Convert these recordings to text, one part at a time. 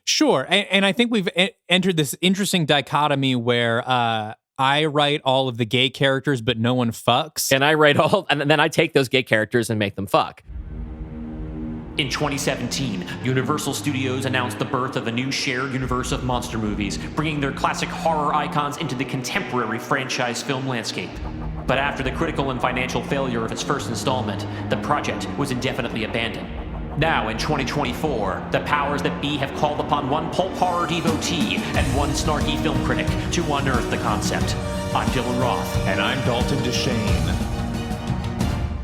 Sure. And I think we've entered this interesting dichotomy where I write all of the gay characters, but no one fucks. And I write and then I take those gay characters and make them fuck. In 2017, Universal Studios announced the birth of a new shared universe of monster movies, bringing their classic horror icons into the contemporary franchise film landscape. But after the critical and financial failure of its first installment, the project was indefinitely abandoned. Now, in 2024, the powers that be have called upon one pulp horror devotee and one snarky film critic to unearth the concept. I'm Dylan Roth. And I'm Dalton DeShane.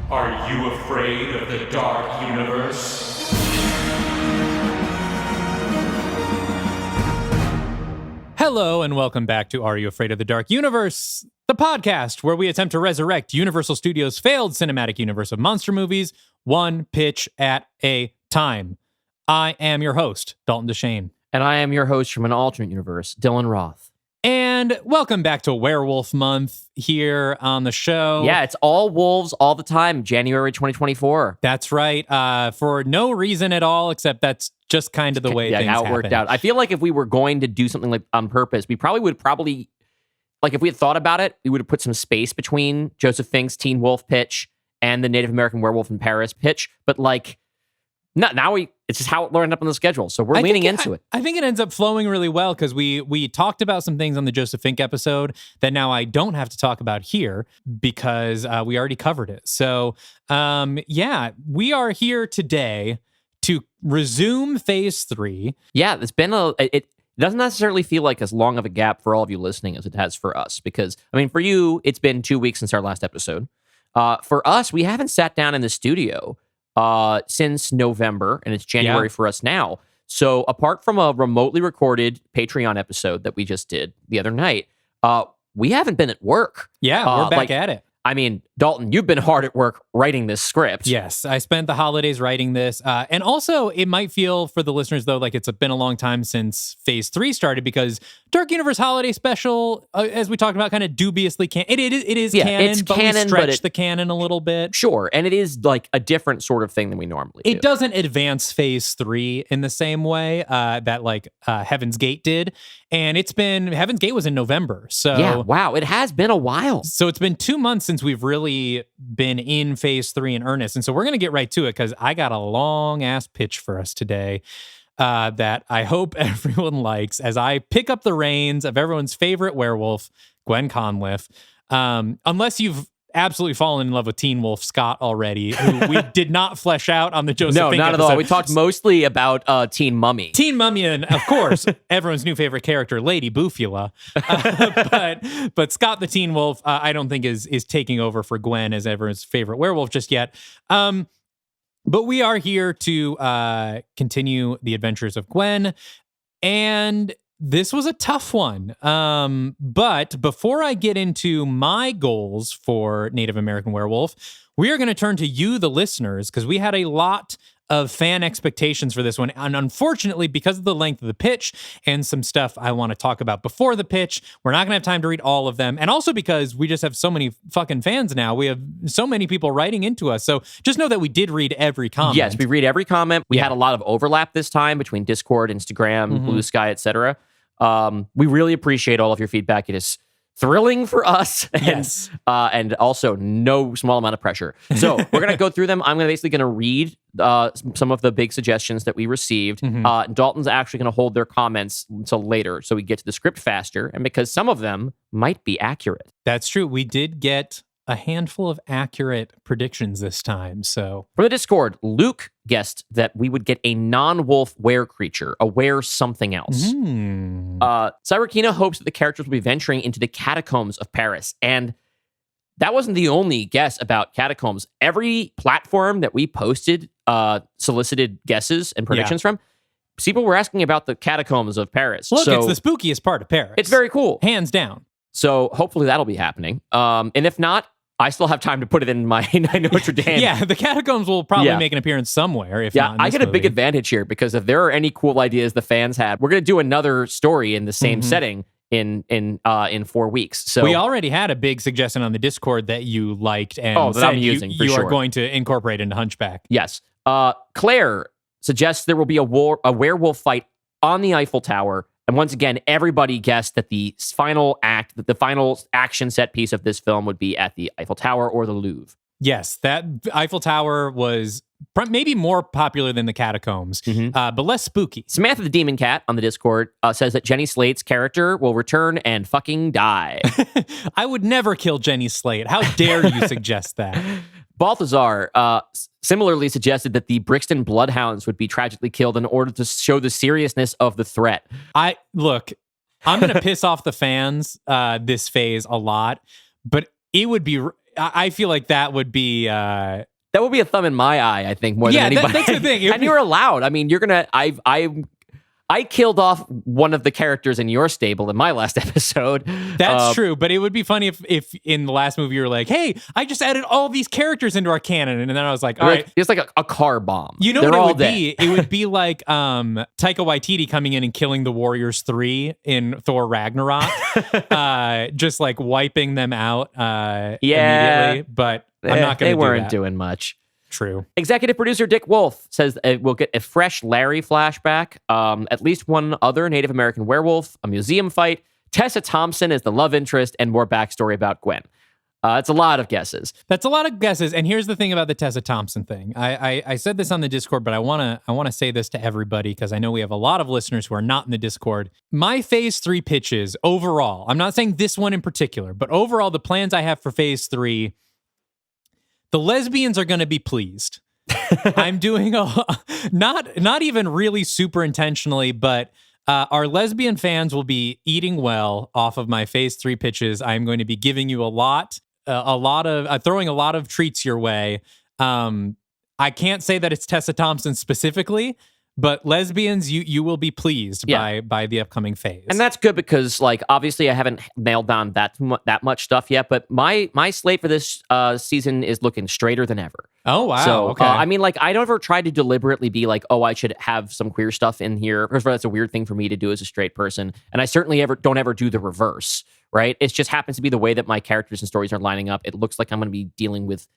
Are you afraid of the dark universe? Hello, and welcome back to Are You Afraid of the Dark Universe, the podcast where we attempt to resurrect Universal Studios' failed cinematic universe of monster movies, one pitch at a time. I am your host, Dalton DeShane. And I am your host from an alternate universe, Dylan Roth. And welcome back to Werewolf Month here on the show. Yeah, it's all wolves all the time, January 2024. That's right. For no reason at all, except that's just kind of the way things how it happen. worked out. I feel like if we were going to do something like on purpose, we would like if we had thought about it, we would have put some space between Joseph Fink's Teen Wolf pitch and the Native American Werewolf in Paris pitch. But like, now it's just how it lined up on the schedule. So we're leaning into it. I think it ends up flowing really well because we talked about some things on the Joseph Fink episode that now I don't have to talk about here because we already covered it. So yeah, we are here today to resume phase 3. Yeah, it's been it doesn't necessarily feel like as long of a gap for all of you listening as it has for us, because I mean, for you, it's been 2 weeks since our last episode. For us, we haven't sat down in the studio since November, and it's January for us now. So apart from a remotely recorded Patreon episode that we just did the other night, we haven't been at work. Yeah, we're back at it. I mean, Dalton, you've been hard at work writing this script. Yes, I spent the holidays writing this. And also, it might feel for the listeners, though, like it's been a long time since Phase 3 started because Dark Universe Holiday Special, as we talked about, kind of dubiously canon. It is canon, it's but canon, we stretched the canon a little bit. Sure, and it is like a different sort of thing than we normally do. It doesn't advance Phase 3 in the same way that like Heaven's Gate did. And Heaven's Gate was in November. So yeah, wow, it has been a while. So it's been 2 months since we've really been in phase 3 in earnest. And so we're going to get right to it because I got a long ass pitch for us today that I hope everyone likes as I pick up the reins of everyone's favorite werewolf, Gwen Conliffe. Unless you've absolutely fallen in love with Teen Wolf Scott already, who we did not flesh out on the Joseph Fink not episode. at all. We talked mostly about Teen Mummy. Teen Mummy, and of course, everyone's new favorite character, Lady Boofula. But Scott the Teen Wolf, I don't think is taking over for Gwen as everyone's favorite werewolf just yet. But we are here to continue the adventures of Gwen, and this was a tough one. But before I get into my goals for Native American Werewolf, we are going to turn to you, the listeners, because we had a lot of fan expectations for this one. And unfortunately, because of the length of the pitch and some stuff I want to talk about before the pitch, we're not going to have time to read all of them. And also because we just have so many fucking fans now. We have so many people writing into us. So just know that we did read every comment. Yes, we read every comment. We had a lot of overlap this time between Discord, Instagram, Blue Sky, etc. We really appreciate all of your feedback. It is thrilling for us, and also no small amount of pressure. So we're going to go through them. I'm basically going to read some of the big suggestions that we received. Dalton's actually going to hold their comments until later so we get to the script faster, and because some of them might be accurate. That's true. We did get a handful of accurate predictions this time. So from the Discord, Luke guessed that we would get a non-wolf were creature, a were something else. Cyrokina hopes that the characters will be venturing into the catacombs of Paris. And that wasn't the only guess about catacombs. Every platform that we posted solicited guesses and predictions from, people were asking about the catacombs of Paris. Look, it's the spookiest part of Paris. It's very cool. Hands down. So hopefully that'll be happening. And if not, I still have time to put it in my Notre Dame. Yeah, the catacombs will probably make an appearance somewhere. If not in I this get a big movie. advantage here because if there are any cool ideas the fans had, we're going to do another story in the same setting in 4 weeks. So we already had a big suggestion on the Discord that you liked and that I'm using for you sure. are going to incorporate into Hunchback. Yes. Claire suggests there will be a werewolf fight on the Eiffel Tower. And once again, everybody guessed that the final action set piece of this film would be at the Eiffel Tower or the Louvre. Yes, that Eiffel Tower was maybe more popular than the catacombs, but less spooky. Samantha the Demon Cat on the Discord says that Jenny Slate's character will return and fucking die. I would never kill Jenny Slate. How dare you suggest that? Balthazar similarly suggested that the Brixton Bloodhounds would be tragically killed in order to show the seriousness of the threat. I'm going to piss off the fans this phase a lot, but it would be... I feel like that would be... that would be a thumb in my eye, I think, more than anybody. That's the thing. And you're allowed. I mean, you're going to... I killed off one of the characters in your stable in my last episode. That's true, but it would be funny if in the last movie you were like, hey, I just added all these characters into our canon. And then I was like, all right. It's like a car bomb. You know what it would be? It would be like Taika Waititi coming in and killing the Warriors 3 in Thor Ragnarok. Just like wiping them out immediately. But I'm not going to do that. They weren't doing much. True. Executive producer Dick Wolf says we'll get a fresh Larry flashback, at least one other Native American werewolf, a museum fight, Tessa Thompson is the love interest, and more backstory about Gwen. It's a lot of guesses. That's a lot of guesses. And here's the thing about the Tessa Thompson thing. I said this on the Discord, but I want to say this to everybody because I know we have a lot of listeners who are not in the Discord. My phase 3 pitches overall, I'm not saying this one in particular, but overall the plans I have for phase 3, the lesbians are going to be pleased. I'm doing not even really super intentionally, but our lesbian fans will be eating well off of my phase 3 pitches. I'm going to be giving you throwing a lot of treats your way. I can't say that it's Tessa Thompson specifically, but lesbians, you will be pleased by the upcoming phase. And that's good because, like, obviously I haven't nailed down that much stuff yet, but my slate for this season is looking straighter than ever. Oh, wow. So, okay. I mean, like, I don't ever try to deliberately be like, oh, I should have some queer stuff in here. First of all, that's a weird thing for me to do as a straight person. And I certainly don't ever do the reverse, right? It just happens to be the way that my characters and stories are lining up. It looks like I'm going to be dealing with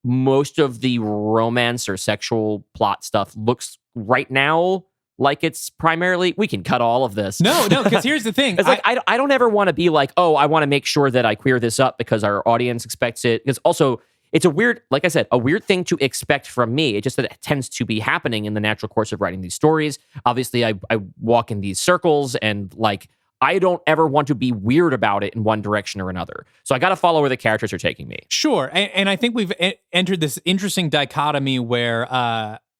most of the romance or sexual plot stuff looks right now like it's primarily, we can cut all of this. No, because here's the thing. It's like, I don't ever want to be like, oh, I want to make sure that I queer this up because our audience expects it. Because also, it's a weird, like I said, a weird thing to expect from me. It just that it tends to be happening in the natural course of writing these stories. Obviously, I walk in these circles and like, I don't ever want to be weird about it in one direction or another. So I got to follow where the characters are taking me. Sure. And I think we've entered this interesting dichotomy where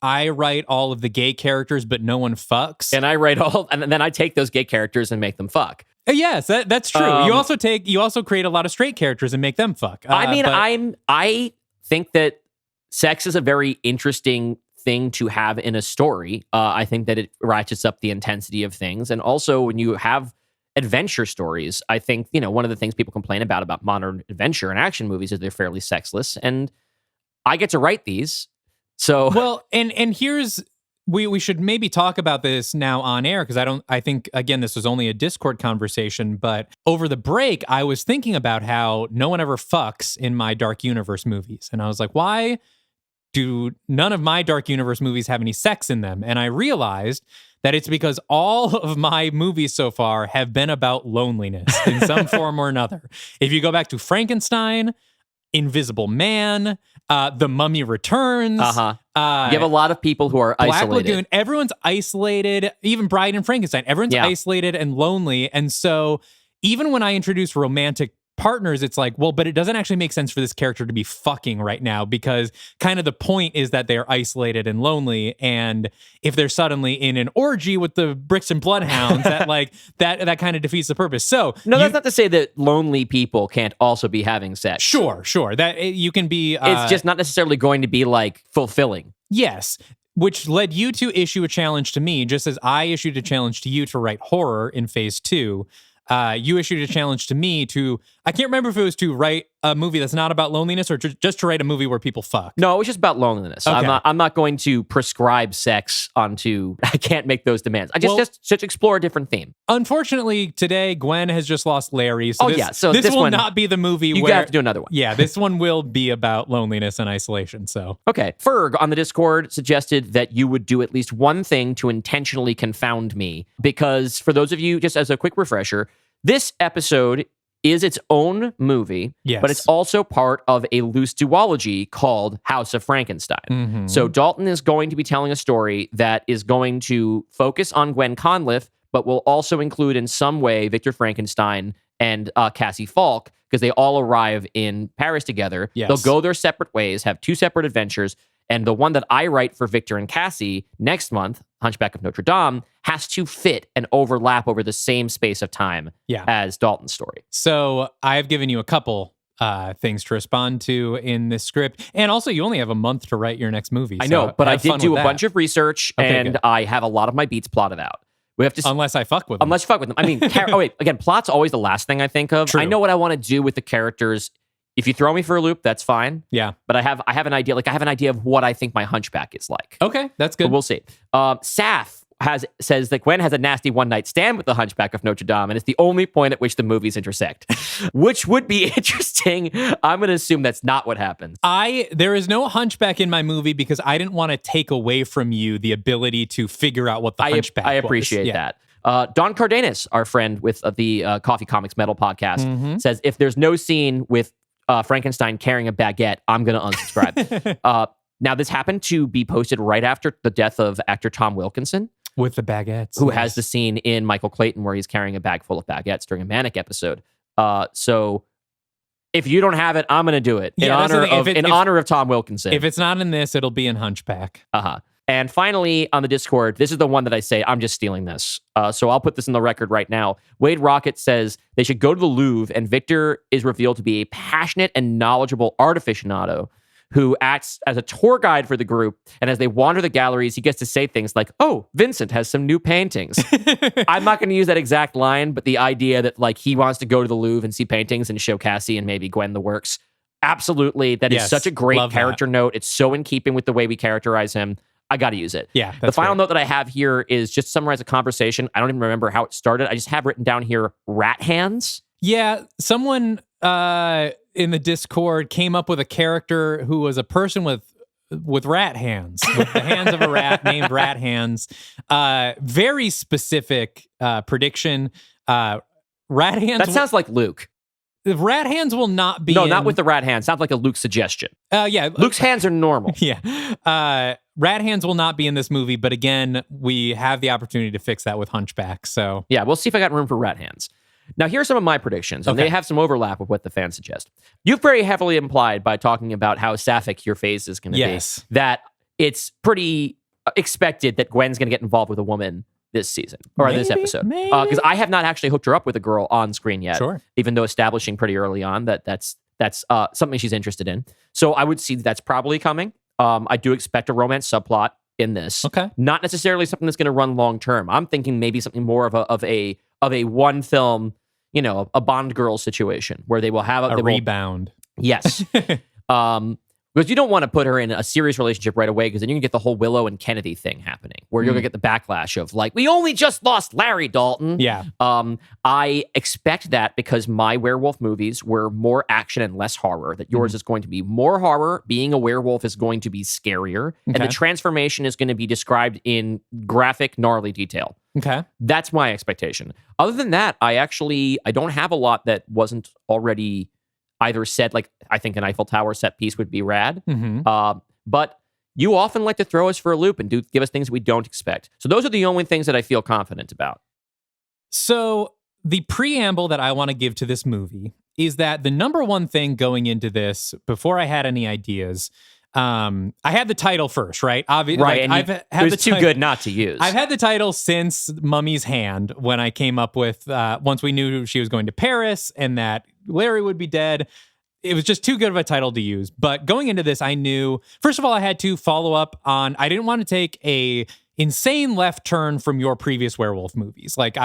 I write all of the gay characters, but no one fucks. And and then I take those gay characters and make them fuck. Yes, that's true. You also create a lot of straight characters and make them fuck. I think that sex is a very interesting thing to have in a story. I think that it ratchets up the intensity of things. And also when you have adventure stories, I think, one of the things people complain about modern adventure and action movies is they're fairly sexless. And I get to write these. So well, and here's we should maybe talk about this now on air because I think again this was only a Discord conversation, but over the break I was thinking about how no one ever fucks in my Dark Universe movies, and I was like, why do none of my Dark Universe movies have any sex in them? And I realized that it's because all of my movies so far have been about loneliness in some form or another. If you go back to Frankenstein, Invisible Man, The Mummy Returns. You have a lot of people who are Black isolated. Lagoon, everyone's isolated. Even Bride and Frankenstein, everyone's isolated and lonely. And so even when I introduce romantic partners, it's like, well, but it doesn't actually make sense for this character to be fucking right now because kind of the point is that they're isolated and lonely. And if they're suddenly in an orgy with the Brixton Bloodhounds, that kind of defeats the purpose. So that's not to say that lonely people can't also be having sex. Sure. That you can be. It's just not necessarily going to be like fulfilling. Yes. Which led you to issue a challenge to me, just as I issued a challenge to you to write horror in phase 2. You issued a challenge to me I can't remember if it was to write a movie that's not about loneliness, or just to write a movie where people fuck? No, it's just about loneliness. Okay. I'm not going to prescribe sex onto. I can't make those demands. I just explore a different theme. Unfortunately, today Gwen has just lost Larry. So so this will one, not be the movie. You where have to do another one. Yeah, this one will be about loneliness and isolation. So okay, Ferg on the Discord suggested that you would do at least one thing to intentionally confound me, because for those of you, just as a quick refresher, this episode is its own movie, yes, but it's also part of a loose duology called House of Frankenstein. Mm-hmm. So Dalton is going to be telling a story that is going to focus on Gwen Conliffe, but will also include in some way Victor Frankenstein and Cassie Falk, because they all arrive in Paris together. Yes. They'll go their separate ways, have two separate adventures, and the one that I write for Victor and Cassie next month, Hunchback of Notre Dame, has to fit and overlap over the same space of time as Dalton's story. So I've given you a couple things to respond to in this script. And also, you only have a month to write your next movie. I know, but I did do a that. bunch of research, and good. I have a lot of my beats plotted out. We have to, unless I fuck with them. Unless you fuck with them. I mean, again, plot's always the last thing I think of. True. I know what I want to do with the characters. If you throw me for a loop, that's fine. Yeah. But I have an idea. Like, I have an idea of what I think my Hunchback is like. Okay, that's good. But we'll see. Saf says that Gwen has a nasty one-night stand with the Hunchback of Notre Dame, and it's the only point at which the movies intersect, which would be interesting. I'm going to assume that's not what happens. There is no Hunchback in my movie because I didn't want to take away from you the ability to figure out what the Hunchback was. I appreciate that. Don Cardenas, our friend with the Coffee Comics Metal podcast, says if there's no scene with Frankenstein carrying a baguette, I'm going to unsubscribe. Now, this happened to be posted right after the death of actor Tom Wilkinson. With the baguettes. Who has the scene in Michael Clayton where he's carrying a bag full of baguettes during a Manic episode. So if you don't have it, I'm going to do it in honor of Tom Wilkinson. If it's not in this, it'll be in Hunchback. And finally, on the Discord, this is the one that I say, I'm just stealing this. So I'll put this in the record right now. Wade Rocket says they should go to the Louvre, and Victor is revealed to be a passionate and knowledgeable art aficionado who acts as a tour guide for the group. And as they wander the galleries, he gets to say things like, oh, Vincent has some new paintings. I'm not going to use that exact line, but the idea that like he wants to go to the Louvre and see paintings and show Cassie and maybe Gwen the works. Absolutely. That is such a great character note. It's so in keeping with the way we characterize him. I got to use it. Yeah. The final note that I have here is just summarize a conversation. I don't even remember how it started. I just have written down here, rat hands. Yeah. Someone in the Discord came up with a character who was a person with rat hands, with the hands of a rat named Rat Hands. Very specific prediction. Rat hands. That sounds like Luke. The rat hands will not be. No, not with the rat hands. Sounds like a Luke suggestion. Yeah. Luke's hands are normal. Yeah. Rat hands will not be in this movie, but again, we have the opportunity to fix that with Hunchback. So yeah, we'll see if I got room for rat hands. Now, here are some of my predictions, and they have some overlap with what the fans suggest. You've very heavily implied by talking about how sapphic your phase is going to be, that it's pretty expected that Gwen's going to get involved with a woman this season, or this episode. Because I have not actually hooked her up with a girl on screen yet, even though establishing pretty early on that that's something she's interested in. So I would see that's probably coming. I do expect a romance subplot in this. Okay. Not necessarily something that's going to run long term. I'm thinking maybe something more of a one film, a Bond girl situation where they will have a rebound. Yes. Because you don't want to put her in a serious relationship right away, because then you can get the whole Willow and Kennedy thing happening, where you're going to get the backlash of like, we only just lost Larry, Dalton. Yeah. I expect that because my werewolf movies were more action and less horror, that yours is going to be more horror. Being a werewolf is going to be scarier. And the transformation is going to be described in graphic, gnarly detail. Okay. That's my expectation. Other than that, I don't have a lot that wasn't already either said. Like, I think an Eiffel Tower set piece would be rad. But you often like to throw us for a loop and give us things we don't expect. So those are the only things that I feel confident about. So the preamble that I want to give to this movie is that the number one thing going into this, before I had any ideas, I had the title first, right? Obviously, right. Like, it was too good not to use. I've had the title since Mummy's Hand, when I came up with, once we knew she was going to Paris and that Larry would be dead. It was just too good of a title to use. But going into this, I knew, first of all, I had to follow up on, I didn't want to take a insane left turn from your previous werewolf movies. Like,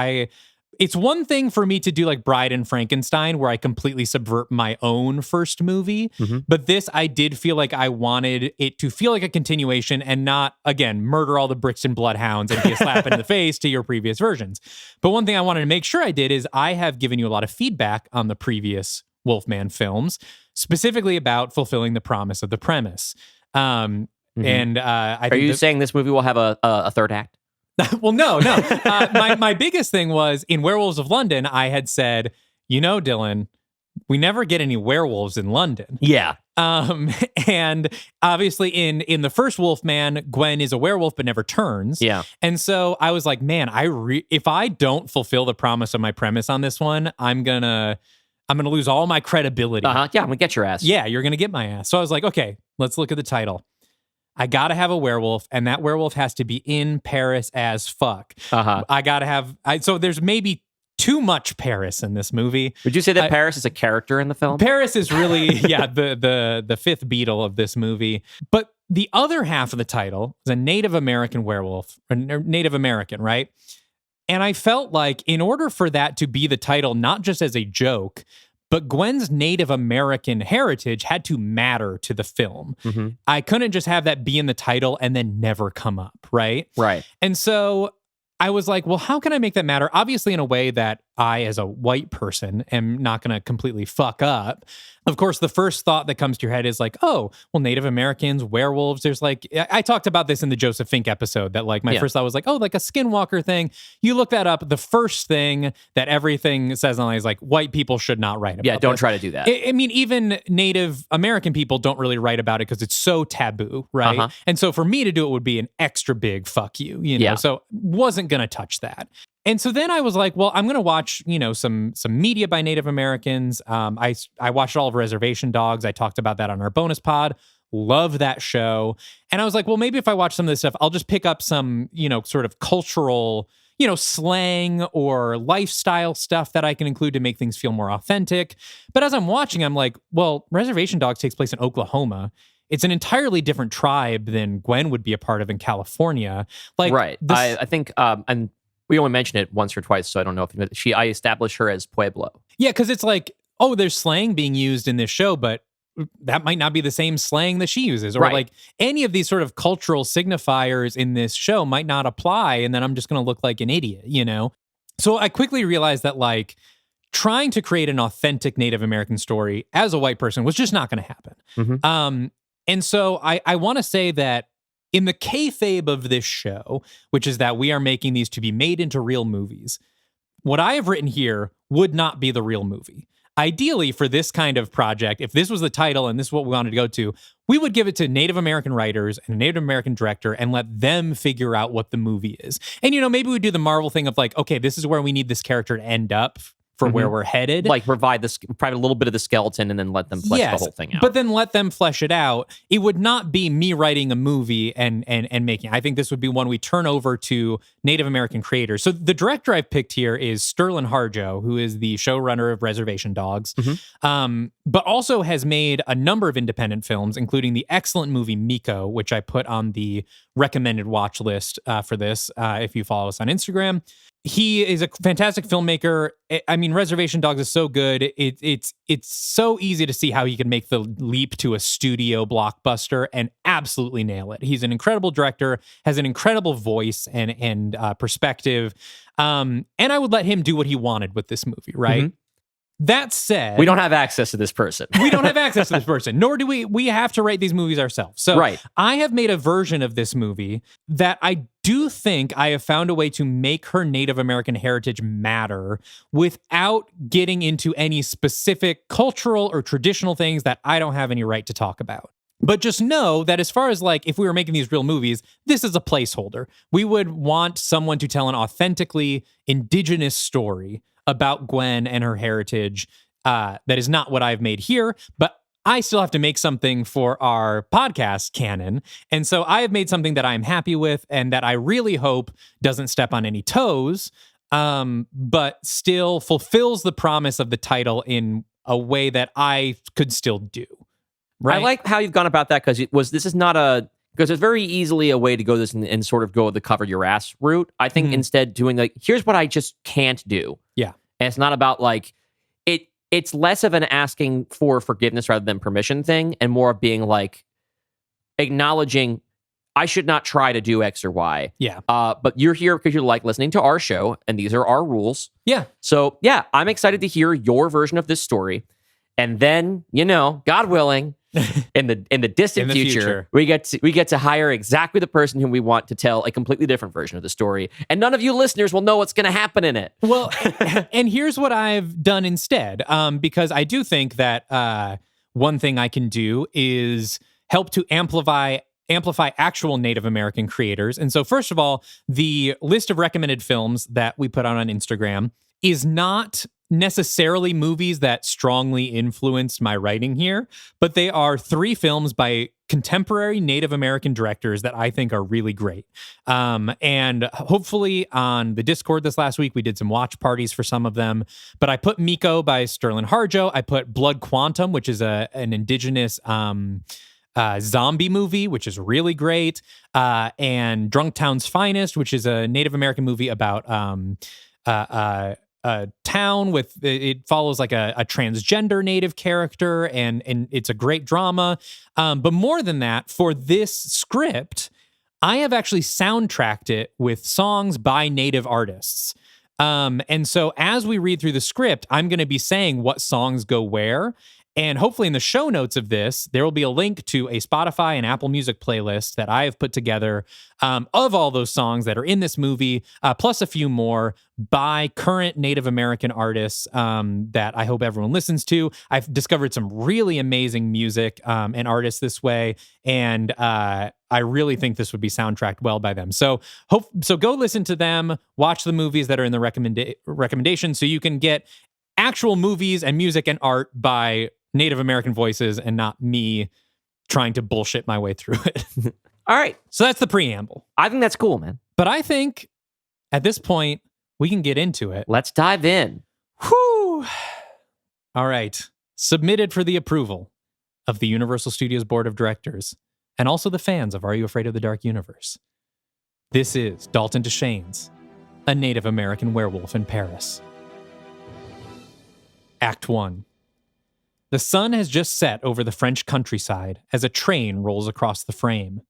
it's one thing for me to do like Bride and Frankenstein, where I completely subvert my own first movie. But this, I did feel like I wanted it to feel like a continuation and not, again, murder all the Brixton bloodhounds and be a slap in the face to your previous versions. But one thing I wanted to make sure I did is I have given you a lot of feedback on the previous Wolfman films, specifically about fulfilling the promise of the premise. And I Are you saying this movie will have a third act? well, no. My biggest thing was in Werewolves of London, I had said, Dylan, we never get any werewolves in London. Yeah. And obviously in the first Wolfman, Gwen is a werewolf but never turns. Yeah. And so I was like, man, if I don't fulfill the promise of my premise on this one, I'm gonna lose all my credibility. Yeah, I'm gonna get your ass. Yeah, you're gonna get my ass. So I was like, okay, let's look at the title. I gotta have a werewolf, and that werewolf has to be in Paris as fuck. I gotta have. So there's maybe too much Paris in this movie. Would you say that Paris is a character in the film? Paris is really, the fifth Beatle of this movie. But the other half of the title is a Native American werewolf, or Native American, right? And I felt like in order for that to be the title, not just as a joke, but Gwen's Native American heritage had to matter to the film. I couldn't just have that be in the title and then never come up, right? Right. And so I was like, well, how can I make that matter? Obviously, in a way that I, as a white person, am not going to completely fuck up. Of course, the first thought that comes to your head is like, oh, well, Native Americans, werewolves. There's like, I talked about this in the Joseph Fink episode that like my first thought was like, oh, like a skinwalker thing. You look that up. The first thing that everything says online is like, white people should not write about it. Yeah, don't try to do that. I mean, even Native American people don't really write about it because it's so taboo, right? And so for me to do it would be an extra big fuck you, know? So wasn't going to touch that. And so then I was like, well, I'm going to watch, some media by Native Americans. I watched all of Reservation Dogs. I talked about that on our bonus pod. Love that show. And I was like, well, maybe if I watch some of this stuff, I'll just pick up some, sort of cultural, slang or lifestyle stuff that I can include to make things feel more authentic. But as I'm watching, I'm like, well, Reservation Dogs takes place in Oklahoma. It's an entirely different tribe than Gwen would be a part of in California. Like, right. I think, and we only mentioned it once or twice, so I don't know if I established her as Pueblo. Yeah, because it's like, oh, there's slang being used in this show, but that might not be the same slang that she uses. Or like any of these sort of cultural signifiers in this show might not apply, and then I'm just going to look like an idiot, So I quickly realized that like trying to create an authentic Native American story as a white person was just not going to happen. And so I want to say that in the kayfabe of this show, which is that we are making these to be made into real movies, what I have written here would not be the real movie. Ideally, for this kind of project, if this was the title and this is what we wanted to go to, we would give it to Native American writers and a Native American director and let them figure out what the movie is. And, maybe we do the Marvel thing of like, okay, this is where we need this character to end up for where we're headed. Like provide a little bit of the skeleton and then let them flesh the whole thing out. But then let them flesh it out. It would not be me writing a movie and making it. I think this would be one we turn over to Native American creators. So the director I've picked here is Sterling Harjo, who is the showrunner of Reservation Dogs, but also has made a number of independent films, including the excellent movie Miko, which I put on the recommended watch list for this, if you follow us on Instagram. He is a fantastic filmmaker. I mean, Reservation Dogs is so good. It's so easy to see how he can make the leap to a studio blockbuster and absolutely nail it. He's an incredible director, has an incredible voice and perspective. And I would let him do what he wanted with this movie, right? That said, we don't have access to this person. We don't have access to this person, nor do we have to write these movies ourselves. So I have made a version of this movie that I do think I have found a way to make her Native American heritage matter without getting into any specific cultural or traditional things that I don't have any right to talk about. But just know that as far as like, if we were making these real movies, this is a placeholder. We would want someone to tell an authentically indigenous story about Gwen and her heritage. That is not what I've made here, but I still have to make something for our podcast canon. And so I have made something that I'm happy with and that I really hope doesn't step on any toes, but still fulfills the promise of the title in a way that I could still do. Right? I like how you've gone about that because this is not because it's very easily a way to go this and sort of go the cover your ass route. I think instead doing like, here's what I just can't do. And it's not about like it's less of an asking for forgiveness rather than permission thing, and more of being like acknowledging I should not try to do X or Y. Yeah. But you're here because you like listening to our show, and these are our rules. Yeah. So yeah, I'm excited to hear your version of this story. And then, God willing, in the distant future, we get to hire exactly the person whom we want to tell a completely different version of the story, and none of you listeners will know what's going to happen in it. Well, and here's what I've done instead, because I do think that one thing I can do is help to amplify actual Native American creators. And so, first of all, the list of recommended films that we put out on Instagram is not necessarily movies that strongly influenced my writing here, but they are 3 films by contemporary Native American directors that I think are really great. And hopefully on the Discord this last week, we did some watch parties for some of them. But I put Miko by Sterling Harjo. I put Blood Quantum, which is an indigenous zombie movie, which is really great. And Drunk Town's Finest, which is a Native American movie about a town with, it follows like a transgender Native character, and it's a great drama. But more than that, for this script, I have actually soundtracked it with songs by Native artists. And so as we read through the script, I'm going to be saying what songs go where. And hopefully in the show notes of this, there will be a link to a Spotify and Apple Music playlist that I have put together of all those songs that are in this movie, plus a few more by current Native American artists that I hope everyone listens to. I've discovered some really amazing music and artists this way, and I really think this would be soundtracked well by them. So go listen to them, watch the movies that are in the recommendation, so you can get actual movies and music and art by Native American voices and not me trying to bullshit my way through it. All right. So that's the preamble. I think that's cool, man. But I think at this point, we can get into it. Let's dive in. Whew. All right. Submitted for the approval of the Universal Studios Board of Directors and also the fans of Are You Afraid of the Dark Universe? This is Dalton Deschaines, a Native American werewolf in Paris. Act 1. The sun has just set over the French countryside as a train rolls across the frame.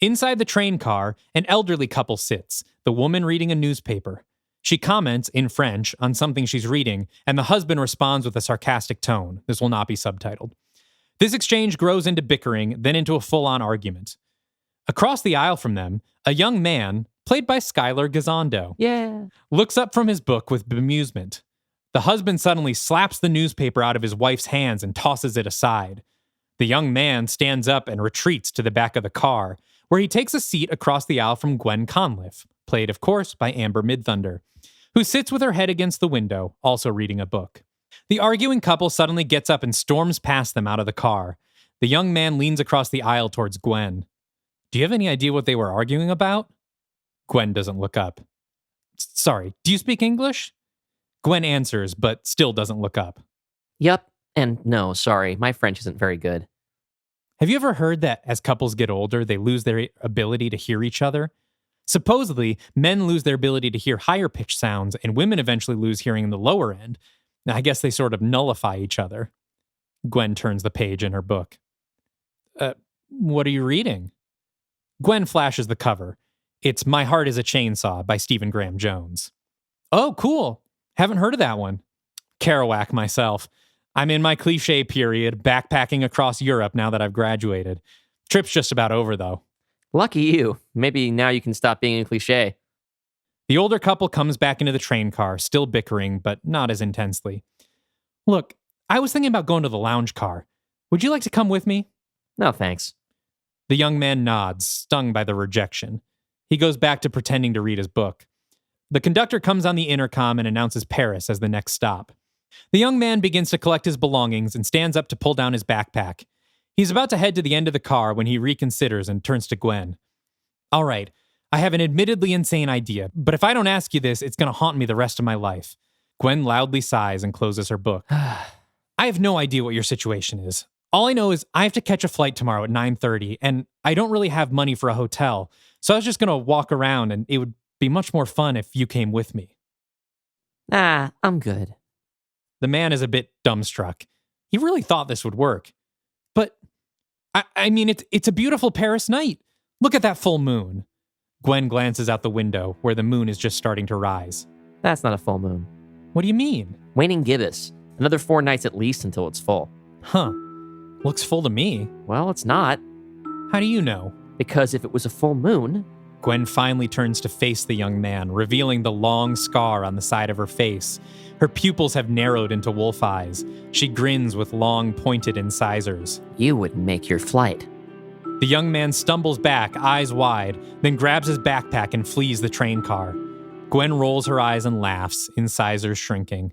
Inside the train car, an elderly couple sits, the woman reading a newspaper. She comments in French on something she's reading, and the husband responds with a sarcastic tone. This will not be subtitled. This exchange grows into bickering, then into a full-on argument. Across the aisle from them, a young man, played by Skylar Gazondo, looks up from his book with bemusement. The husband suddenly slaps the newspaper out of his wife's hands and tosses it aside. The young man stands up and retreats to the back of the car, where he takes a seat across the aisle from Gwen Conliffe, played, of course, by Amber Midthunder, who sits with her head against the window, also reading a book. The arguing couple suddenly gets up and storms past them out of the car. The young man leans across the aisle towards Gwen. Do you have any idea what they were arguing about? Gwen doesn't look up. Sorry, do you speak English? Gwen answers, but still doesn't look up. Yup, and no, sorry, my French isn't very good. Have you ever heard that as couples get older, they lose their ability to hear each other? Supposedly, men lose their ability to hear higher pitched sounds, and women eventually lose hearing in the lower end. Now, I guess they sort of nullify each other. Gwen turns the page in her book. What are you reading? Gwen flashes the cover. It's My Heart is a Chainsaw by Stephen Graham Jones. Oh, cool. Haven't heard of that one. Kerouac myself. I'm in my cliche period, backpacking across Europe now that I've graduated. Trip's just about over, though. Lucky you. Maybe now you can stop being a cliche. The older couple comes back into the train car, still bickering, but not as intensely. Look, I was thinking about going to the lounge car. Would you like to come with me? No, thanks. The young man nods, stung by the rejection. He goes back to pretending to read his book. The conductor comes on the intercom and announces Paris as the next stop. The young man begins to collect his belongings and stands up to pull down his backpack. He's about to head to the end of the car when he reconsiders and turns to Gwen. All right, I have an admittedly insane idea, but if I don't ask you this, it's going to haunt me the rest of my life. Gwen loudly sighs and closes her book. I have no idea what your situation is. All I know is I have to catch a flight tomorrow at 9:30, and I don't really have money for a hotel, so I was just going to walk around, and it would be much more fun if you came with me. Nah, I'm good. The man is a bit dumbstruck. He really thought this would work. But, I mean, it's a beautiful Paris night. Look at that full moon. Gwen glances out the window where the moon is just starting to rise. That's not a full moon. What do you mean? Waning gibbous. Another 4 nights at least until it's full. Huh. Looks full to me. Well, it's not. How do you know? Because if it was a full moon... Gwen finally turns to face the young man, revealing the long scar on the side of her face. Her pupils have narrowed into wolf eyes. She grins with long, pointed incisors. You would make your flight. The young man stumbles back, eyes wide, then grabs his backpack and flees the train car. Gwen rolls her eyes and laughs, incisors shrinking.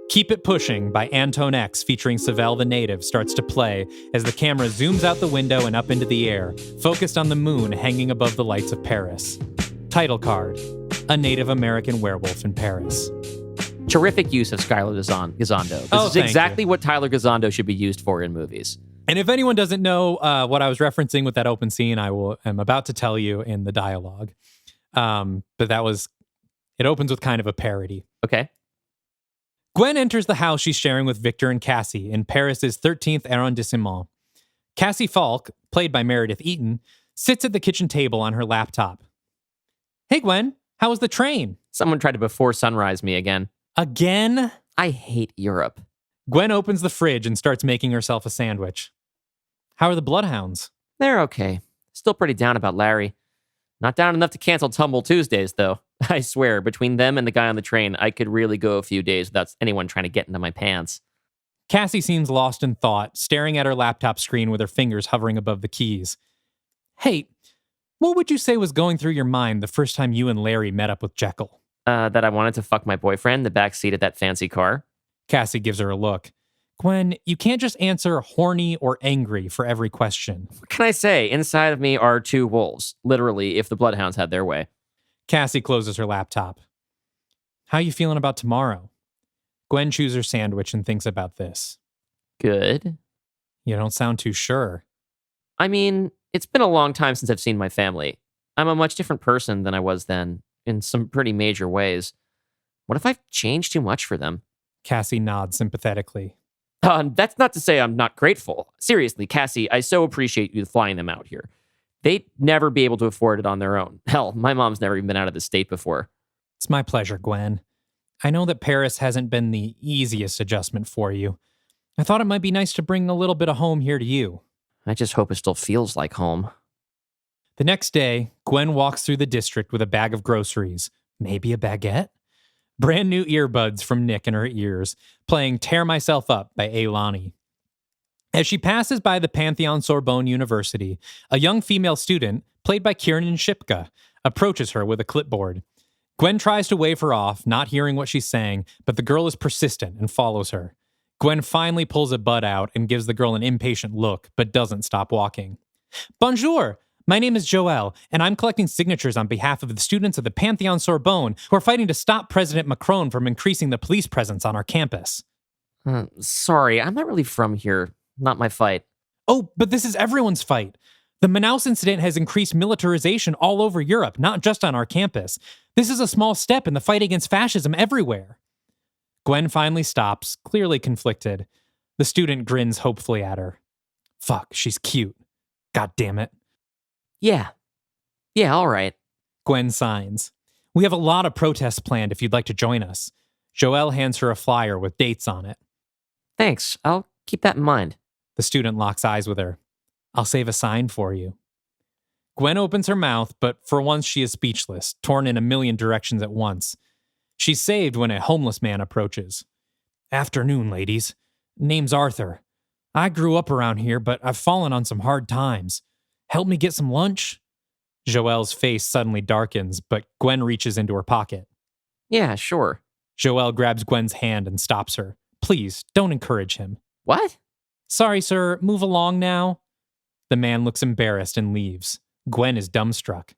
Keep It Pushing by Anton X featuring Savelle the Native starts to play as the camera zooms out the window and up into the air, focused on the moon hanging above the lights of Paris. Title card, A Native American Werewolf in Paris. Terrific use of Skylar Gisondo. This is exactly what Tyler Gisondo should be used for in movies. And if anyone doesn't know what I was referencing with that open scene, am about to tell you in the dialogue. But it opens with kind of a parody. Okay. Gwen enters the house she's sharing with Victor and Cassie in Paris's 13th arrondissement. Cassie Falk, played by Meredith Eaton, sits at the kitchen table on her laptop. Hey, Gwen, how was the train? Someone tried to before sunrise me again. Again? I hate Europe. Gwen opens the fridge and starts making herself a sandwich. How are the bloodhounds? They're okay. Still pretty down about Larry. Not down enough to cancel Tumble Tuesdays, though. I swear, between them and the guy on the train, I could really go a few days without anyone trying to get into my pants. Cassie seems lost in thought, staring at her laptop screen with her fingers hovering above the keys. Hey, what would you say was going through your mind the first time you and Larry met up with Jekyll? That I wanted to fuck my boyfriend in the backseat of that fancy car. Cassie gives her a look. Gwen, you can't just answer horny or angry for every question. What can I say? Inside of me are 2 wolves. Literally, if the bloodhounds had their way. Cassie closes her laptop. How you feeling about tomorrow? Gwen chews her sandwich and thinks about this. Good. You don't sound too sure. I mean, it's been a long time since I've seen my family. I'm a much different person than I was then, in some pretty major ways. What if I've changed too much for them? Cassie nods sympathetically. That's not to say I'm not grateful. Seriously, Cassie, I so appreciate you flying them out here. They'd never be able to afford it on their own. Hell, my mom's never even been out of the state before. It's my pleasure, Gwen. I know that Paris hasn't been the easiest adjustment for you. I thought it might be nice to bring a little bit of home here to you. I just hope it still feels like home. The next day, Gwen walks through the district with a bag of groceries. Maybe a baguette? Brand new earbuds from Nick in her ears, playing Tear Myself Up by Ailani. As she passes by the Pantheon-Sorbonne University, a young female student, played by Kiernan Shipka, approaches her with a clipboard. Gwen tries to wave her off, not hearing what she's saying, but the girl is persistent and follows her. Gwen finally pulls a bud out and gives the girl an impatient look, but doesn't stop walking. Bonjour! My name is Joelle, and I'm collecting signatures on behalf of the students of the Pantheon-Sorbonne who are fighting to stop President Macron from increasing the police presence on our campus. Sorry, I'm not really from here. Not my fight. Oh, but this is everyone's fight. The Manaus incident has increased militarization all over Europe, not just on our campus. This is a small step in the fight against fascism everywhere. Gwen finally stops, clearly conflicted. The student grins hopefully at her. Fuck, she's cute. God damn it. Yeah, all right. Gwen signs. We have a lot of protests planned if you'd like to join us. Joelle hands her a flyer with dates on it. Thanks, I'll keep that in mind. The student locks eyes with her. I'll save a sign for you. Gwen opens her mouth, but for once she is speechless, torn in a million directions at once. She's saved when a homeless man approaches. Afternoon, ladies. Name's Arthur. I grew up around here, but I've fallen on some hard times. Help me get some lunch? Joelle's face suddenly darkens, but Gwen reaches into her pocket. Yeah, sure. Joelle grabs Gwen's hand and stops her. Please, don't encourage him. What? Sorry, sir. Move along now. The man looks embarrassed and leaves. Gwen is dumbstruck.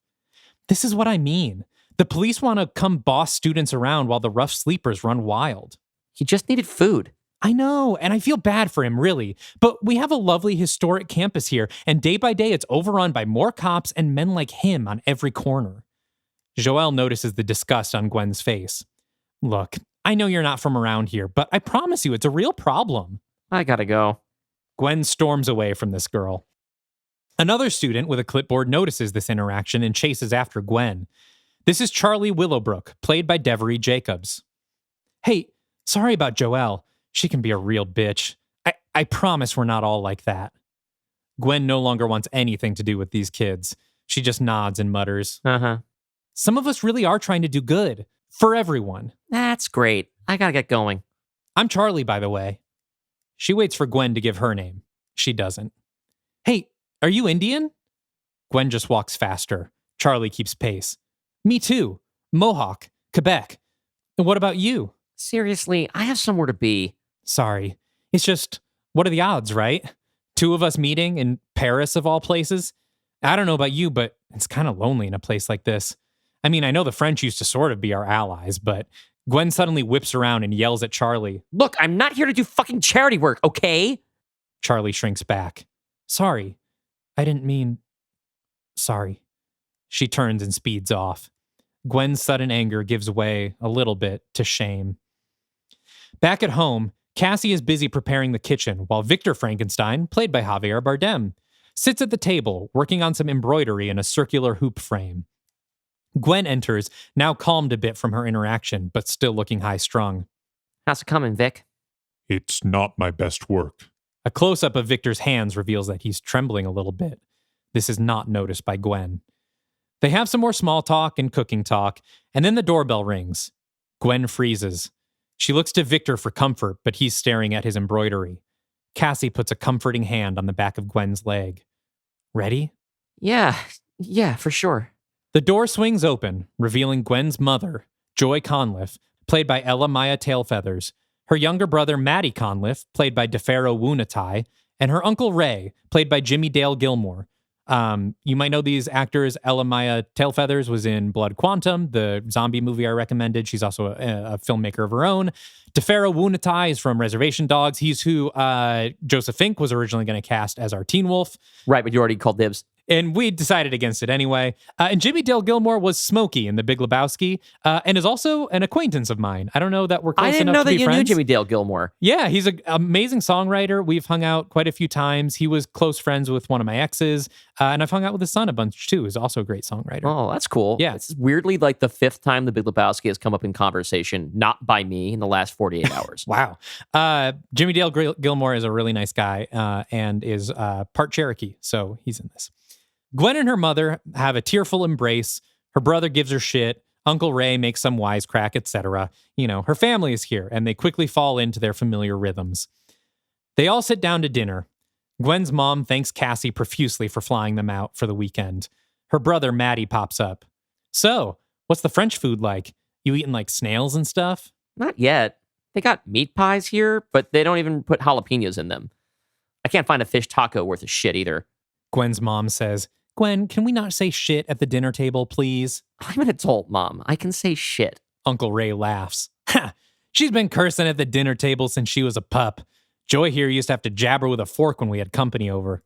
This is what I mean. The police want to come boss students around while the rough sleepers run wild. He just needed food. I know, and I feel bad for him, really. But we have a lovely historic campus here, and day by day it's overrun by more cops and men like him on every corner. Joelle notices the disgust on Gwen's face. Look, I know you're not from around here, but I promise you it's a real problem. I gotta go. Gwen storms away from this girl. Another student with a clipboard notices this interaction and chases after Gwen. This is Charlie Willowbrook, played by Devery Jacobs. Hey, sorry about Joelle. She can be a real bitch. I promise we're not all like that. Gwen no longer wants anything to do with these kids. She just nods and mutters. Uh-huh. Some of us really are trying to do good. For everyone. That's great. I gotta get going. I'm Charlie, by the way. She waits for Gwen to give her name. She doesn't. Hey, are you Indian? Gwen just walks faster. Charlie keeps pace. Me too. Mohawk, Quebec. And what about you? Seriously, I have somewhere to be. Sorry. It's just, what are the odds, right? Two of us meeting in Paris of all places? I don't know about you, but it's kind of lonely in a place like this. I mean, I know the French used to sort of be our allies, but Gwen suddenly whips around and yells at Charlie. Look, I'm not here to do fucking charity work, okay? Charlie shrinks back. Sorry. I didn't mean... Sorry. She turns and speeds off. Gwen's sudden anger gives way a little bit to shame. Back at home, Cassie is busy preparing the kitchen while Victor Frankenstein, played by Javier Bardem, sits at the table working on some embroidery in a circular hoop frame. Gwen enters, now calmed a bit from her interaction, but still looking high-strung. How's it coming, Vic? It's not my best work. A close-up of Victor's hands reveals that he's trembling a little bit. This is not noticed by Gwen. They have some more small talk and cooking talk, and then the doorbell rings. Gwen freezes. She looks to Victor for comfort, but he's staring at his embroidery. Cassie puts a comforting hand on the back of Gwen's leg. Ready? Yeah, for sure. The door swings open, revealing Gwen's mother, Joy Conliffe, played by Ella Maya Tailfeathers, her younger brother Matty Conliffe, played by DeFaro Wunatai, and her uncle Ray, played by Jimmy Dale Gilmore. You might know these actors. Ella Maya Tailfeathers was in Blood Quantum, the zombie movie I recommended. She's also a filmmaker of her own. DeFaro Wunatai is from Reservation Dogs. He's who Joseph Fink was originally going to cast as our Teen Wolf. Right, but you already called dibs. And we decided against it anyway. And Jimmy Dale Gilmore was Smokey in The Big Lebowski, and is also an acquaintance of mine. I don't know that we're close enough to be friends. I didn't know that you knew Jimmy Dale Gilmore. Yeah, he's an amazing songwriter. We've hung out quite a few times. He was close friends with one of my exes, and I've hung out with his son a bunch too. He's also a great songwriter. Oh, that's cool. Yeah. It's weirdly like the fifth time The Big Lebowski has come up in conversation, not by me, in the last 48 hours. Wow. Jimmy Dale Gilmore is a really nice guy and is part Cherokee, so he's in this. Gwen and her mother have a tearful embrace. Her brother gives her shit. Uncle Ray makes some wisecrack, etc. Her family is here, and they quickly fall into their familiar rhythms. They all sit down to dinner. Gwen's mom thanks Cassie profusely for flying them out for the weekend. Her brother, Matty, pops up. So, what's the French food like? You eating like snails and stuff? Not yet. They got meat pies here, but they don't even put jalapenos in them. I can't find a fish taco worth a shit either. Gwen's mom says, Gwen, can we not say shit at the dinner table, please? I'm an adult, Mom. I can say shit. Uncle Ray laughs. Ha! She's been cursing at the dinner table since she was a pup. Joy here used to have to jab her with a fork when we had company over.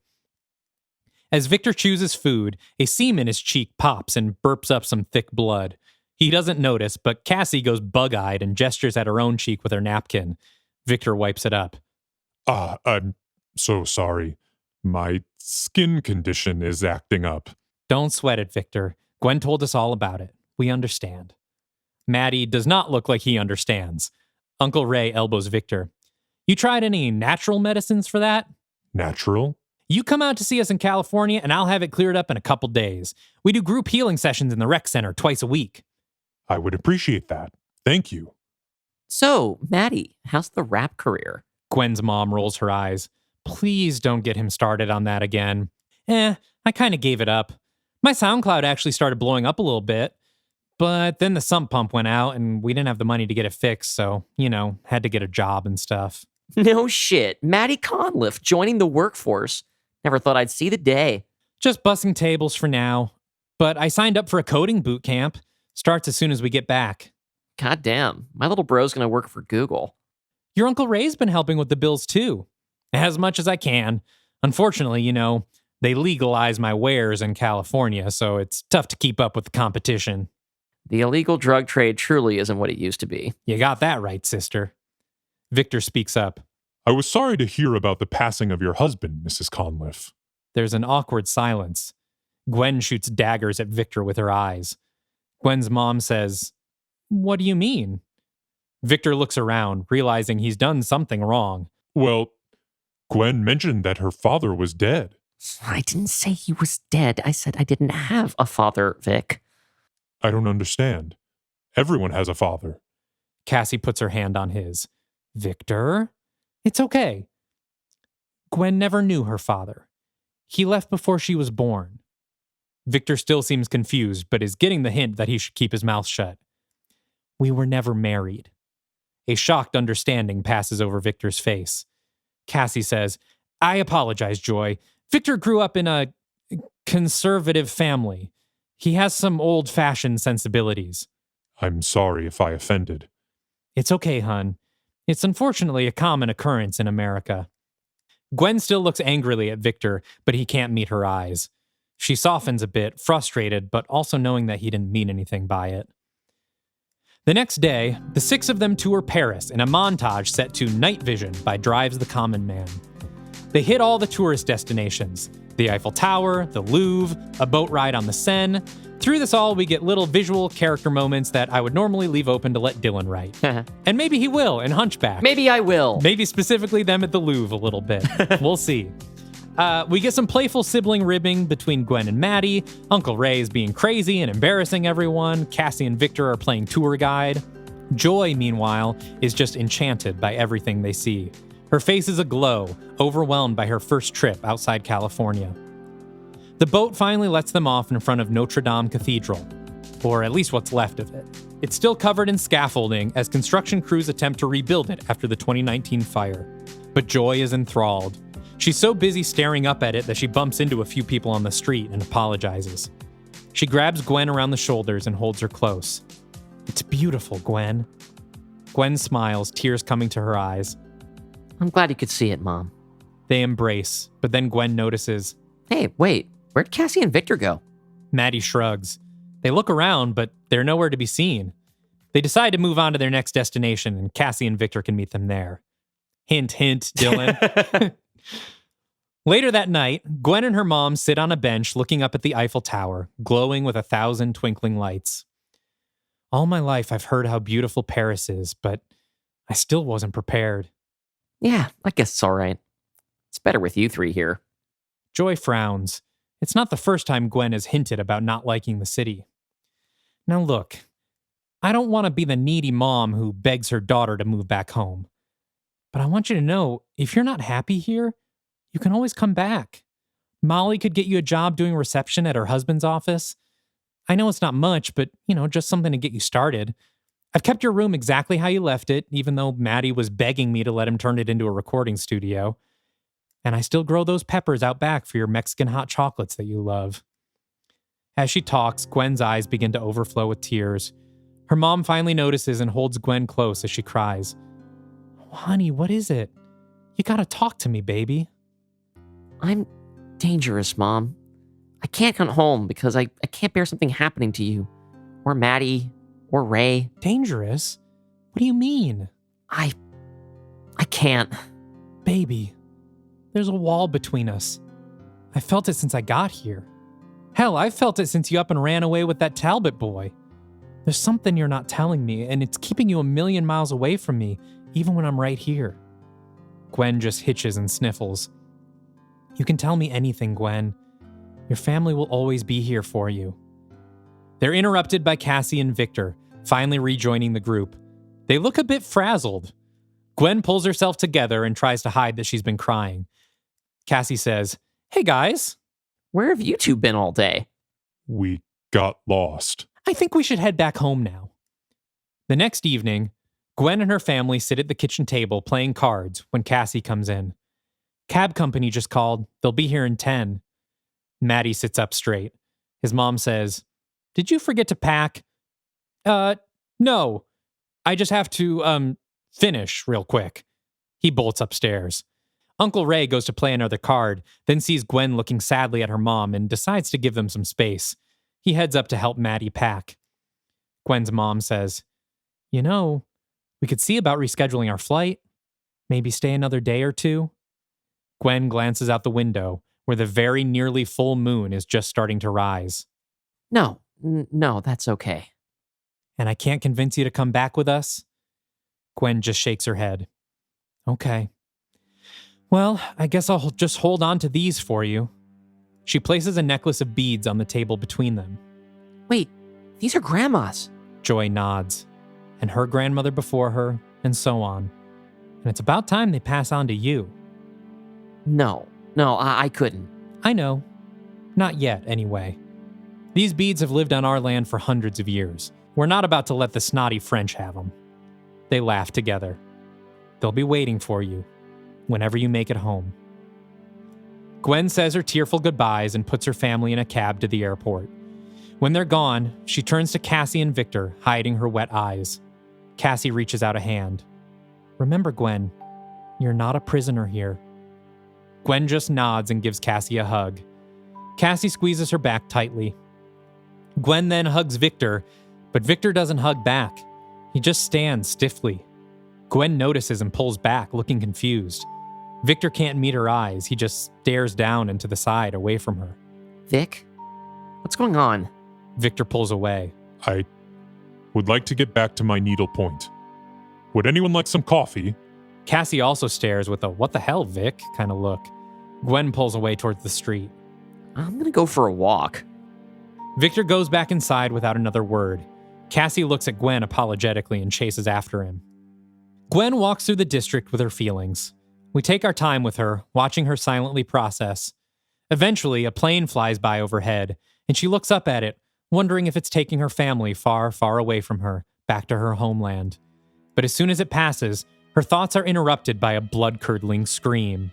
As Victor chooses food, a seam in his cheek pops and burps up some thick blood. He doesn't notice, but Cassie goes bug-eyed and gestures at her own cheek with her napkin. Victor wipes it up. I'm so sorry. My skin condition is acting up. Don't sweat it, Victor. Gwen told us all about it. We understand. Matty does not look like he understands. Uncle Ray elbows Victor. You tried any natural medicines for that? Natural? You come out to see us in California and I'll have it cleared up in a couple days. We do group healing sessions in the rec center twice a week. I would appreciate that. Thank you. So, Matty, how's the rap career? Gwen's mom rolls her eyes. Please don't get him started on that again. I kind of gave it up. My SoundCloud actually started blowing up a little bit, but then the sump pump went out and we didn't have the money to get it fixed, so, had to get a job and stuff. No shit. Matty Conliffe joining the workforce. Never thought I'd see the day. Just bussing tables for now, but I signed up for a coding boot camp. Starts as soon as we get back. God damn, my little bro's gonna work for Google. Your Uncle Ray's been helping with the bills too. As much as I can. Unfortunately, they legalize my wares in California, so it's tough to keep up with the competition. The illegal drug trade truly isn't what it used to be. You got that right, sister. Victor speaks up. I was sorry to hear about the passing of your husband, Mrs. Conliffe. There's an awkward silence. Gwen shoots daggers at Victor with her eyes. Gwen's mom says, "What do you mean?" Victor looks around, realizing he's done something wrong. Well, Gwen mentioned that her father was dead. I didn't say he was dead. I said I didn't have a father, Vic. I don't understand. Everyone has a father. Cassie puts her hand on his. Victor? It's okay. Gwen never knew her father. He left before she was born. Victor still seems confused, but is getting the hint that he should keep his mouth shut. We were never married. A shocked understanding passes over Victor's face. Cassie says, I apologize, Joy. Victor grew up in a conservative family. He has some old-fashioned sensibilities. I'm sorry if I offended. It's okay, hun. It's unfortunately a common occurrence in America. Gwen still looks angrily at Victor, but he can't meet her eyes. She softens a bit, frustrated, but also knowing that he didn't mean anything by it. The next day, the six of them tour Paris in a montage set to Night Vision by Drives the Common Man. They hit all the tourist destinations, the Eiffel Tower, the Louvre, a boat ride on the Seine. Through this all, we get little visual character moments that I would normally leave open to let Dylan write. And maybe he will in Hunchback. Maybe I will. Maybe specifically them at the Louvre a little bit. We'll see. We get some playful sibling ribbing between Gwen and Maddie. Uncle Ray is being crazy and embarrassing everyone. Cassie and Victor are playing tour guide. Joy, meanwhile, is just enchanted by everything they see. Her face is aglow, overwhelmed by her first trip outside California. The boat finally lets them off in front of Notre Dame Cathedral, or at least what's left of it. It's still covered in scaffolding as construction crews attempt to rebuild it after the 2019 fire. But Joy is enthralled. She's so busy staring up at it that she bumps into a few people on the street and apologizes. She grabs Gwen around the shoulders and holds her close. It's beautiful, Gwen. Gwen smiles, tears coming to her eyes. I'm glad you could see it, Mom. They embrace, but then Gwen notices. Hey, wait, where'd Cassie and Victor go? Maddie shrugs. They look around, but they're nowhere to be seen. They decide to move on to their next destination, and Cassie and Victor can meet them there. Hint, hint, Dylan. Later that night, Gwen and her mom sit on a bench looking up at the Eiffel Tower, glowing with 1,000 twinkling lights. All my life I've heard how beautiful Paris is, but I still wasn't prepared. Yeah, I guess it's all right. It's better with you three here. Joy frowns. It's not the first time Gwen has hinted about not liking the city. Now look, I don't want to be the needy mom who begs her daughter to move back home. But I want you to know, if you're not happy here, you can always come back. Molly could get you a job doing reception at her husband's office. I know it's not much, but, just something to get you started. I've kept your room exactly how you left it, even though Maddie was begging me to let him turn it into a recording studio. And I still grow those peppers out back for your Mexican hot chocolates that you love. As she talks, Gwen's eyes begin to overflow with tears. Her mom finally notices and holds Gwen close as she cries. Honey, what is it? You gotta talk to me, baby. I'm dangerous, Mom. I can't come home because I can't bear something happening to you. Or Maddie. Or Ray. Dangerous? What do you mean? I can't. Baby, there's a wall between us. I felt it since I got here. Hell, I felt it since you up and ran away with that Talbot boy. There's something you're not telling me, and it's keeping you 1,000,000 miles away from me, even when I'm right here. Gwen just hitches and sniffles. You can tell me anything, Gwen. Your family will always be here for you. They're interrupted by Cassie and Victor, finally rejoining the group. They look a bit frazzled. Gwen pulls herself together and tries to hide that she's been crying. Cassie says, Hey guys. Where have you two been all day? We got lost. I think we should head back home now. The next evening, Gwen and her family sit at the kitchen table playing cards when Cassie comes in. Cab company just called. They'll be here in 10. Maddie sits up straight. His mom says, Did you forget to pack? No. I just have to, finish real quick. He bolts upstairs. Uncle Ray goes to play another card, then sees Gwen looking sadly at her mom and decides to give them some space. He heads up to help Maddie pack. Gwen's mom says, "You know, we could see about rescheduling our flight. Maybe stay another day or two." Gwen glances out the window where the very nearly full moon is just starting to rise. No, that's okay. "And I can't convince you to come back with us?" Gwen just shakes her head. "Okay. Well, I guess I'll just hold on to these for you." She places a necklace of beads on the table between them. Wait, these are Grandma's. Joy nods. And her grandmother before her, and so on. And it's about time they pass on to you. No, I couldn't. I know. Not yet, anyway. These beads have lived on our land for hundreds of years. We're not about to let the snotty French have them. They laugh together. They'll be waiting for you, whenever you make it home. Gwen says her tearful goodbyes and puts her family in a cab to the airport. When they're gone, she turns to Cassie and Victor, hiding her wet eyes. Cassie reaches out a hand. "Remember, Gwen, you're not a prisoner here." Gwen just nods and gives Cassie a hug. Cassie squeezes her back tightly. Gwen then hugs Victor, but Victor doesn't hug back. He just stands stiffly. Gwen notices and pulls back, looking confused. Victor can't meet her eyes. He just stares down and to the side, away from her. Vic? What's going on? Victor pulls away. I would like to get back to my needlepoint. Would anyone like some coffee? Cassie also stares with a "what the hell, Vic" kind of look. Gwen pulls away towards the street. I'm gonna go for a walk. Victor goes back inside without another word. Cassie looks at Gwen apologetically and chases after him. Gwen walks through the district with her feelings. We take our time with her, watching her silently process. Eventually, a plane flies by overhead, and she looks up at it, wondering if it's taking her family far, far away from her, back to her homeland. But as soon as it passes, her thoughts are interrupted by a blood-curdling scream.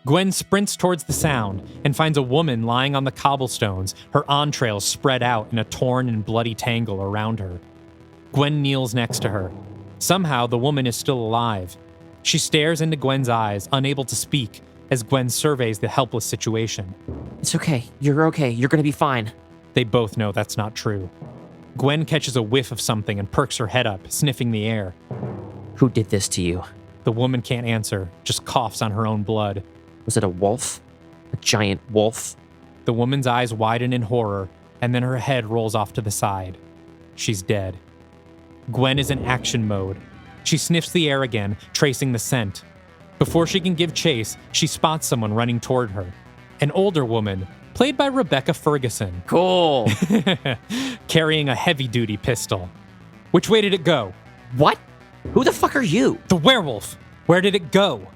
Gwen sprints towards the sound and finds a woman lying on the cobblestones, her entrails spread out in a torn and bloody tangle around her. Gwen kneels next to her. Somehow, the woman is still alive. She stares into Gwen's eyes, unable to speak, as Gwen surveys the helpless situation. It's okay. You're okay. You're gonna be fine. They both know that's not true. Gwen catches a whiff of something and perks her head up, sniffing the air. Who did this to you? The woman can't answer, just coughs on her own blood. Was it a wolf? A giant wolf? The woman's eyes widen in horror, and then her head rolls off to the side. She's dead. Gwen is in action mode. She sniffs the air again, tracing the scent. Before she can give chase, she spots someone running toward her. An older woman, played by Rebecca Ferguson, Cool. carrying a heavy-duty pistol. Which way did it go? What? Who the fuck are you? The werewolf! Where did it go?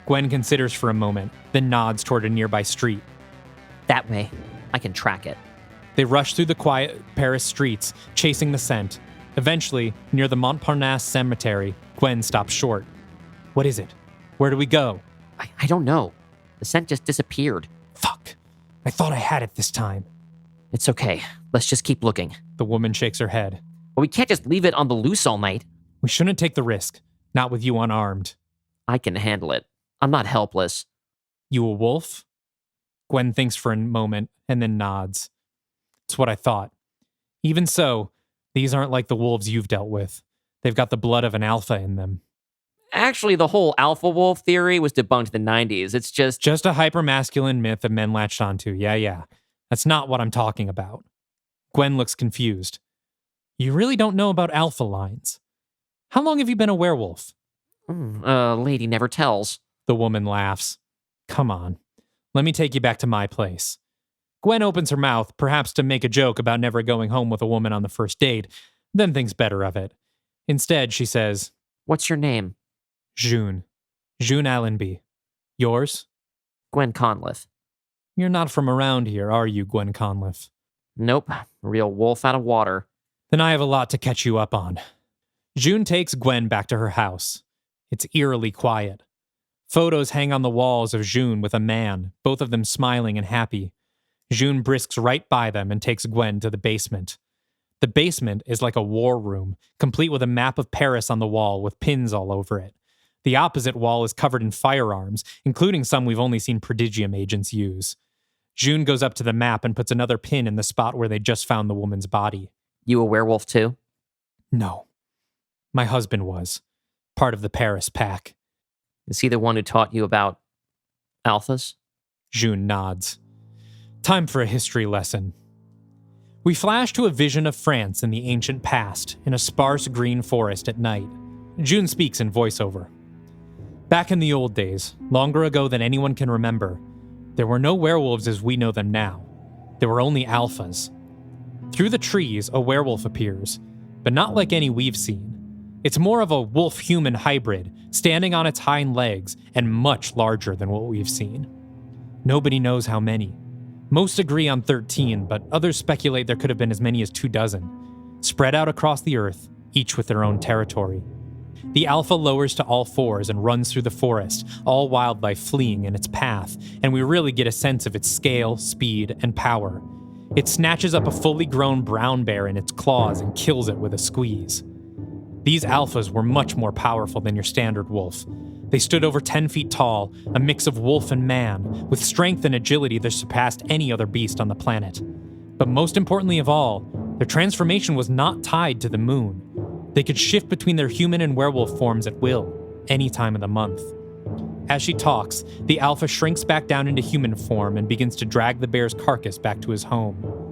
Gwen considers for a moment, then nods toward a nearby street. That way. I can track it. They rush through the quiet Paris streets, chasing the scent. Eventually, near the Montparnasse Cemetery, Gwen stops short. What is it? Where do we go? I don't know. The scent just disappeared. Fuck. I thought I had it this time. It's okay. Let's just keep looking. The woman shakes her head. But we can't just leave it on the loose all night. We shouldn't take the risk. Not with you unarmed. I can handle it. I'm not helpless. You a wolf? Gwen thinks for a moment and then nods. It's what I thought. Even so, these aren't like the wolves you've dealt with. They've got the blood of an alpha in them. Actually, the whole alpha wolf theory was debunked in the 90s. It's just a hyper-masculine myth that men latched onto. Yeah. That's not what I'm talking about. Gwen looks confused. You really don't know about alpha lines. How long have you been a werewolf? Lady never tells. The woman laughs. Come on. Let me take you back to my place. Gwen opens her mouth, perhaps to make a joke about never going home with a woman on the first date, then thinks better of it. Instead, she says, What's your name? June Allenby. Yours? Gwen Conliffe. You're not from around here, are you, Gwen Conliffe? Nope. Real wolf out of water. Then I have a lot to catch you up on. June takes Gwen back to her house. It's eerily quiet. Photos hang on the walls of June with a man, both of them smiling and happy. June brisks right by them and takes Gwen to the basement. The basement is like a war room, complete with a map of Paris on the wall with pins all over it. The opposite wall is covered in firearms, including some we've only seen Prodigium agents use. June goes up to the map and puts another pin in the spot where they just found the woman's body. You a werewolf too? No. My husband was. Part of the Paris pack. Is he the one who taught you about alphas? June nods. Time for a history lesson. We flash to a vision of France in the ancient past, in a sparse green forest at night. June speaks in voiceover. Back in the old days, longer ago than anyone can remember, there were no werewolves as we know them now. There were only alphas. Through the trees, a werewolf appears, but not like any we've seen. It's more of a wolf-human hybrid, standing on its hind legs and much larger than what we've seen. Nobody knows how many. Most agree on 13, but others speculate there could have been as many as 24, spread out across the earth, each with their own territory. The alpha lowers to all fours and runs through the forest, all wildlife fleeing in its path, and we really get a sense of its scale, speed, and power. It snatches up a fully grown brown bear in its claws and kills it with a squeeze. These alphas were much more powerful than your standard wolf. They stood over 10 feet tall, a mix of wolf and man, with strength and agility that surpassed any other beast on the planet. But most importantly of all, their transformation was not tied to the moon. They could shift between their human and werewolf forms at will, any time of the month. As she talks, the alpha shrinks back down into human form and begins to drag the bear's carcass back to his home.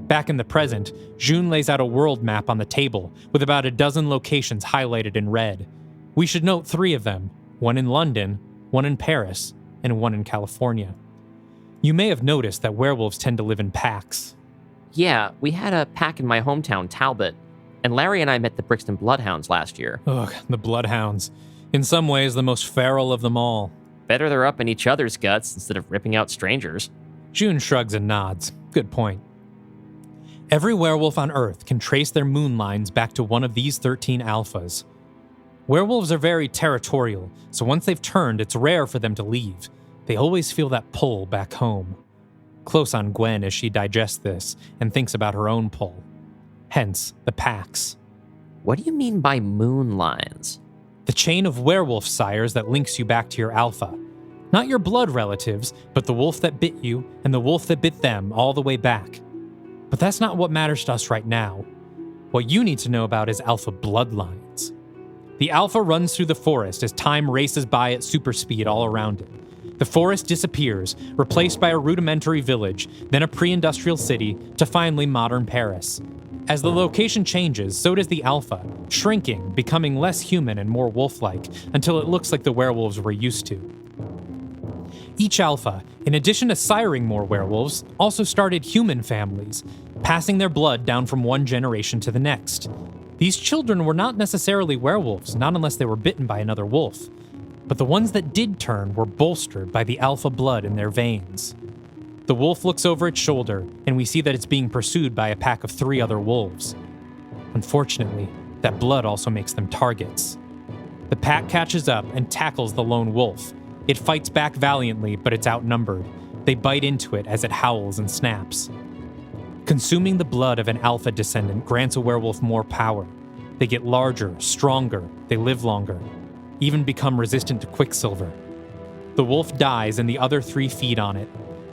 Back in the present, June lays out a world map on the table, with about a dozen locations highlighted in red. We should note 3 of them, one in London, one in Paris, and one in California. You may have noticed that werewolves tend to live in packs. Yeah, we had a pack in my hometown, Talbot, and Larry and I met the Brixton Bloodhounds last year. Ugh, the Bloodhounds. In some ways, the most feral of them all. Better they're up in each other's guts instead of ripping out strangers. June shrugs and nods. Good point. Every werewolf on Earth can trace their moon lines back to one of these 13 alphas. Werewolves are very territorial, so once they've turned, it's rare for them to leave. They always feel that pull back home. Close on Gwen as she digests this and thinks about her own pull. Hence, the packs. What do you mean by moon lines? The chain of werewolf sires that links you back to your alpha. Not your blood relatives, but the wolf that bit you and the wolf that bit them all the way back. But that's not what matters to us right now. What you need to know about is alpha bloodlines. The alpha runs through the forest as time races by at super speed all around it. The forest disappears, replaced by a rudimentary village, then a pre-industrial city, to finally modern Paris. As the location changes, so does the alpha, shrinking, becoming less human and more wolf-like, until it looks like the werewolves we're used to. Each alpha, in addition to siring more werewolves, also started human families, passing their blood down from one generation to the next. These children were not necessarily werewolves, not unless they were bitten by another wolf. But the ones that did turn were bolstered by the alpha blood in their veins. The wolf looks over its shoulder, and we see that it's being pursued by a pack of 3 other wolves. Unfortunately, that blood also makes them targets. The pack catches up and tackles the lone wolf. It fights back valiantly, but it's outnumbered. They bite into it as it howls and snaps. Consuming the blood of an alpha descendant grants a werewolf more power. They get larger, stronger, they live longer, even become resistant to quicksilver. The wolf dies and the other 3 feed on it.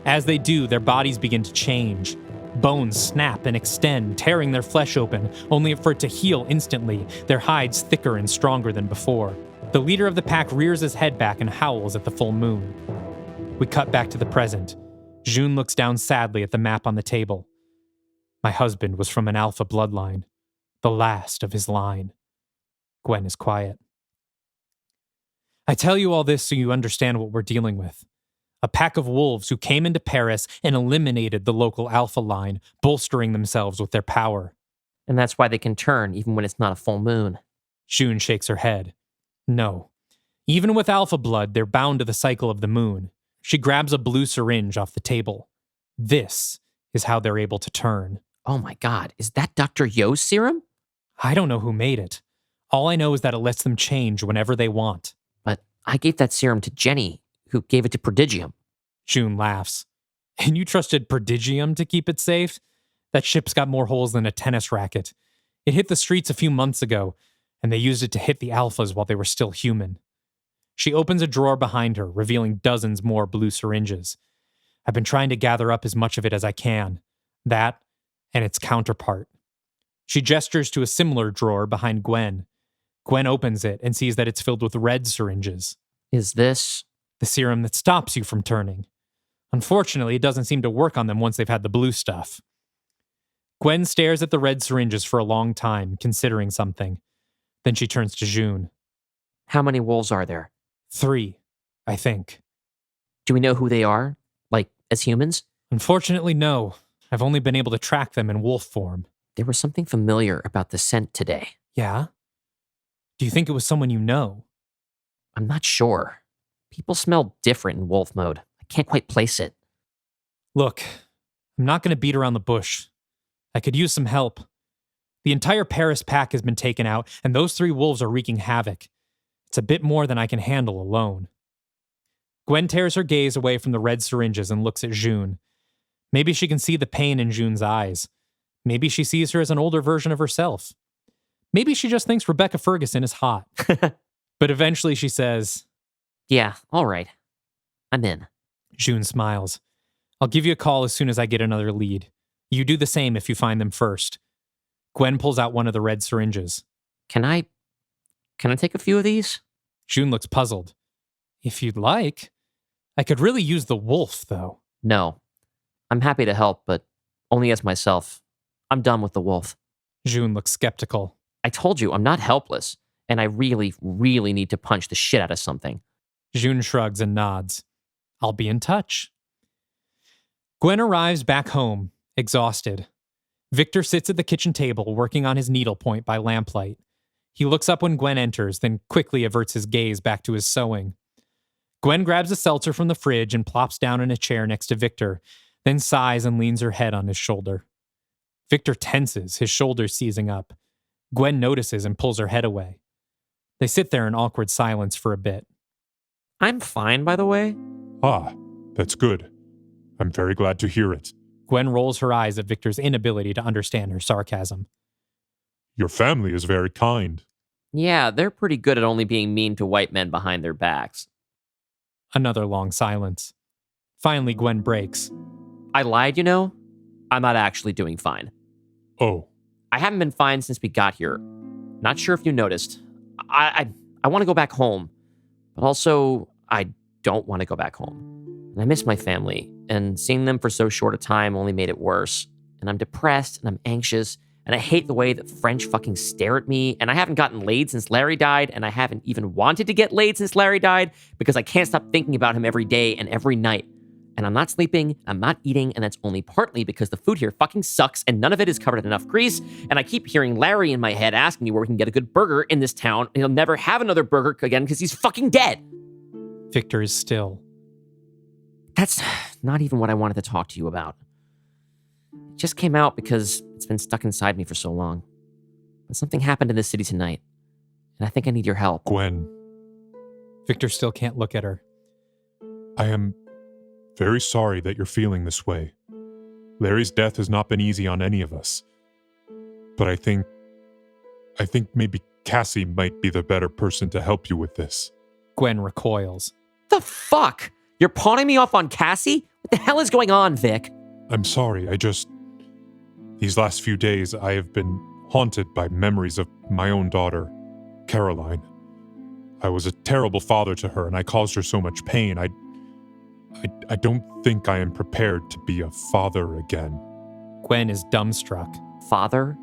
As they do, their bodies begin to change. Bones snap and extend, tearing their flesh open, only for it to heal instantly, their hides thicker and stronger than before. The leader of the pack rears his head back and howls at the full moon. We cut back to the present. June looks down sadly at the map on the table. My husband was from an alpha bloodline, the last of his line. Gwen is quiet. I tell you all this so you understand what we're dealing with. A pack of wolves who came into Paris and eliminated the local alpha line, bolstering themselves with their power. And that's why they can turn even when it's not a full moon. June shakes her head. No. Even with alpha blood, they're bound to the cycle of the moon. She grabs a blue syringe off the table. This is how they're able to turn. Oh my God, is that Dr. Yo's serum? I don't know who made it. All I know is that it lets them change whenever they want. But I gave that serum to Jenny, who gave it to Prodigium. June laughs. And you trusted Prodigium to keep it safe? That ship's got more holes than a tennis racket. It hit the streets a few months ago, and they used it to hit the alphas while they were still human. She opens a drawer behind her, revealing dozens more blue syringes. I've been trying to gather up as much of it as I can. That, and its counterpart. She gestures to a similar drawer behind Gwen. Gwen opens it and sees that it's filled with red syringes. Is this? The serum that stops you from turning. Unfortunately, it doesn't seem to work on them once they've had the blue stuff. Gwen stares at the red syringes for a long time, considering something. Then she turns to June. How many wolves are there? 3, I think. Do we know who they are? Like, as humans? Unfortunately, no. I've only been able to track them in wolf form. There was something familiar about the scent today. Yeah? Do you think it was someone you know? I'm not sure. People smell different in wolf mode. I can't quite place it. Look, I'm not going to beat around the bush. I could use some help. The entire Paris pack has been taken out, and those 3 wolves are wreaking havoc. It's a bit more than I can handle alone. Gwen tears her gaze away from the red syringes and looks at June. Maybe she can see the pain in June's eyes. Maybe she sees her as an older version of herself. Maybe she just thinks Rebecca Ferguson is hot. But eventually she says, Yeah, all right. I'm in. June smiles. I'll give you a call as soon as I get another lead. You do the same if you find them first. Gwen pulls out one of the red syringes. Can I take a few of these? June looks puzzled. If you'd like. I could really use the wolf, though. No. I'm happy to help, but only as myself. I'm done with the wolf. June looks skeptical. I told you, I'm not helpless, and I really, really need to punch the shit out of something. June shrugs and nods. I'll be in touch. Gwen arrives back home, exhausted. Victor sits at the kitchen table working on his needlepoint by lamplight. He looks up when Gwen enters, then quickly averts his gaze back to his sewing. Gwen grabs a seltzer from the fridge and plops down in a chair next to Victor, then sighs and leans her head on his shoulder. Victor tenses, his shoulders seizing up. Gwen notices and pulls her head away. They sit there in awkward silence for a bit. I'm fine, by the way. Ah, that's good. I'm very glad to hear it. Gwen rolls her eyes at Victor's inability to understand her sarcasm. Your family is very kind. Yeah, they're pretty good at only being mean to white men behind their backs. Another long silence. Finally, Gwen breaks. I lied, you know? I'm not actually doing fine. Oh, I haven't been fine since we got here. Not sure if you noticed. I want to go back home, but also I don't want to go back home. And I miss my family, and seeing them for so short a time only made it worse. And I'm depressed, and I'm anxious, and I hate the way that French fucking stare at me, and I haven't gotten laid since Larry died, and I haven't even wanted to get laid since Larry died, because I can't stop thinking about him every day and every night. And I'm not sleeping, I'm not eating, and that's only partly because the food here fucking sucks, and none of it is covered in enough grease, and I keep hearing Larry in my head asking me where we can get a good burger in this town, and he'll never have another burger again because he's fucking dead. Victor is still. That's not even what I wanted to talk to you about. It just came out because it's been stuck inside me for so long. But something happened in this city tonight, and I think I need your help. Gwen, Victor still can't look at her. I am very sorry that you're feeling this way. Larry's death has not been easy on any of us. But I think maybe Cassie might be the better person to help you with this. Gwen recoils. The fuck? You're pawning me off on Cassie? What the hell is going on, Vic? I'm sorry, these last few days I have been haunted by memories of my own daughter, Caroline. I was a terrible father to her, and I caused her so much pain. I don't think I am prepared to be a father again. Gwen is dumbstruck. Father?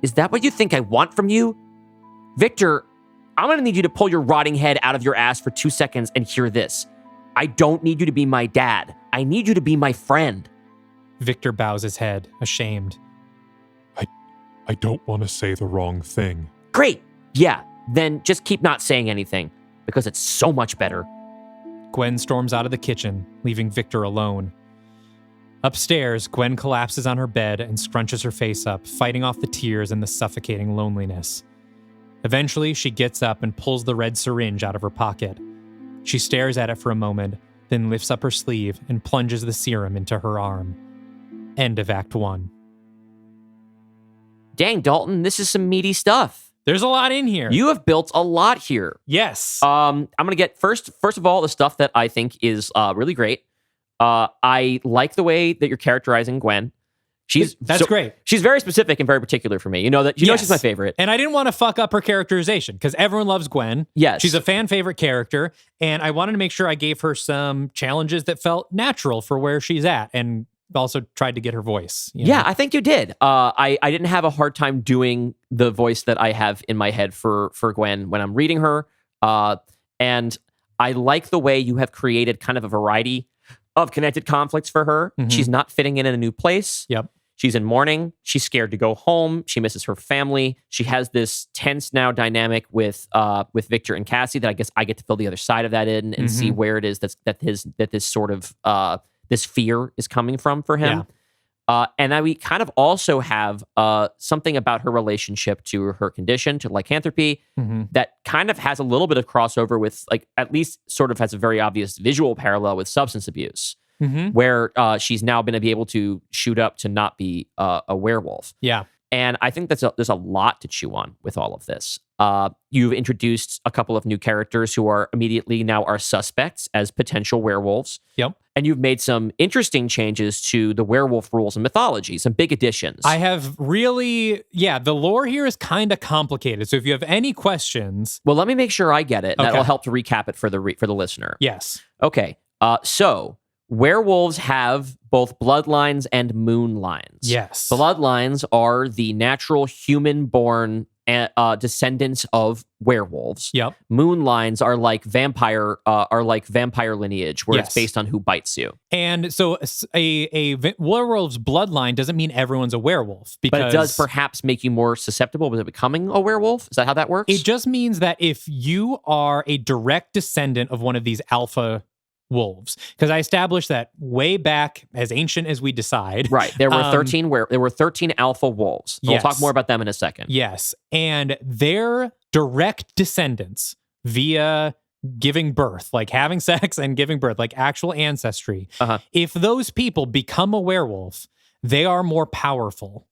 Is that what you think I want from you? Victor, I'm gonna need you to pull your rotting head out of your ass for 2 seconds and hear this. I don't need you to be my dad. I need you to be my friend. Victor bows his head, ashamed. I don't want to say the wrong thing. Great. Yeah, then just keep not saying anything, because it's so much better. Gwen storms out of the kitchen, leaving Victor alone. Upstairs, Gwen collapses on her bed and scrunches her face up, fighting off the tears and the suffocating loneliness. Eventually, she gets up and pulls the red syringe out of her pocket. She stares at it for a moment, then lifts up her sleeve and plunges the serum into her arm. End of Act 1. Dang, Dalton, this is some meaty stuff. There's a lot in here. You have built a lot here. Yes. I'm going to get first of all, the stuff that I think is really great. I like the way that you're characterizing Gwen. That's great. She's very specific and very particular for me. You know that. You know she's my favorite. And I didn't want to fuck up her characterization because everyone loves Gwen. Yes. She's a fan favorite character. And I wanted to make sure I gave her some challenges that felt natural for where she's at and also tried to get her voice. Yeah, I think you did. I didn't have a hard time doing the voice that I have in my head for Gwen when I'm reading her. And I like the way you have created kind of a variety of connected conflicts for her. Mm-hmm. She's not fitting in a new place. Yep. She's in mourning. She's scared to go home. She misses her family. She has this tense now dynamic with Victor and Cassie that I guess I get to fill the other side of that in and see where it is that this sort of this fear is coming from for him. Yeah. And then we kind of also have something about her relationship to her condition, to lycanthropy, that kind of has a little bit of crossover with, like, at least sort of has a very obvious visual parallel with substance abuse, where she's now going to be able to shoot up to not be a werewolf. Yeah. And I think there's a lot to chew on with all of this. You've introduced a couple of new characters who are immediately now our suspects as potential werewolves. Yep. And you've made some interesting changes to the werewolf rules and mythology, some big additions. I have really, the lore here is kind of complicated. So if you have any questions. Well, let me make sure I get it. Okay. That'll help to recap it for the listener. Yes. Okay. So werewolves have both bloodlines and moon lines. Yes. Bloodlines are the natural human-born descendants of werewolves. Yep. Moon lines are like vampire lineage, where it's based on who bites you. And so a werewolf's bloodline doesn't mean everyone's a werewolf, because but it does perhaps make you more susceptible to becoming a werewolf. Is that how that works? It just means that if you are a direct descendant of one of these alpha wolves, because I established that way back, as ancient as we decide. Right. There were 13 alpha wolves. We'll talk more about them in a second. Yes. And their direct descendants via giving birth, like having sex and giving birth, like actual ancestry. If those people become a werewolf, they are more powerful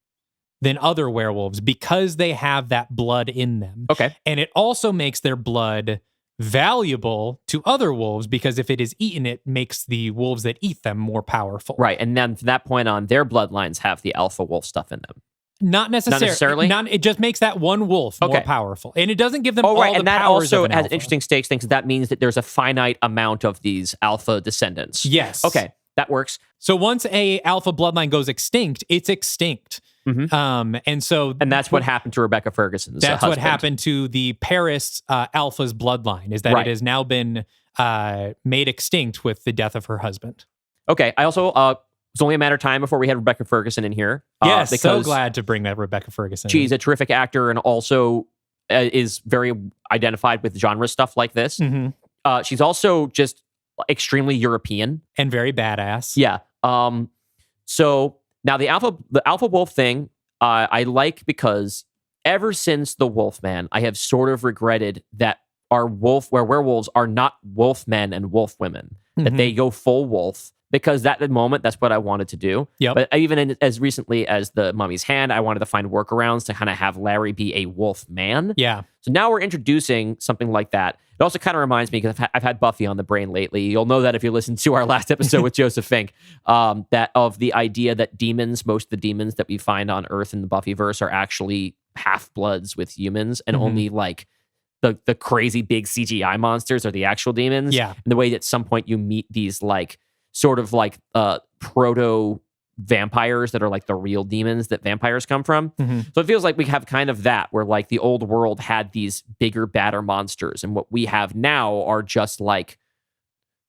than other werewolves because they have that blood in them. Okay. And it also makes their blood valuable to other wolves, because if it is eaten, it makes the wolves that eat them more powerful. Right. And then from that point on, their bloodlines have the alpha wolf stuff in them. Not necessarily. It just makes that one wolf more powerful. And it doesn't give them all the powers of an alpha. And that also has interesting stakes things. That means that there's a finite amount of these alpha descendants. Yes. Okay. That works. So once a alpha bloodline goes extinct, it's extinct. And that's what happened to Rebecca Ferguson's That's husband. what happened to the Paris alpha's bloodline, is that it has now been made extinct with the death of her husband. Okay. I also, it's only a matter of time before we had Rebecca Ferguson in here. Yes, because so glad to bring that Rebecca Ferguson. She's a terrific actor and also is very identified with genre stuff like this. She's also just extremely European. And very badass. Yeah. So now the alpha wolf thing, I like, because ever since the Wolfman, I have sort of regretted that where werewolves are not wolf men and wolf women, that they go full wolf, because at the moment, that's what I wanted to do. Yep. But even as recently as The Mummy's Hand, I wanted to find workarounds to kind of have Larry be a wolf man. Yeah. So now we're introducing something like that. It also kind of reminds me, because I've had Buffy on the brain lately. You'll know that if you listen to our last episode with Joseph Fink, that of the idea that most of the demons that we find on Earth in the Buffyverse are actually half-bloods with humans, and only like the crazy big CGI monsters are the actual demons. Yeah. And the way that at some point you meet these like sort of like proto vampires that are like the real demons that vampires come from. So it feels like we have kind of that, where like the old world had these bigger, badder monsters, and what we have now are just like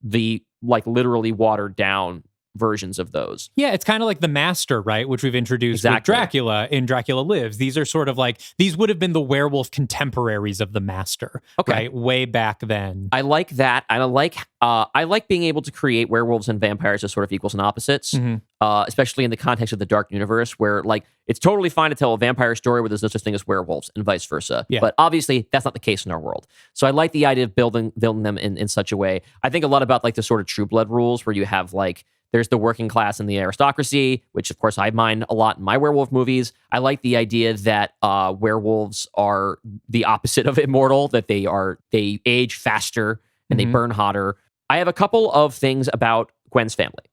the literally watered down versions of those. Yeah, it's kind of like the Master, right? Which we've introduced with Dracula in Dracula Lives. These are sort of like, these would have been the werewolf contemporaries of the Master, right? Way back then. I like that. And I like being able to create werewolves and vampires as sort of equals and opposites, especially in the context of the Dark Universe, where like it's totally fine to tell a vampire story where there's no such thing as werewolves and vice versa. Yeah. But obviously that's not the case in our world. So I like the idea of building them in such a way. I think a lot about like the sort of True Blood rules, where you have like, there's the working class and the aristocracy, which of course I mind a lot in my werewolf movies. I like the idea that werewolves are the opposite of immortal, that they age faster and they burn hotter. I have a couple of things about Gwen's family.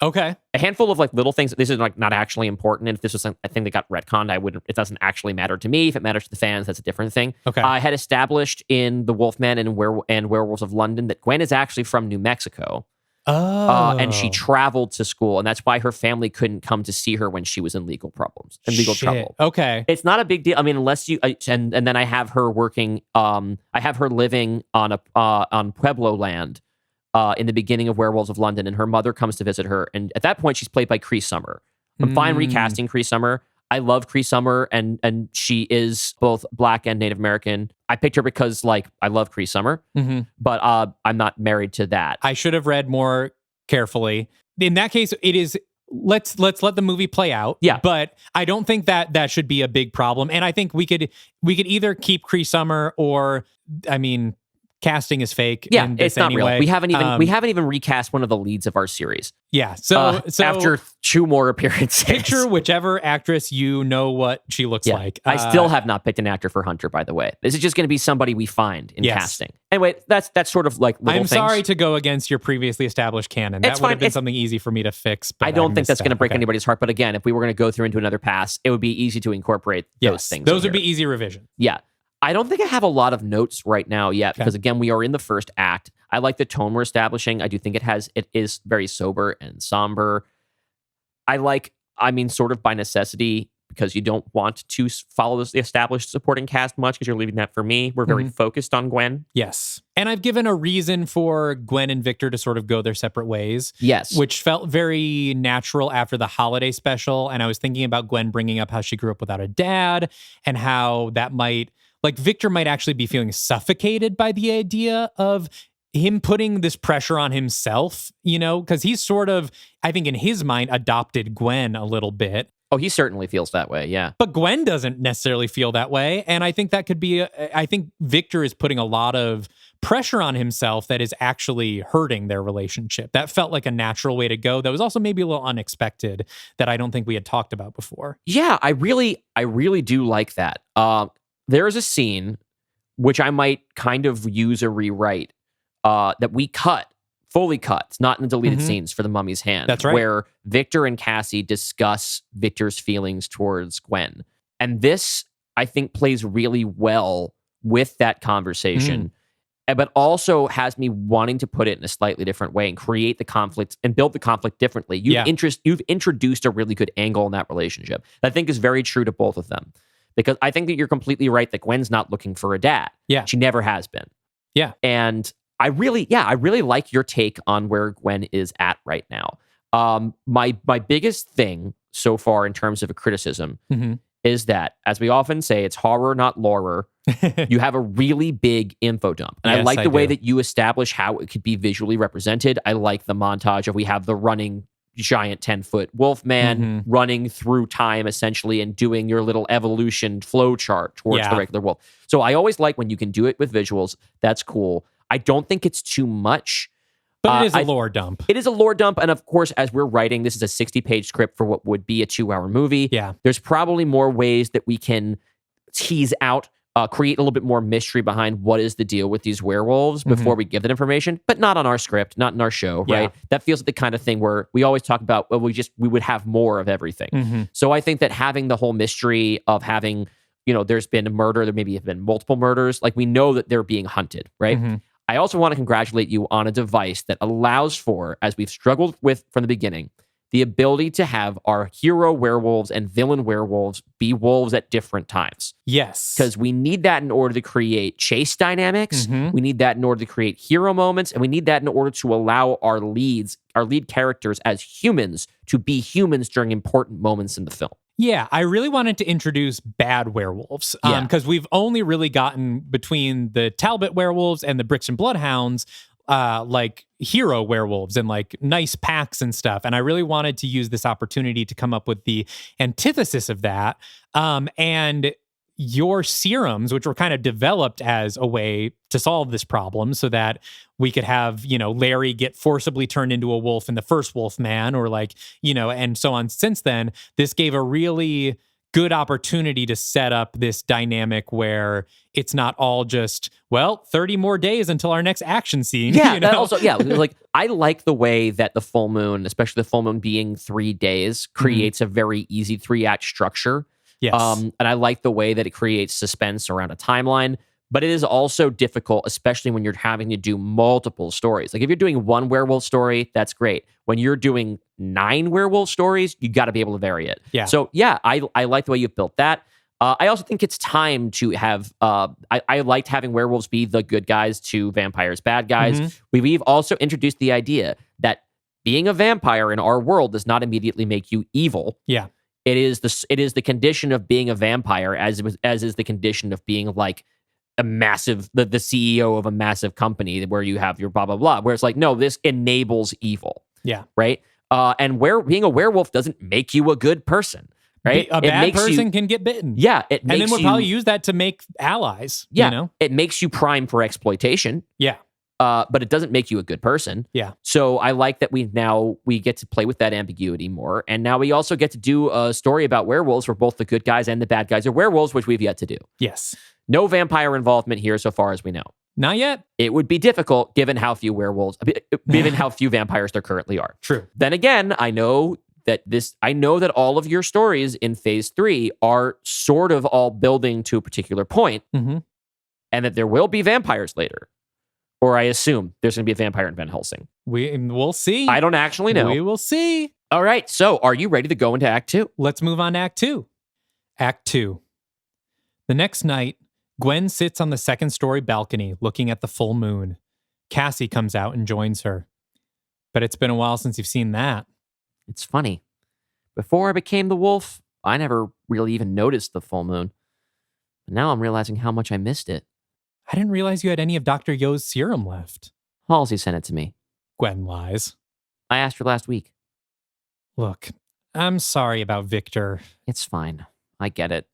Okay. A handful of like little things. This is like not actually important. And if this was a thing that got retconned, I wouldn't. It doesn't actually matter to me. If it matters to the fans, that's a different thing. Okay. I had established in the Wolfman and Werewolves of London that Gwen is actually from New Mexico. Oh. And she traveled to school, and that's why her family couldn't come to see her when she was in legal trouble. Okay. It's not a big deal. I mean, unless you and then I have her working. I have her living on Pueblo land in the beginning of Werewolves of London, and her mother comes to visit her, and at that point she's played by Cree Summer. I'm fine recasting Cree Summer. I love Cree Summer, and she is both Black and Native American. I picked her because, like, I love Cree Summer, but I'm not married to that. I should have read more carefully. In that case, it is. Let's let the movie play out. Yeah, but I don't think that should be a big problem. And I think we could either keep Cree Summer or, I mean, casting is fake. Yeah, in this it's not anyway. real. We haven't even recast one of the leads of our series. Yeah. So after 2 more appearances, picture whichever actress you know what she looks like. I still have not picked an actor for Hunter, by the way. This is just going to be somebody we find in casting. Anyway, that's sort of like little I'm things. sorry to go against your previously established canon. That would have been something easy for me to fix. But I don't think that's going to break Okay. anybody's heart. But again, if we were going to go through into another pass, it would be easy to incorporate those things. Those would be easy revision. Yeah. I don't think I have a lot of notes right now yet because, again, we are in the first act. I like the tone we're establishing. I do think it is very sober and somber. Sort of by necessity, because you don't want to follow the established supporting cast much because you're leaving that for me. We're very focused on Gwen. Yes. And I've given a reason for Gwen and Victor to sort of go their separate ways. Yes. Which felt very natural after the holiday special. And I was thinking about Gwen bringing up how she grew up without a dad and how that might... Like, Victor might actually be feeling suffocated by the idea of him putting this pressure on himself, because he's sort of, I think in his mind, adopted Gwen a little bit. Oh, he certainly feels that way, yeah. But Gwen doesn't necessarily feel that way. And I think that could be, I think Victor is putting a lot of pressure on himself that is actually hurting their relationship. That felt like a natural way to go. That was also maybe a little unexpected that I don't think we had talked about before. Yeah, I really do like that. There is a scene which I might kind of use a rewrite that we fully cut. It's not in the deleted scenes for The Mummy's Hand. That's right. Where Victor and Cassie discuss Victor's feelings towards Gwen. And this, I think, plays really well with that conversation, but also has me wanting to put it in a slightly different way and create the conflict and build the conflict differently. You've introduced a really good angle in that relationship that I think is very true to both of them. Because I think that you're completely right that Gwen's not looking for a dad. Yeah. She never has been. Yeah. And I really like your take on where Gwen is at right now. My biggest thing so far in terms of a criticism is that, as we often say, it's horror, not lorer. You have a really big info dump. And I like the way that you establish how it could be visually represented. I like the montage of we have the running giant 10-foot wolfman running through time essentially and doing your little evolution flow chart towards the regular wolf. So I always like when you can do it with visuals. That's cool. I don't think it's too much. But it is a lore dump. It is a lore dump. And of course, as we're writing, this is a 60-page script for what would be a 2-hour movie. Yeah. There's probably more ways that we can tease out, create a little bit more mystery behind what is the deal with these werewolves before we give that information, but not on our script, not in our show, right? That feels like the kind of thing where we always talk about, well, we would have more of everything. So I think that having the whole mystery of having, there's been a murder, there maybe have been multiple murders, like we know that they're being hunted, right? I also want to congratulate you on a device that allows for, as we've struggled with from the beginning, the ability to have our hero werewolves and villain werewolves be wolves at different times. Yes. Because we need that in order to create chase dynamics. We need that in order to create hero moments. And we need that in order to allow our lead characters as humans to be humans during important moments in the film. Yeah, I really wanted to introduce bad werewolves because we've only really gotten between the Talbot werewolves and the Brixton Bloodhounds like hero werewolves and like nice packs and stuff. And I really wanted to use this opportunity to come up with the antithesis of that. And your serums, which were kind of developed as a way to solve this problem so that we could have, Larry get forcibly turned into a wolf in the first Wolfman or and so on. Since then, this gave a really good opportunity to set up this dynamic where it's not all just, 30 more days until our next action scene. Yeah, you know? that also, like I like the way that the full moon, especially the full moon being 3 days, creates a very easy 3-act structure. Yes. And I like the way that it creates suspense around a timeline, but it is also difficult, especially when you're having to do multiple stories. Like if you're doing one werewolf story, that's great. When you're doing 9 werewolf stories, you got to be able to vary it. Yeah. So yeah, I like the way you've built that. I also think it's time to have, I liked having werewolves be the good guys to vampires, bad guys. We've also introduced the idea that being a vampire in our world does not immediately make you evil. Yeah. It is the condition of being a vampire as is the condition of being like a massive, the CEO of a massive company where you have your blah, blah, blah, where it's like, no, this enables evil. Yeah. Right. And being a werewolf doesn't make you a good person. Right. A bad person can get bitten. Yeah. And then we'll probably use that to make allies. Yeah. You know? It makes you prime for exploitation. Yeah. But it doesn't make you a good person. Yeah. So I like that we get to play with that ambiguity more. And now we also get to do a story about werewolves where both the good guys and the bad guys are werewolves, which we've yet to do. Yes. No vampire involvement here so far as we know. Not yet. It would be difficult given how few given how few vampires there currently are. True. Then again, I know that all of your stories in phase 3 are sort of all building to a particular point, and that there will be vampires later. Or I assume there's going to be a vampire in Van Helsing. We'll see. I don't actually know. We will see. All right. So are you ready to go into Act 2? Let's move on to Act 2. Act 2. The next night, Gwen sits on the second-story balcony looking at the full moon. Cassie comes out and joins her. But it's been a while since you've seen that. It's funny. Before I became the wolf, I never really even noticed the full moon. But now I'm realizing how much I missed it. I didn't realize you had any of Dr. Yo's serum left. Halsey sent it to me. Gwen lies. I asked her last week. Look, I'm sorry about Victor. It's fine. I get it.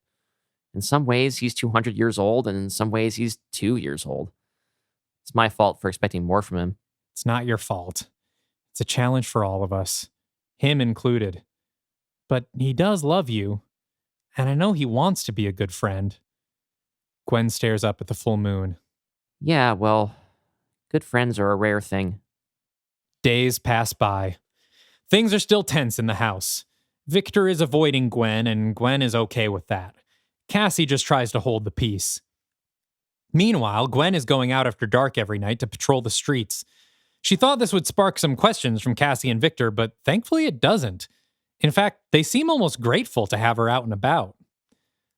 In some ways, he's 200 years old, and in some ways, he's 2 years old. It's my fault for expecting more from him. It's not your fault. It's a challenge for all of us, him included. But he does love you, and I know he wants to be a good friend. Gwen stares up at the full moon. Yeah, well, good friends are a rare thing. Days pass by. Things are still tense in the house. Victor is avoiding Gwen, and Gwen is okay with that. Cassie just tries to hold the peace. Meanwhile, Gwen is going out after dark every night to patrol the streets. She thought this would spark some questions from Cassie and Victor, but thankfully it doesn't. In fact, they seem almost grateful to have her out and about.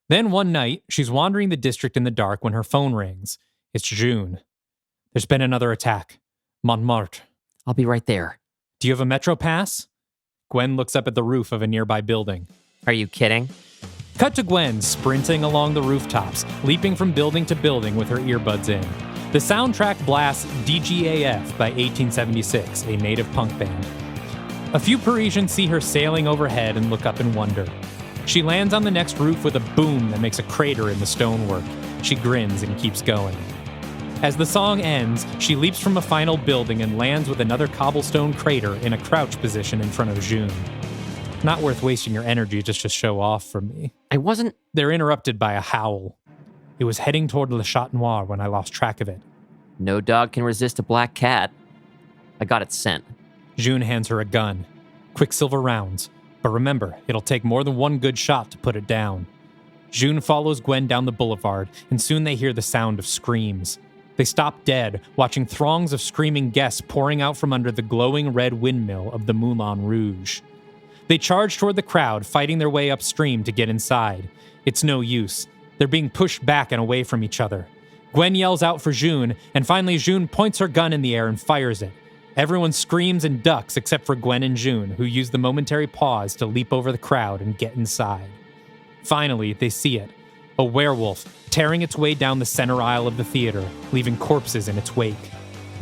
Then one night, she's wandering the district in the dark when her phone rings. It's June. There's been another attack. Montmartre. I'll be right there. Do you have a Metro pass? Gwen looks up at the roof of a nearby building. Are you kidding? Cut to Gwen sprinting along the rooftops, leaping from building to building with her earbuds in. The soundtrack blasts DGAF by 1876, a native punk band. A few Parisians see her sailing overhead and look up in wonder. She lands on the next roof with a boom that makes a crater in the stonework. She grins and keeps going. As the song ends, she leaps from a final building and lands with another cobblestone crater in a crouch position in front of June. Not worth wasting your energy just to show off for me. They're interrupted by a howl. It was heading toward Le Chat Noir when I lost track of it. No dog can resist a black cat. I got its scent. June hands her a gun. Quicksilver rounds. But remember, it'll take more than one good shot to put it down. June follows Gwen down the boulevard, and soon they hear the sound of screams. They stop dead, watching throngs of screaming guests pouring out from under the glowing red windmill of the Moulin Rouge. They charge toward the crowd, fighting their way upstream to get inside. It's no use. They're being pushed back and away from each other. Gwen yells out for June, and finally June points her gun in the air and fires it. Everyone screams and ducks except for Gwen and June, who use the momentary pause to leap over the crowd and get inside. Finally, they see it. A werewolf, tearing its way down the center aisle of the theater, leaving corpses in its wake.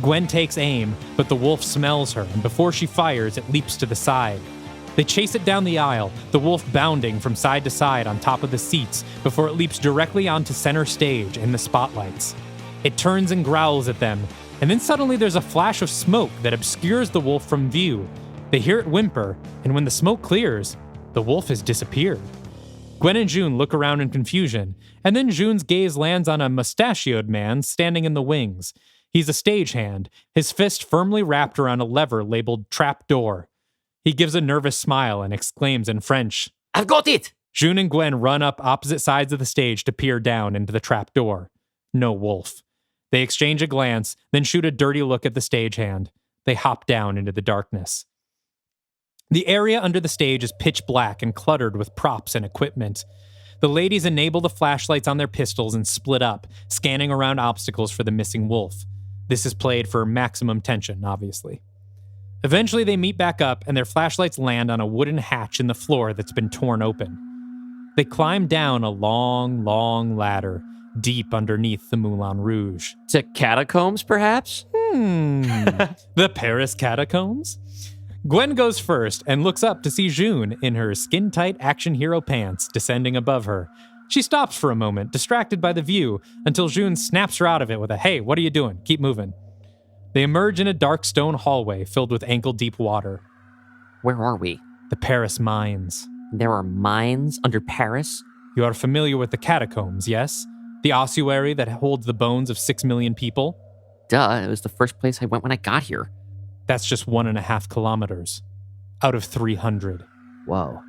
Gwen takes aim, but the wolf smells her, and before she fires, it leaps to the side. They chase it down the aisle, the wolf bounding from side to side on top of the seats before it leaps directly onto center stage in the spotlights. It turns and growls at them, and then suddenly there's a flash of smoke that obscures the wolf from view. They hear it whimper, and when the smoke clears, the wolf has disappeared. Gwen and June look around in confusion, and then June's gaze lands on a mustachioed man standing in the wings. He's a stagehand, his fist firmly wrapped around a lever labeled Trap Door. He gives a nervous smile and exclaims in French, I've got it! June and Gwen run up opposite sides of the stage to peer down into the trap door. No wolf. They exchange a glance, then shoot a dirty look at the stagehand. They hop down into the darkness. The area under the stage is pitch black and cluttered with props and equipment. The ladies enable the flashlights on their pistols and split up, scanning around obstacles for the missing wolf. This is played for maximum tension, obviously. Eventually, they meet back up, and their flashlights land on a wooden hatch in the floor that's been torn open. They climb down a long, long ladder, deep underneath the Moulin Rouge. To catacombs, perhaps? The Paris catacombs? Gwen goes first and looks up to see June in her skin-tight action hero pants descending above her. She stops for a moment, distracted by the view, until June snaps her out of it with a, "Hey, what are you doing? Keep moving." They emerge in a dark stone hallway filled with ankle-deep water. Where are we? The Paris mines. There are mines under Paris? You are familiar with the catacombs, yes? The ossuary that holds the bones of 6 million people? Duh, it was the first place I went when I got here. That's just 1.5 kilometers. Out of 300. Whoa.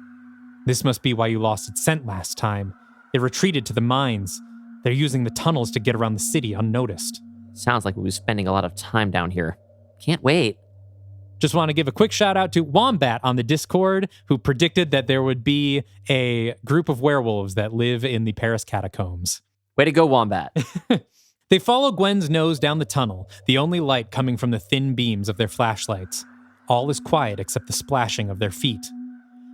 This must be why you lost its scent last time. It retreated to the mines. They're using the tunnels to get around the city unnoticed. Sounds like we were spending a lot of time down here. Can't wait. Just want to give a quick shout out to Wombat on the Discord, who predicted that there would be a group of werewolves that live in the Paris catacombs. Way to go, Wombat. They follow Gwen's nose down the tunnel, the only light coming from the thin beams of their flashlights. All is quiet except the splashing of their feet.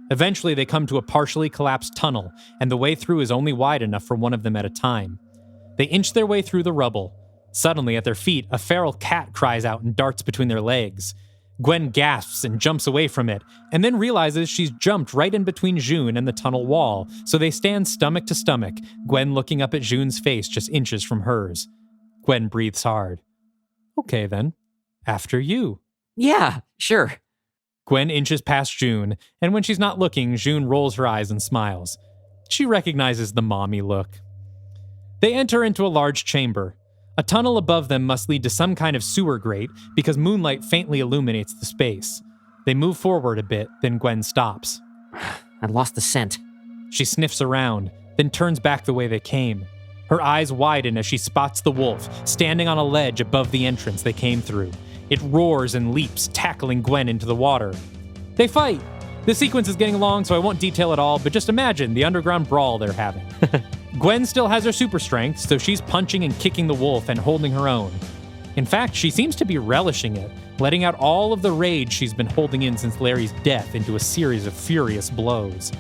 Eventually, they come to a partially collapsed tunnel, and the way through is only wide enough for one of them at a time. They inch their way through the rubble. Suddenly, at their feet, a feral cat cries out and darts between their legs. Gwen gasps and jumps away from it, and then realizes she's jumped right in between June and the tunnel wall, so they stand stomach to stomach, Gwen looking up at June's face just inches from hers. Gwen breathes hard. Okay then, after you. Yeah, sure. Gwen inches past June, and when she's not looking, June rolls her eyes and smiles. She recognizes the mommy look. They enter into a large chamber. A tunnel above them must lead to some kind of sewer grate because moonlight faintly illuminates the space. They move forward a bit, then Gwen stops. I lost the scent. She sniffs around, then turns back the way they came. Her eyes widen as she spots the wolf, standing on a ledge above the entrance they came through. It roars and leaps, tackling Gwen into the water. They fight! The sequence is getting long, so I won't detail it all, but just imagine the underground brawl they're having. Gwen still has her super strength, so she's punching and kicking the wolf and holding her own. In fact, she seems to be relishing it, letting out all of the rage she's been holding in since Larry's death into a series of furious blows.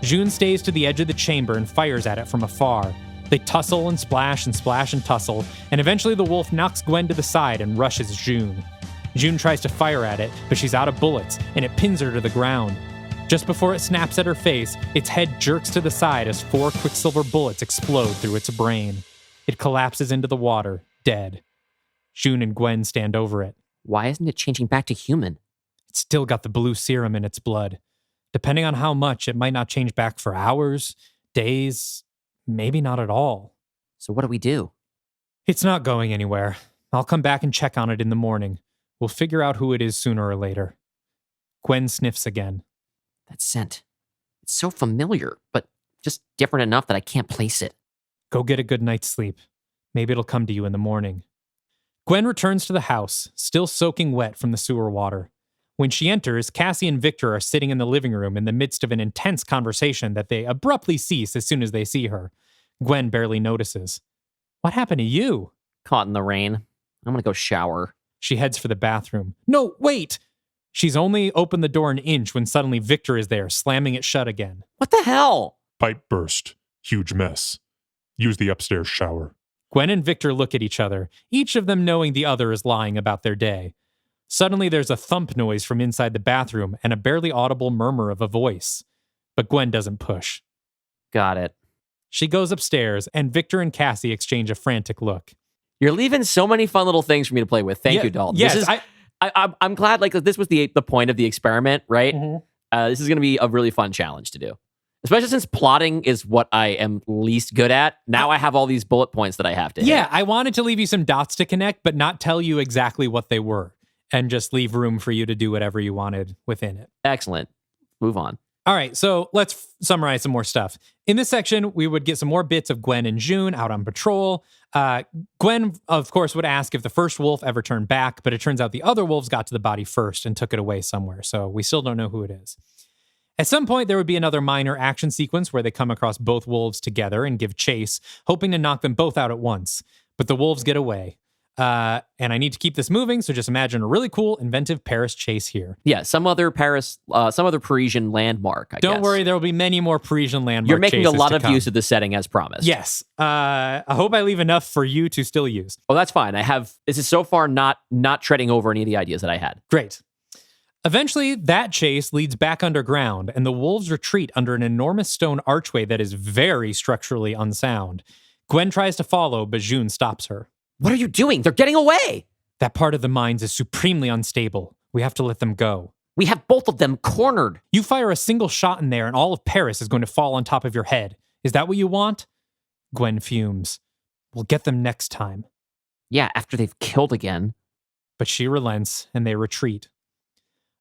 June stays to the edge of the chamber and fires at it from afar. They tussle and splash and tussle, and eventually the wolf knocks Gwen to the side and rushes June. June tries to fire at it, but she's out of bullets, and it pins her to the ground. Just before it snaps at her face, its head jerks to the side as 4 quicksilver bullets explode through its brain. It collapses into the water, dead. June and Gwen stand over it. Why isn't it changing back to human? It's still got the blue serum in its blood. Depending on how much, it might not change back for hours, days, maybe not at all. So what do we do? It's not going anywhere. I'll come back and check on it in the morning. We'll figure out who it is sooner or later. Gwen sniffs again. That scent. It's so familiar, but just different enough that I can't place it. Go get a good night's sleep. Maybe it'll come to you in the morning. Gwen returns to the house, still soaking wet from the sewer water. When she enters, Cassie and Victor are sitting in the living room in the midst of an intense conversation that they abruptly cease as soon as they see her. Gwen barely notices. What happened to you? Caught in the rain. I'm gonna go shower. She heads for the bathroom. No, wait! She's only opened the door an inch when suddenly Victor is there, slamming it shut again. What the hell? Pipe burst. Huge mess. Use the upstairs shower. Gwen and Victor look at each other, each of them knowing the other is lying about their day. Suddenly there's a thump noise from inside the bathroom and a barely audible murmur of a voice. But Gwen doesn't push. Got it. She goes upstairs, and Victor and Cassie exchange a frantic look. You're leaving so many fun little things for me to play with. Thank you, Dalton. Yes, I'm glad. Like this was the point of the experiment, right? Mm-hmm. This is going to be a really fun challenge to do, Especially since plotting is what I am least good at. Now I have all these bullet points that I have to hit. Yeah, I wanted to leave you some dots to connect, but not tell you exactly what they were, and just leave room for you to do whatever you wanted within it. Excellent. Move on. All right, so let's summarize some more stuff. In this section, we would get some more bits of Gwen and June out on patrol. Gwen, of course, would ask if the first wolf ever turned back, but it turns out the other wolves got to the body first and took it away somewhere, so we still don't know who it is. At some point, there would be another minor action sequence where they come across both wolves together and give chase, hoping to knock them both out at once. But the wolves get away. And I need to keep this moving, so just imagine a really cool, inventive Paris chase here. Yeah, some other Parisian landmark, I guess. Don't worry, there will be many more Parisian landmark You're making a lot of come. use of the setting as promised. Yes. I hope I leave enough for you to still use. Oh, that's fine. This is so far not treading over any of the ideas that I had. Great. Eventually, that chase leads back underground, and the wolves retreat under an enormous stone archway that is very structurally unsound. Gwen tries to follow, but June stops her. What are you doing? They're getting away. That part of the mines is supremely unstable. We have to let them go. We have both of them cornered. You fire a single shot in there, and all of Paris is going to fall on top of your head. Is that what you want? Gwen fumes. We'll get them next time. Yeah, after they've killed again. But she relents, and they retreat.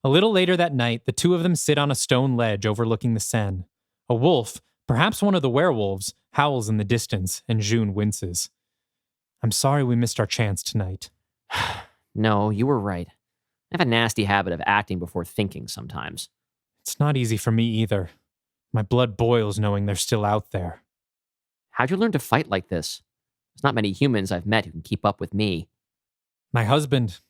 A little later that night, the two of them sit on a stone ledge overlooking the Seine. A wolf, perhaps one of the werewolves, howls in the distance, and June winces. I'm sorry we missed our chance tonight. No, you were right. I have a nasty habit of acting before thinking sometimes. It's not easy for me either. My blood boils knowing they're still out there. How'd you learn to fight like this? There's not many humans I've met who can keep up with me. My husband,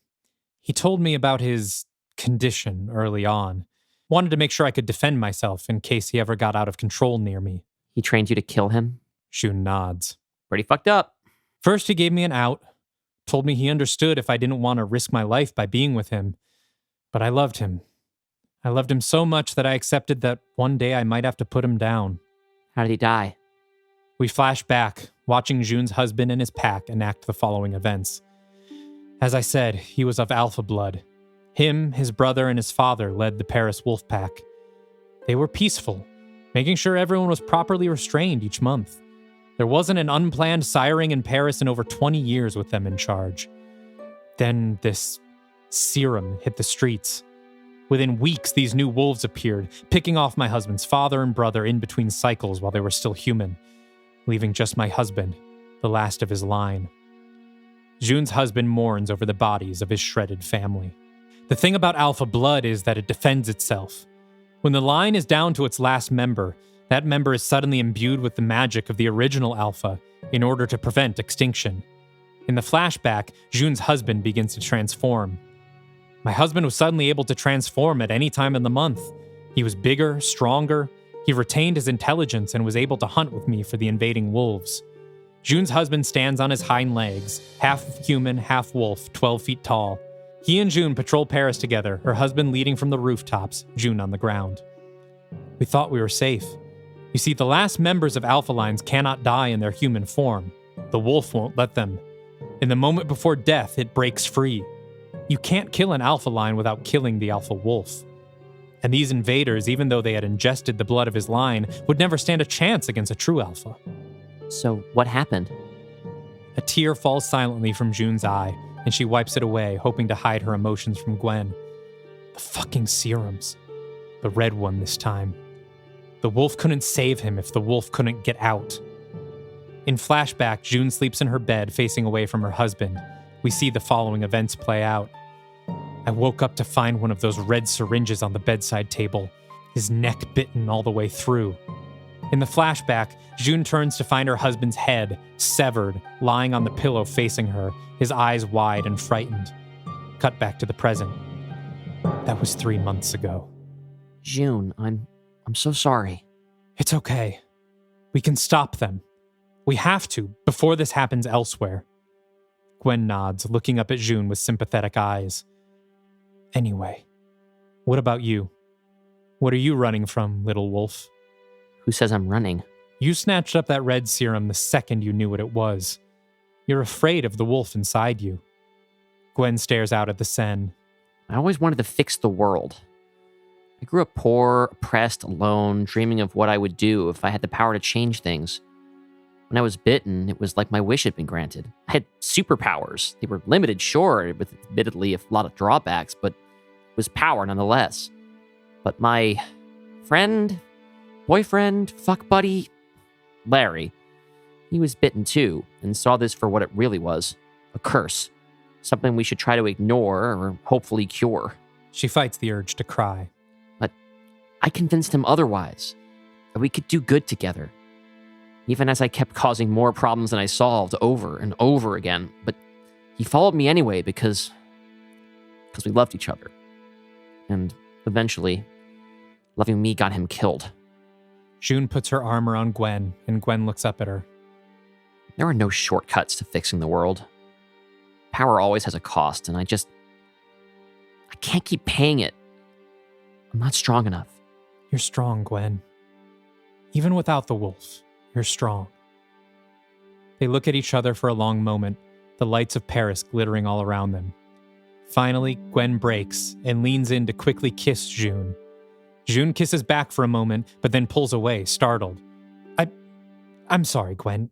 he told me about his condition early on. Wanted to make sure I could defend myself in case he ever got out of control near me. He trained you to kill him? June nods. Pretty fucked up. First, he gave me an out. Told me he understood if I didn't want to risk my life by being with him. But I loved him. I loved him so much that I accepted that one day I might have to put him down. How did he die? We flash back, watching June's husband and his pack enact the following events. As I said, he was of alpha blood. Him, his brother, and his father led the Paris wolf pack. They were peaceful, making sure everyone was properly restrained each month. There wasn't an unplanned siring in Paris in over 20 years with them in charge. Then this serum hit the streets. Within weeks, these new wolves appeared, picking off my husband's father and brother in between cycles while they were still human, leaving just my husband, the last of his line. June's husband mourns over the bodies of his shredded family. The thing about alpha blood is that it defends itself. When the line is down to its last member, that member is suddenly imbued with the magic of the original alpha in order to prevent extinction. In the flashback, June's husband begins to transform. My husband was suddenly able to transform at any time in the month. He was bigger, stronger. He retained his intelligence and was able to hunt with me for the invading wolves. June's husband stands on his hind legs, half human, half wolf, 12 feet tall. He and June patrol Paris together, her husband leading from the rooftops, June on the ground. We thought we were safe. You see, the last members of alpha lines cannot die in their human form. The wolf won't let them. In the moment before death, it breaks free. You can't kill an alpha line without killing the alpha wolf. And these invaders, even though they had ingested the blood of his line, would never stand a chance against a true alpha. So what happened? A tear falls silently from June's eye, and she wipes it away, hoping to hide her emotions from Gwen. The fucking serums. The red one this time. The wolf couldn't save him if the wolf couldn't get out. In flashback, June sleeps in her bed facing away from her husband. We see the following events play out. I woke up to find one of those red syringes on the bedside table, his neck bitten all the way through. In the flashback, June turns to find her husband's head, severed, lying on the pillow facing her, his eyes wide and frightened. Cut back to the present. That was 3 months ago. June, I'm so sorry. It's okay. We can stop them. We have to, before this happens elsewhere. Gwen nods, looking up at June with sympathetic eyes. Anyway, what about you? What are you running from, little wolf? Who says I'm running? You snatched up that red serum the second you knew what it was. You're afraid of the wolf inside you. Gwen stares out at the Seine. I always wanted to fix the world. I grew up poor, oppressed, alone, dreaming of what I would do if I had the power to change things. When I was bitten, it was like my wish had been granted. I had superpowers. They were limited, sure, with admittedly a lot of drawbacks, but it was power nonetheless. But my friend, boyfriend, fuck buddy, Larry, he was bitten too and saw this for what it really was, a curse. Something we should try to ignore or hopefully cure. She fights the urge to cry. But I convinced him otherwise, that we could do good together. Even as I kept causing more problems than I solved over and over again. But he followed me anyway because we loved each other. And eventually, loving me got him killed. June puts her arm around Gwen, and Gwen looks up at her. There are no shortcuts to fixing the world. Power always has a cost, and I can't keep paying it. I'm not strong enough. You're strong, Gwen. Even without the wolf, you're strong. They look at each other for a long moment, the lights of Paris glittering all around them. Finally, Gwen breaks and leans in to quickly kiss June. June kisses back for a moment, but then pulls away, startled. I'm sorry, Gwen.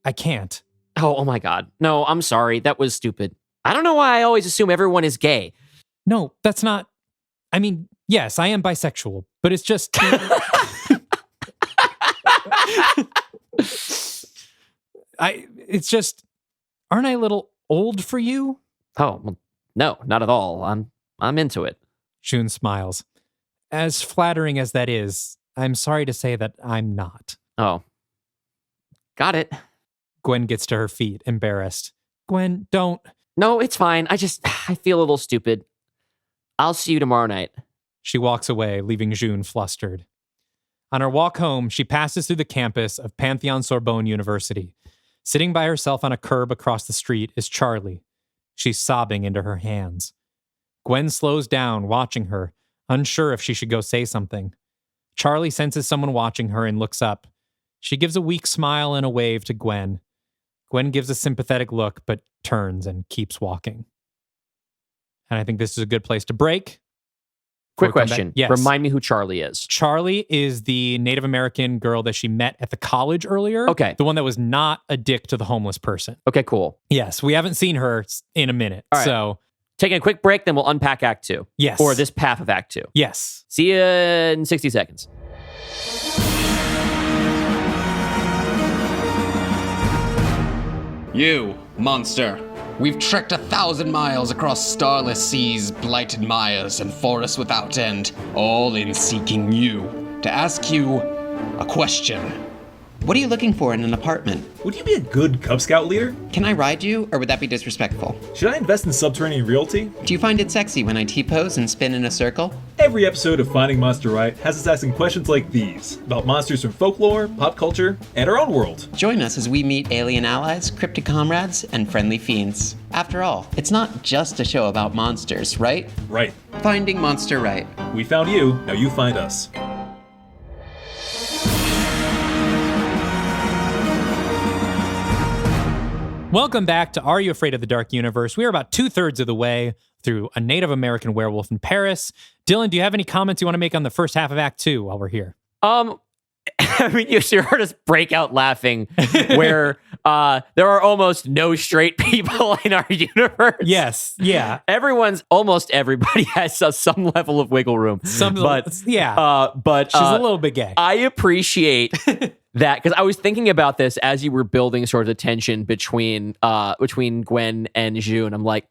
I can't. Oh my God. No, I'm sorry. That was stupid. I don't know why I always assume everyone is gay. No, that's not... I mean, yes, I am bisexual, but it's just... It's just... Aren't I a little old for you? Oh, well, no, not at all. I'm into it. June smiles. As flattering as that is, I'm sorry to say that I'm not. Oh. Got it. Gwen gets to her feet, embarrassed. Gwen, don't... No, it's fine. I feel a little stupid. I'll see you tomorrow night. She walks away, leaving June flustered. On her walk home, she passes through the campus of Pantheon-Sorbonne University. Sitting by herself on a curb across the street is Charlie. She's sobbing into her hands. Gwen slows down, watching her, unsure if she should go say something. Charlie senses someone watching her and looks up. She gives a weak smile and a wave to Gwen. Gwen gives a sympathetic look, but turns and keeps walking. And I think this is a good place to break. Quick question. Yes. Remind me who Charlie is. Charlie is the Native American girl that she met at the college earlier. Okay. The one that was not a dick to the homeless person. Okay, cool. Yes, we haven't seen her in a minute. All right. So, taking a quick break, then we'll unpack Act 2. yes. Or this path of Act 2. Yes. See you in 60 seconds. You, monster. We've trekked 1,000 miles across starless seas, blighted mires, and forests without end, all in seeking you, to ask you a question. What are you looking for in an apartment? Would you be a good Cub Scout leader? Can I ride you, or would that be disrespectful? Should I invest in subterranean realty? Do you find it sexy when I T-pose and spin in a circle? Every episode of Finding Monster Right has us asking questions like these about monsters from folklore, pop culture, and our own world. Join us as we meet alien allies, cryptic comrades, and friendly fiends. After all, it's not just a show about monsters, right? Right. Finding Monster Right. We found you, now you find us. Welcome back to Are You Afraid of the Dark Universe? We are about 2/3 of the way through A Native American Werewolf in Paris. Dylan, do you have any comments you want to make on the first half of Act 2 while we're here? I mean, you heard us break out laughing where there are almost no straight people in our universe. Yes. Yeah. Almost everybody has some level of wiggle room. But but she's a little bit gay. I appreciate that because I was thinking about this as you were building sort of the tension between Gwen and June. I'm like,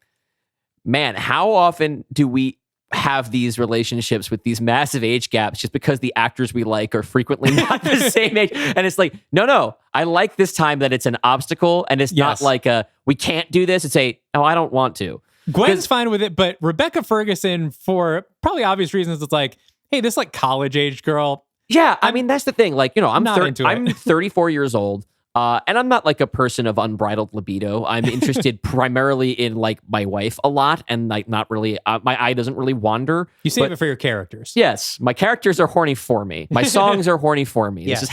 man, how often do we have these relationships with these massive age gaps just because the actors we like are frequently not the same age? And it's like, no, I like this time that it's an obstacle and it's not like we can't do this. It's no, I don't want to. Gwen's fine with it, but Rebecca Ferguson, for probably obvious reasons, it's like, hey, this like college age girl. Yeah, I mean, that's the thing. Like, I'm 34 years old. And I'm not like a person of unbridled libido. I'm interested primarily in like my wife a lot, and like not really. My eye doesn't really wander. You save it for your characters. Yes, my characters are horny for me. My songs are horny for me. Yes. This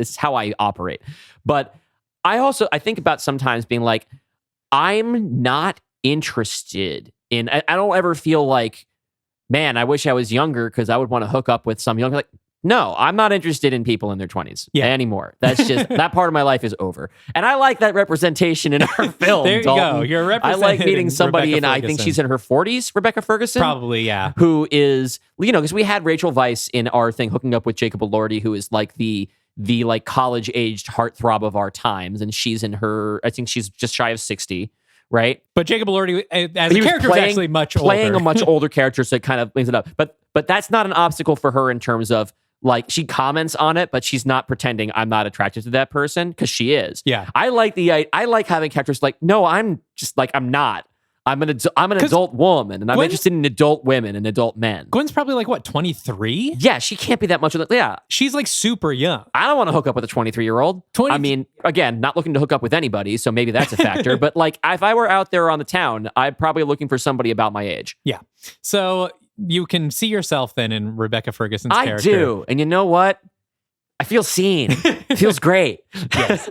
is how I operate. But I think about sometimes being like, I'm not interested in. I don't ever feel like man, I wish I was younger because I would want to hook up with some young. Like, no, I'm not interested in people in their 20s anymore. That's just, that part of my life is over. And I like that representation in our film. There you go. You're represented. I like meeting somebody, and I think Ferguson. she's in her 40s, Rebecca Ferguson. Probably, yeah. Who is, because we had Rachel Weisz in our thing hooking up with Jacob Elordi, who is like the like college-aged heartthrob of our times. And she's in her, I think she's just shy of 60. Right, but Jacob Elordi as a character is actually much playing older. a much older character, so it kind of brings it up. But that's not an obstacle for her in terms of like she comments on it, but she's not pretending I'm not attracted to that person because she is. Yeah, I like having characters like no, I'm just like I'm not. I'm an adult woman, and I'm interested in adult women and adult men. Gwen's probably like what 23. Yeah, she can't be that much of that. Yeah, she's like super young. I don't want to hook up with a 23-year-old. I mean, again, not looking to hook up with anybody, so maybe that's a factor. But like, if I were out there on the town, I'm probably looking for somebody about my age. Yeah. So you can see yourself then in Rebecca Ferguson's character. I do, and you know what? I feel seen. It feels great. Yes.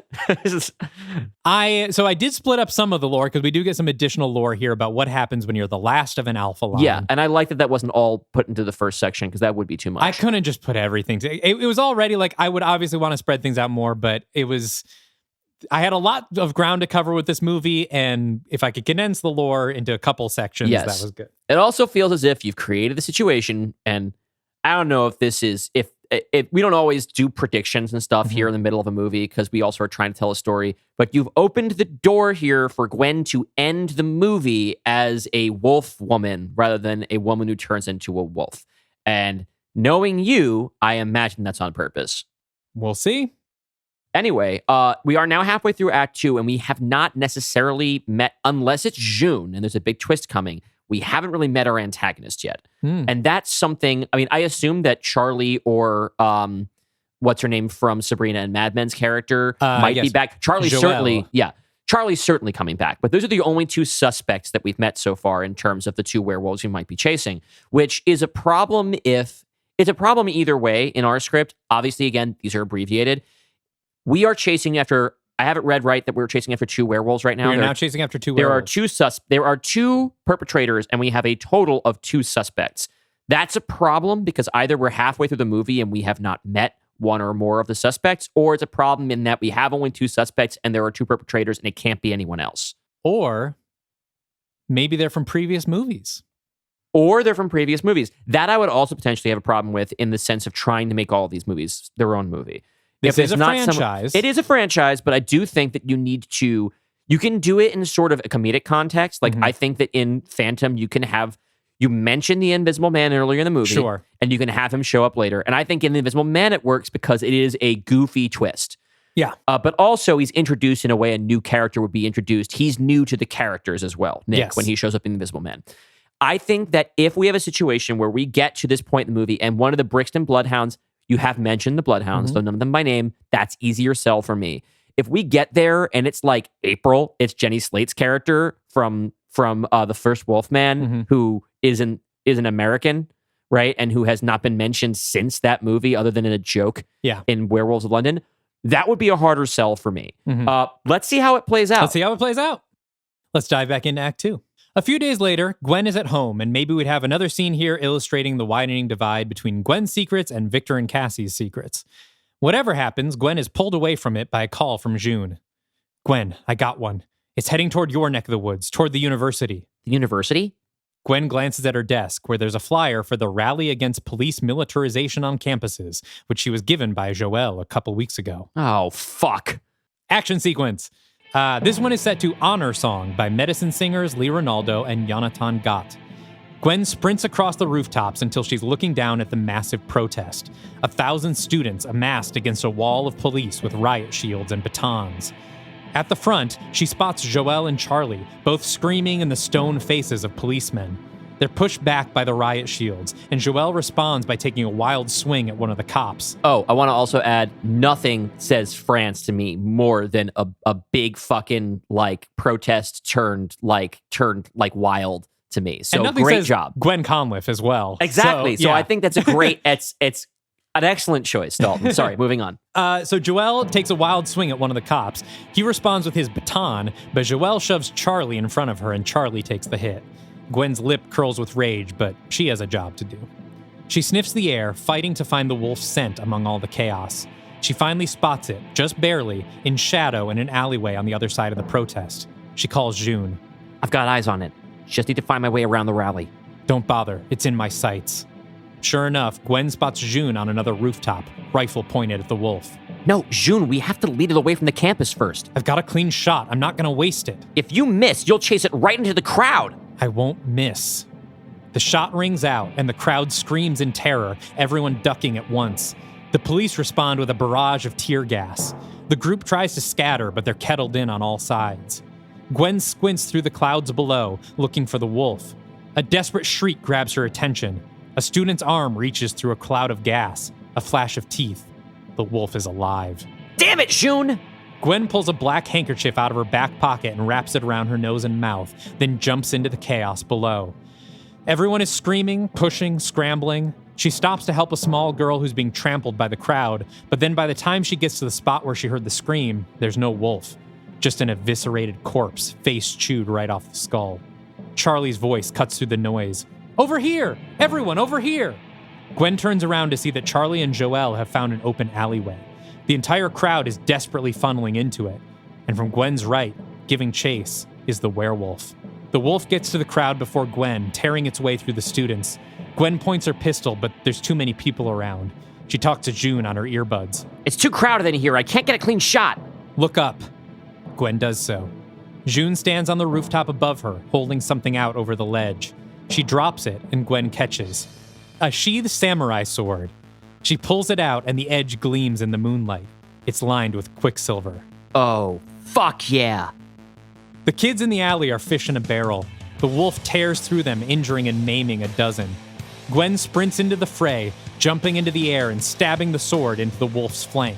I did split up some of the lore because we do get some additional lore here about what happens when you're the last of an alpha line. Yeah, and I like that wasn't all put into the first section because that would be too much. I couldn't just put everything. It was already like I would obviously want to spread things out more, but I had a lot of ground to cover with this movie, and if I could condense the lore into a couple sections, that was good. It also feels as if you've created the situation, and I don't know if this is if we don't always do predictions and stuff here in the middle of a movie because we also are trying to tell a story, but you've opened the door here for Gwen to end the movie as a wolf woman rather than a woman who turns into a wolf. And knowing you, I imagine that's on purpose. We'll see. Anyway, we are now halfway through Act 2, and we have not necessarily met, unless it's June, and there's a big twist coming, we haven't really met our antagonist yet. And that's something, I mean, I assume that Charlie or what's her name from Sabrina and Mad Men's character might be back. Charlie's certainly coming back. But those are the only two suspects that we've met so far in terms of the two werewolves we might be chasing, which is a problem it's a problem either way in our script. Obviously, again, these are abbreviated. We are chasing after, I have it read right that we're chasing after two werewolves right now. We're now chasing after two werewolves. There are two perpetrators, and we have a total of two suspects. That's a problem because either we're halfway through the movie and we have not met one or more of the suspects, or it's a problem in that we have only two suspects and there are two perpetrators and it can't be anyone else. Or maybe they're from previous movies. That I would also potentially have a problem with in the sense of trying to make all of these movies their own movie. This is a franchise. It is a franchise, but I do think that you can do it in sort of a comedic context. Like, I think that in Phantom, you mention the Invisible Man earlier in the movie. Sure. And you can have him show up later. And I think in the Invisible Man, it works because it is a goofy twist. Yeah. But also, he's introduced in a way a new character would be introduced. He's new to the characters as well, Nick, when he shows up in Invisible Man. I think that if we have a situation where we get to this point in the movie and one of the Brixton Bloodhounds, you have mentioned the Bloodhounds, though none of them by name, that's easier sell for me. If we get there and it's like April, it's Jenny Slate's character from the first Wolfman, who is an American, right? And who has not been mentioned since that movie other than in a joke in Werewolves of London, that would be a harder sell for me. Let's see how it plays out. Let's dive back into Act 2. A few days later, Gwen is at home, and maybe we'd have another scene here illustrating the widening divide between Gwen's secrets and Victor and Cassie's secrets. Whatever happens, Gwen is pulled away from it by a call from June. Gwen, I got one. It's heading toward your neck of the woods, toward the university. The university? Gwen glances at her desk, where there's a flyer for the Rally Against Police Militarization on Campuses, which she was given by Joelle a couple weeks ago. Oh, fuck. Action sequence. This one is set to Honor Song by Medicine Singers Lee Ronaldo and Jonathan Gott. Gwen sprints across the rooftops until she's looking down at the massive protest. 1,000 students amassed against a wall of police with riot shields and batons. At the front, she spots Joelle and Charlie, both screaming in the stone faces of policemen. They're pushed back by the riot shields, and Joelle responds by taking a wild swing at one of the cops. Oh, I want to also add, nothing says France to me more than a big fucking protest turned wild to me. So and great job. Gwen Conliffe as well. Exactly. So I think that's a great, it's an excellent choice, Dalton. Sorry, moving on. So Joelle takes a wild swing at one of the cops. He responds with his baton, but Joelle shoves Charlie in front of her and Charlie takes the hit. Gwen's lip curls with rage, but she has a job to do. She sniffs the air, fighting to find the wolf's scent among all the chaos. She finally spots it, just barely, in shadow in an alleyway on the other side of the protest. She calls June. I've got eyes on it. Just need to find my way around the rally. Don't bother, it's in my sights. Sure enough, Gwen spots June on another rooftop, rifle pointed at the wolf. No, June, we have to lead it away from the campus first. I've got a clean shot, I'm not gonna waste it. If you miss, you'll chase it right into the crowd. I won't miss. The shot rings out, and the crowd screams in terror, everyone ducking at once. The police respond with a barrage of tear gas. The group tries to scatter, but they're kettled in on all sides. Gwen squints through the clouds below, looking for the wolf. A desperate shriek grabs her attention. A student's arm reaches through a cloud of gas. A flash of teeth. The wolf is alive. Damn it, June! Gwen pulls a black handkerchief out of her back pocket and wraps it around her nose and mouth, then jumps into the chaos below. Everyone is screaming, pushing, scrambling. She stops to help a small girl who's being trampled by the crowd, but then by the time she gets to the spot where she heard the scream, there's no wolf. Just an eviscerated corpse, face chewed right off the skull. Charlie's voice cuts through the noise. Over here! Everyone, over here! Gwen turns around to see that Charlie and Joelle have found an open alleyway. The entire crowd is desperately funneling into it. And from Gwen's right, giving chase, is the werewolf. The wolf gets to the crowd before Gwen, tearing its way through the students. Gwen points her pistol, but there's too many people around. She talks to June on her earbuds. It's too crowded in here. I can't get a clean shot. Look up. Gwen does so. June stands on the rooftop above her, holding something out over the ledge. She drops it, and Gwen catches. A sheathed samurai sword. She pulls it out, and the edge gleams in the moonlight. It's lined with quicksilver. Oh, fuck yeah. The kids in the alley are fish in a barrel. The wolf tears through them, injuring and maiming a dozen. Gwen sprints into the fray, jumping into the air and stabbing the sword into the wolf's flank.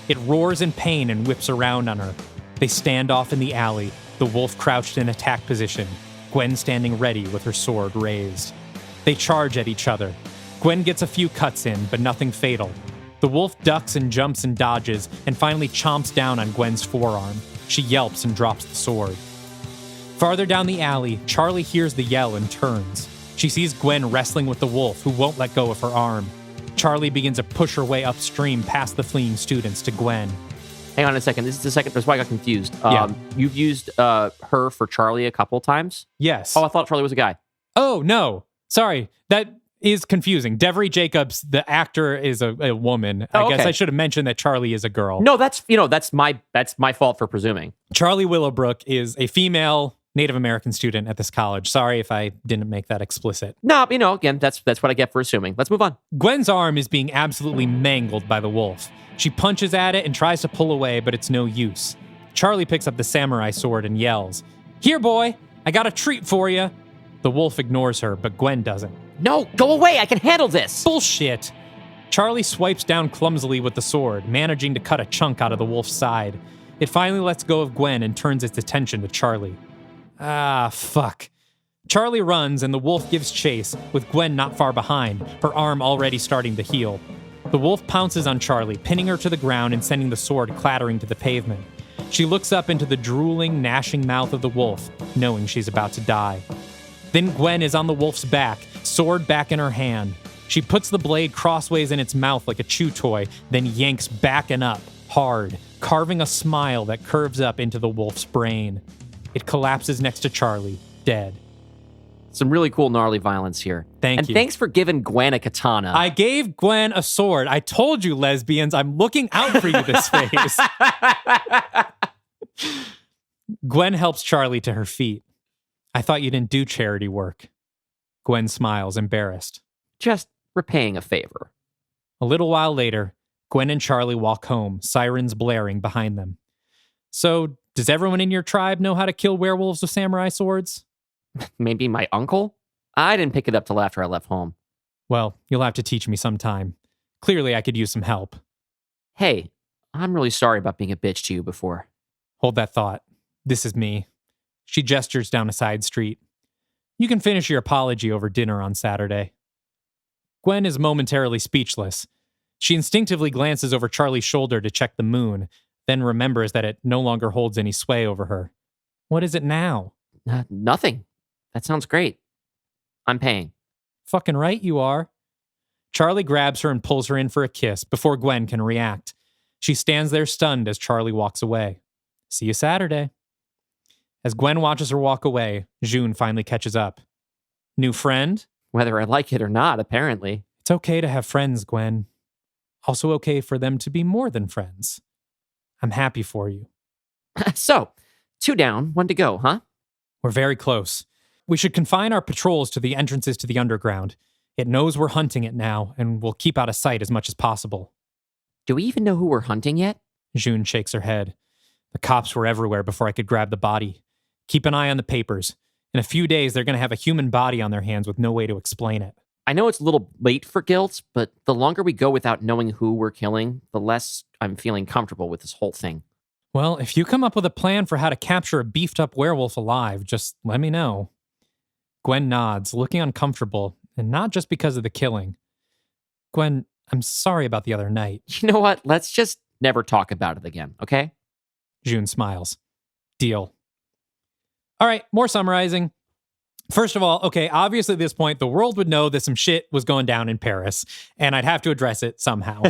It roars in pain and whips around on her. They stand off in the alley, the wolf crouched in attack position, Gwen standing ready with her sword raised. They charge at each other. Gwen gets a few cuts in, but nothing fatal. The wolf ducks and jumps and dodges, and finally chomps down on Gwen's forearm. She yelps and drops the sword. Farther down the alley, Charlie hears the yell and turns. She sees Gwen wrestling with the wolf, who won't let go of her arm. Charlie begins to push her way upstream past the fleeing students to Gwen. Hang on a second. This is the second. That's why I got confused. Yeah. You've used her for Charlie a couple times? Yes. Oh, I thought Charlie was a guy. Oh, no. Sorry. That is confusing. Devery Jacobs, the actor, is a woman. I guess I should have mentioned that Charlie is a girl. No, that's my fault for presuming. Charlie Willowbrook is a female Native American student at this college. Sorry if I didn't make that explicit. No, again, that's what I get for assuming. Let's move on. Gwen's arm is being absolutely mangled by the wolf. She punches at it and tries to pull away, but it's no use. Charlie picks up the samurai sword and yells, "Here, boy, I got a treat for you." The wolf ignores her, but Gwen doesn't. No, go away. I can handle this. Bullshit. Charlie swipes down clumsily with the sword, managing to cut a chunk out of the wolf's side. It finally lets go of Gwen and turns its attention to Charlie. Ah, fuck. Charlie runs and the wolf gives chase, with Gwen not far behind, her arm already starting to heal. The wolf pounces on Charlie, pinning her to the ground and sending the sword clattering to the pavement. She looks up into the drooling, gnashing mouth of the wolf, knowing she's about to die. Then Gwen is on the wolf's back, sword back in her hand. She puts the blade crossways in its mouth like a chew toy, then yanks back and up, hard, carving a smile that curves up into the wolf's brain. It collapses next to Charlie, dead. Some really cool, gnarly violence here. Thank and you. Thanks for giving Gwen a katana. I gave Gwen a sword. I told you, lesbians, I'm looking out for you this phase. Gwen helps Charlie to her feet. I thought you didn't do charity work. Gwen smiles, embarrassed. Just repaying a favor. A little while later, Gwen and Charlie walk home, sirens blaring behind them. So, does everyone in your tribe know how to kill werewolves with samurai swords? Maybe my uncle? I didn't pick it up till after I left home. Well, you'll have to teach me sometime. Clearly, I could use some help. Hey, I'm really sorry about being a bitch to you before. Hold that thought. This is me. She gestures down a side street. You can finish your apology over dinner on Saturday. Gwen is momentarily speechless. She instinctively glances over Charlie's shoulder to check the moon, then remembers that it no longer holds any sway over her. What is it now? Nothing. That sounds great. I'm paying. Fucking right you are. Charlie grabs her and pulls her in for a kiss before Gwen can react. She stands there stunned as Charlie walks away. See you Saturday. As Gwen watches her walk away, June finally catches up. New friend? Whether I like it or not, apparently. It's okay to have friends, Gwen. Also okay for them to be more than friends. I'm happy for you. So, 2 down, 1 to go, huh? We're very close. We should confine our patrols to the entrances to the underground. It knows we're hunting it now, and we'll keep out of sight as much as possible. Do we even know who we're hunting yet? June shakes her head. The cops were everywhere before I could grab the body. Keep an eye on the papers. In a few days, they're going to have a human body on their hands with no way to explain it. I know it's a little late for guilt, but the longer we go without knowing who we're killing, the less I'm feeling comfortable with this whole thing. Well, if you come up with a plan for how to capture a beefed-up werewolf alive, just let me know. Gwen nods, looking uncomfortable, and not just because of the killing. Gwen, I'm sorry about the other night. You know what? Let's just never talk about it again, okay? June smiles. Deal. All right, more summarizing. First of all, okay, obviously at this point, the world would know that some shit was going down in Paris, and I'd have to address it somehow.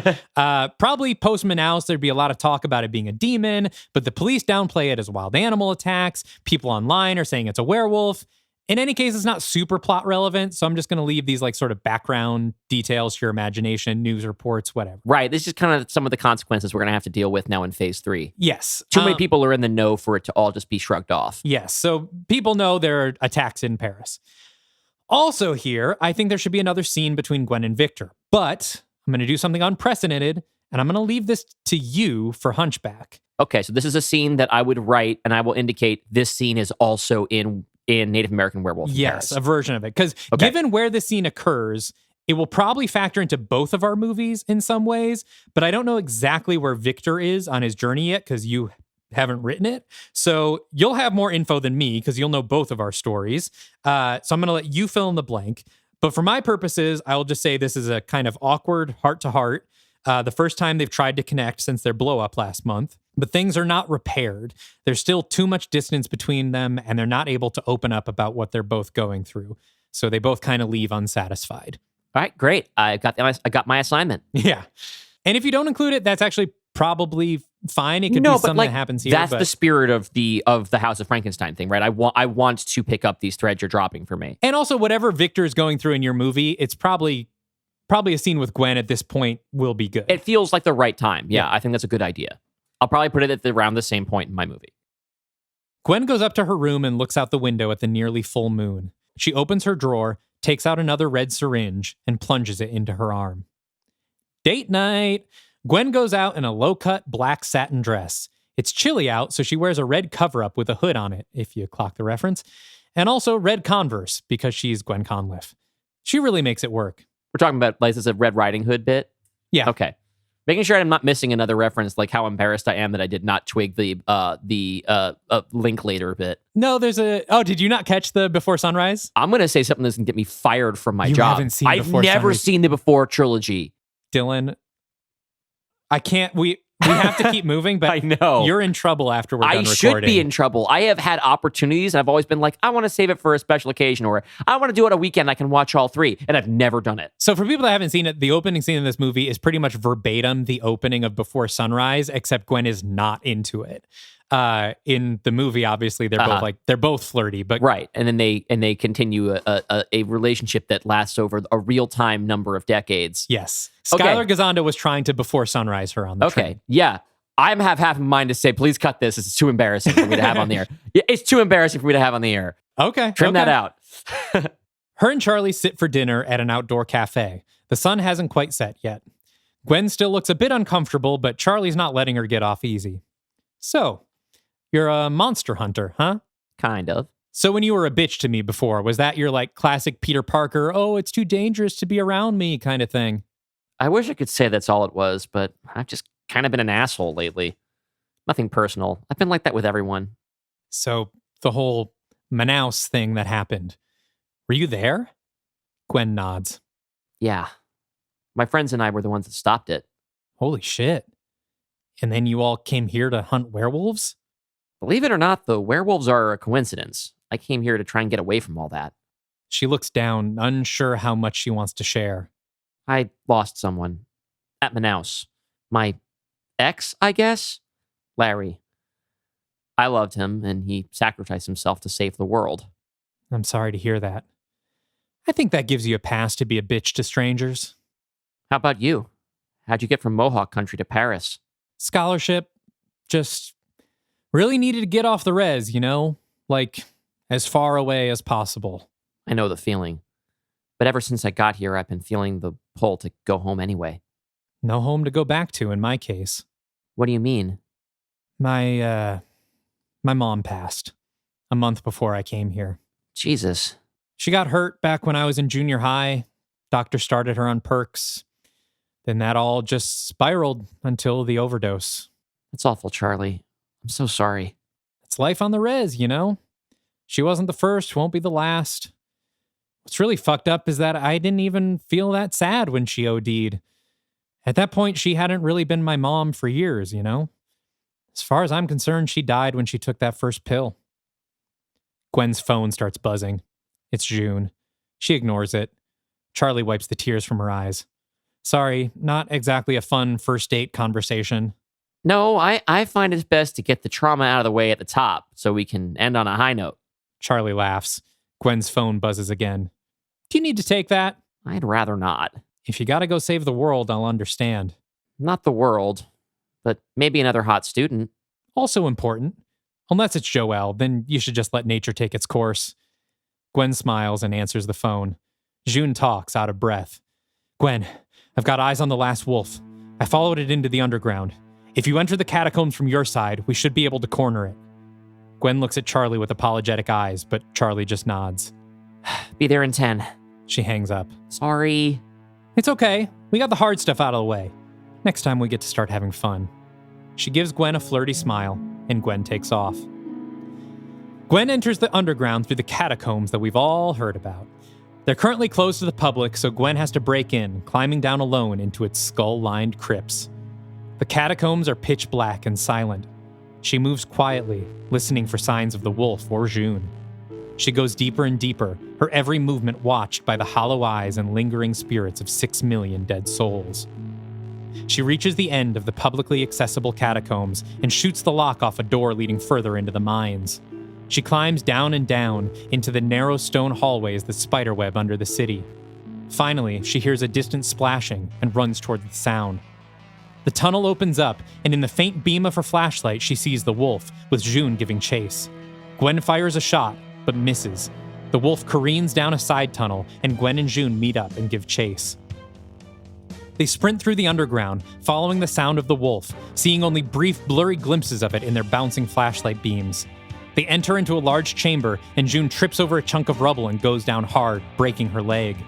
Probably post-Manaus, there'd be a lot of talk about it being a demon, but the police downplay it as wild animal attacks. People online are saying it's a werewolf. In any case, it's not super plot relevant, so I'm just going to leave these like sort of background details to your imagination, news reports, whatever. Right. This is kind of some of the consequences we're going to have to deal with now in phase 3. Yes. Too many people are in the know for it to all just be shrugged off. Yes. So people know there are attacks in Paris. Also here, I think there should be another scene between Gwen and Victor, but I'm going to do something unprecedented, and I'm going to leave this to you for Hunchback. Okay, so this is a scene that I would write, and I will indicate this scene is also in Native American Werewolf. Yes, a version of it. Because given where the scene occurs, it will probably factor into both of our movies in some ways, but I don't know exactly where Victor is on his journey yet because you haven't written it. So you'll have more info than me because you'll know both of our stories. So I'm going to let you fill in the blank. But for my purposes, I will just say this is a kind of awkward heart-to-heart. The first time they've tried to connect since their blow-up last month. But things are not repaired. There's still too much distance between them, and they're not able to open up about what they're both going through. So they both kind of leave unsatisfied. All right, great. I got my assignment. Yeah. And if you don't include it, that's actually probably fine. It could be something that happens here. That's the spirit of the House of Frankenstein thing, right? I want to pick up these threads you're dropping for me. And also, whatever Victor is going through in your movie, it's probably a scene with Gwen at this point will be good. It feels like the right time. Yeah, I think that's a good idea. I'll probably put it at around the same point in my movie. Gwen goes up to her room and looks out the window at the nearly full moon. She opens her drawer, takes out another red syringe, and plunges it into her arm. Date night! Gwen goes out in a low-cut black satin dress. It's chilly out, so she wears a red cover-up with a hood on it, if you clock the reference, and also red Converse, because she's Gwen Conliffe. She really makes it work. We're talking about, like, this is a Red Riding Hood bit? Yeah. Okay. Making sure I'm not missing another reference, like how embarrassed I am that I did not twig the Linklater bit. No, did you not catch the Before Sunrise? I'm going to say something that's going to get me fired from my You job. haven't seen I've Before never Sunrise. seen the Before trilogy. Dylan, I can't, we have to keep moving, but I know. You're in trouble after we're done I recording. should be in trouble. I have had opportunities, and I've always been like, I want to save it for a special occasion, or I want to do it a weekend. I can watch all 3, and I've never done it. So for people that haven't seen it, the opening scene in this movie is pretty much verbatim the opening of Before Sunrise, except Gwen is not into it. In the movie, obviously, they're both flirty, but right, and then they continue a relationship that lasts over a real time number of decades. Yes, Okay. Skylar Gazondo was trying to Before Sunrise her on the train. Yeah. I have half a mind to say, please cut this. It's too embarrassing for me to have on the air. Yeah, it's too embarrassing for me to have on the air. Okay, Trim that out. Her and Charlie sit for dinner at an outdoor cafe. The sun hasn't quite set yet. Gwen still looks a bit uncomfortable, but Charlie's not letting her get off easy. So, you're a monster hunter, huh? Kind of. So when you were a bitch to me before, was that your like classic Peter Parker, oh, it's too dangerous to be around me kind of thing? I wish I could say that's all it was, but I've just kind of been an asshole lately. Nothing personal. I've been like that with everyone. So the whole Manaus thing that happened, were you there? Gwen nods. Yeah. My friends and I were the ones that stopped it. Holy shit. And then you all came here to hunt werewolves? Believe it or not, the werewolves are a coincidence. I came here to try and get away from all that. She looks down, unsure how much she wants to share. I lost someone. At Manaus. My ex, I guess? Larry. I loved him, and he sacrificed himself to save the world. I'm sorry to hear that. I think that gives you a pass to be a bitch to strangers. How about you? How'd you get from Mohawk country to Paris? Scholarship. Just really needed to get off the res, Like, as far away as possible. I know the feeling. But ever since I got here, I've been feeling the pull to go home anyway. No home to go back to in my case. What do you mean? My mom passed a month before I came here. Jesus. She got hurt back when I was in junior high. Doctor started her on perks. Then that all just spiraled until the overdose. That's awful, Charlie. I'm so sorry. It's life on the res, She wasn't the first, won't be the last. What's really fucked up is that I didn't even feel that sad when she OD'd. At that point, she hadn't really been my mom for years, As far as I'm concerned, she died when she took that first pill. Gwen's phone starts buzzing. It's June. She ignores it. Charlie wipes the tears from her eyes. Sorry, not exactly a fun first date conversation. No, I find it's best to get the trauma out of the way at the top so we can end on a high note. Charlie laughs. Gwen's phone buzzes again. Do you need to take that? I'd rather not. If you gotta go save the world, I'll understand. Not the world, but maybe another hot student. Also important. Unless it's Joelle, then you should just let nature take its course. Gwen smiles and answers the phone. June talks, out of breath. Gwen, I've got eyes on the last wolf. I followed it into the underground. If you enter the catacombs from your side, we should be able to corner it. Gwen looks at Charlie with apologetic eyes, but Charlie just nods. Be there in 10. She hangs up. Sorry. It's okay. We got the hard stuff out of the way. Next time we get to start having fun. She gives Gwen a flirty smile, and Gwen takes off. Gwen enters the underground through the catacombs that we've all heard about. They're currently closed to the public, so Gwen has to break in, climbing down alone into its skull-lined crypts. The catacombs are pitch black and silent. She moves quietly, listening for signs of the wolf or June. She goes deeper and deeper, her every movement watched by the hollow eyes and lingering spirits of 6 million dead souls. She reaches the end of the publicly accessible catacombs and shoots the lock off a door leading further into the mines. She climbs down and down into the narrow stone hallways that spiderweb under the city. Finally, she hears a distant splashing and runs toward the sound. The tunnel opens up, and in the faint beam of her flashlight, she sees the wolf, with June giving chase. Gwen fires a shot, but misses. The wolf careens down a side tunnel, and Gwen and June meet up and give chase. They sprint through the underground, following the sound of the wolf, seeing only brief, blurry glimpses of it in their bouncing flashlight beams. They enter into a large chamber, and June trips over a chunk of rubble and goes down hard, breaking her leg.